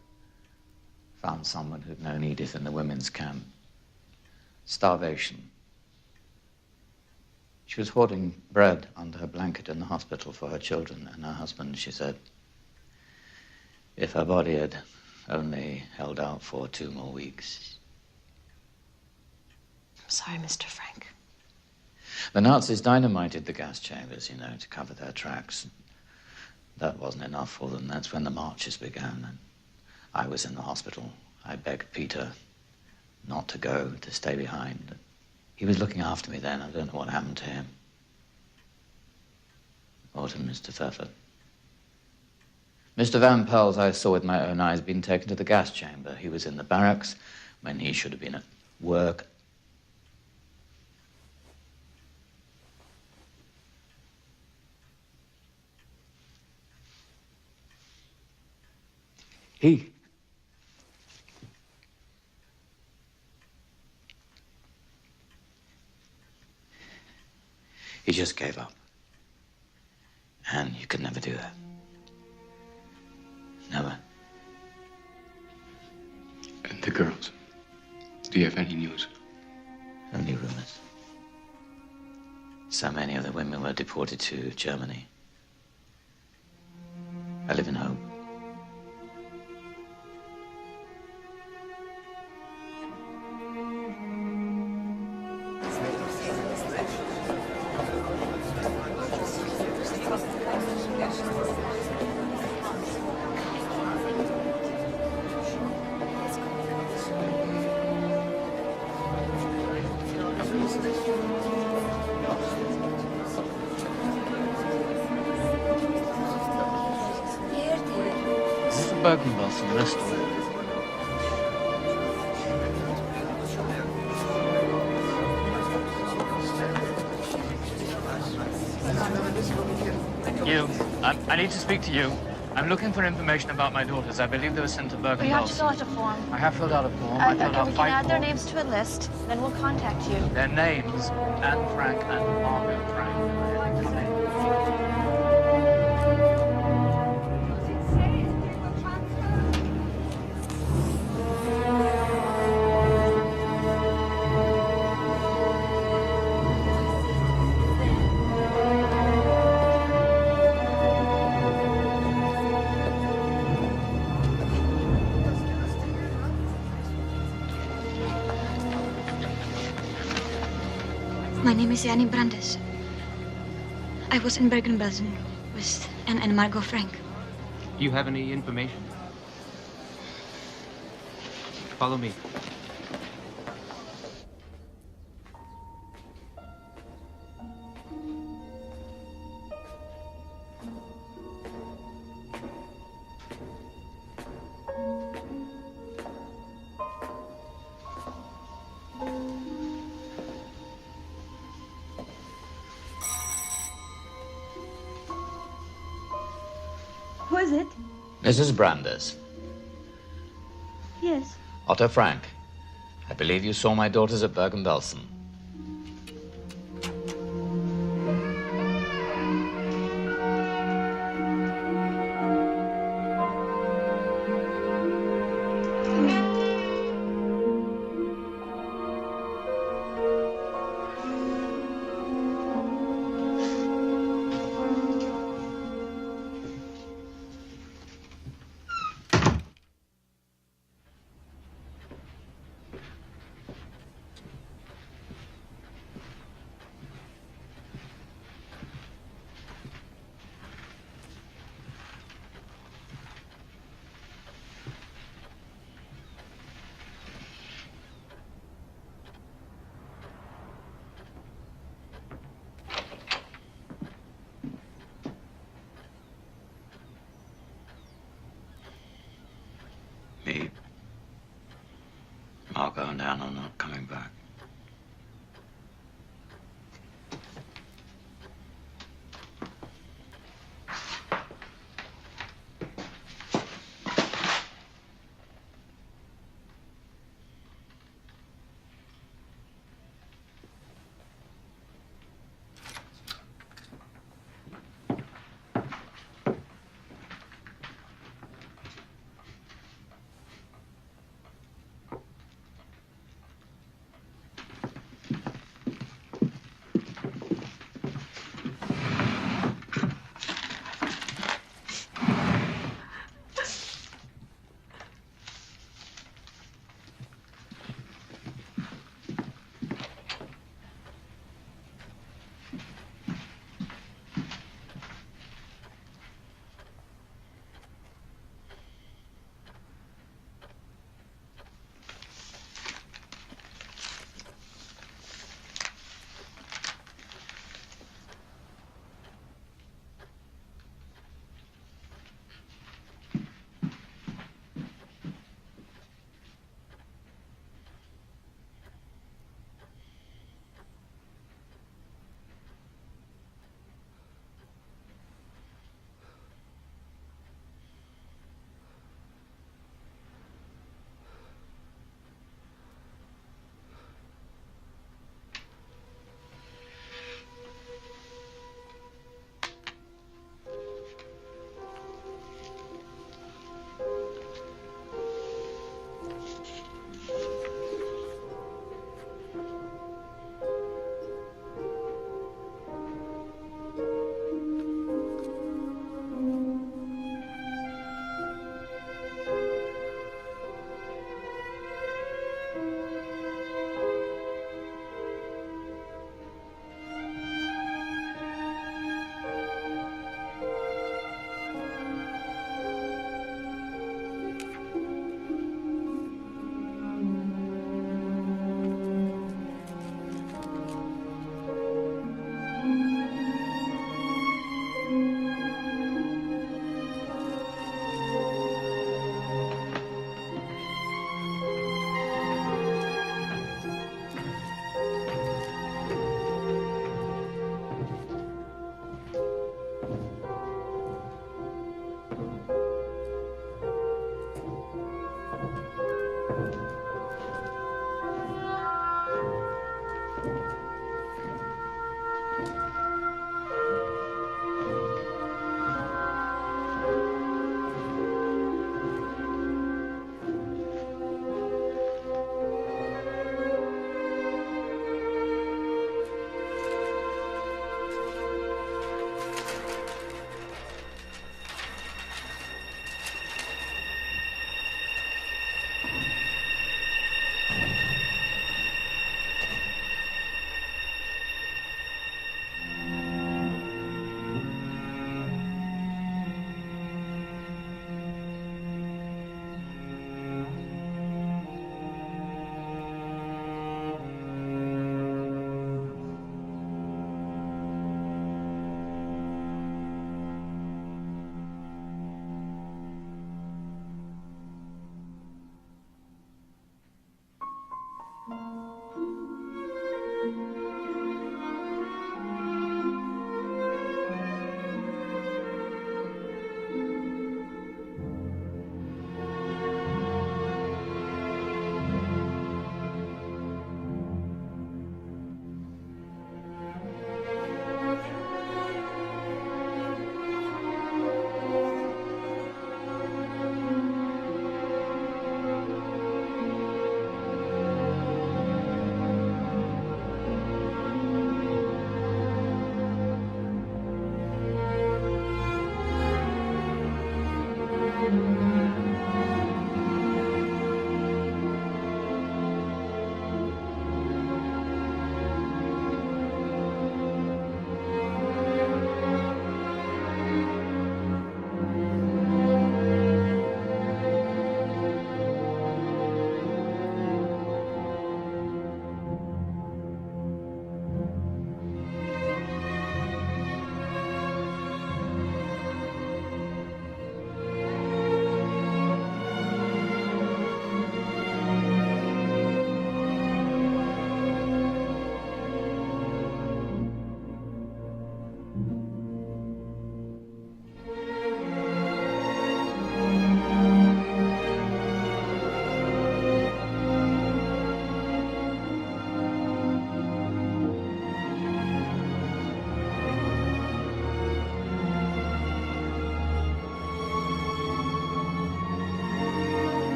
found someone who'd known Edith in the women's camp. Starvation. She was hoarding bread under her blanket in the hospital for her children and her husband, she said. If her body had only held out for 2 more weeks. I'm sorry, Mr. Frank. The Nazis dynamited the gas chambers, to cover their tracks. That wasn't enough for them. That's when the marches began. And I was in the hospital. I begged Peter not to go, to stay behind. He was looking after me then. I don't know what happened to him. Or to Mr. Pfeffer. Mr. Van Pels, I saw with my own eyes, being taken to the gas chamber. He was in the barracks when he should have been at work. He just gave up. And you could never do that. Never. And the girls? Do you have any news? Only rumors. So many of the women were deported to Germany. I live in hope. This is the Bergen-Belsen restaurant. You, I need to speak to you. I'm looking for information about my daughters. I believe they were sent to Bergen-Belsen. We have to fill out a form. I have filled out a form. I filled Okay, out we can 5 add their forms. names to a list, then we'll contact you. Their names, Anne Frank and Margaret Frank. My name is Annie Brandes. I was in Bergen-Belsen with Anne and Margot Frank. Do you have any information? Follow me. Who is it? Mrs. Brandes. Yes. Otto Frank. I believe you saw my daughters at Bergen-Belsen. Me, Margot and Anne are not coming back.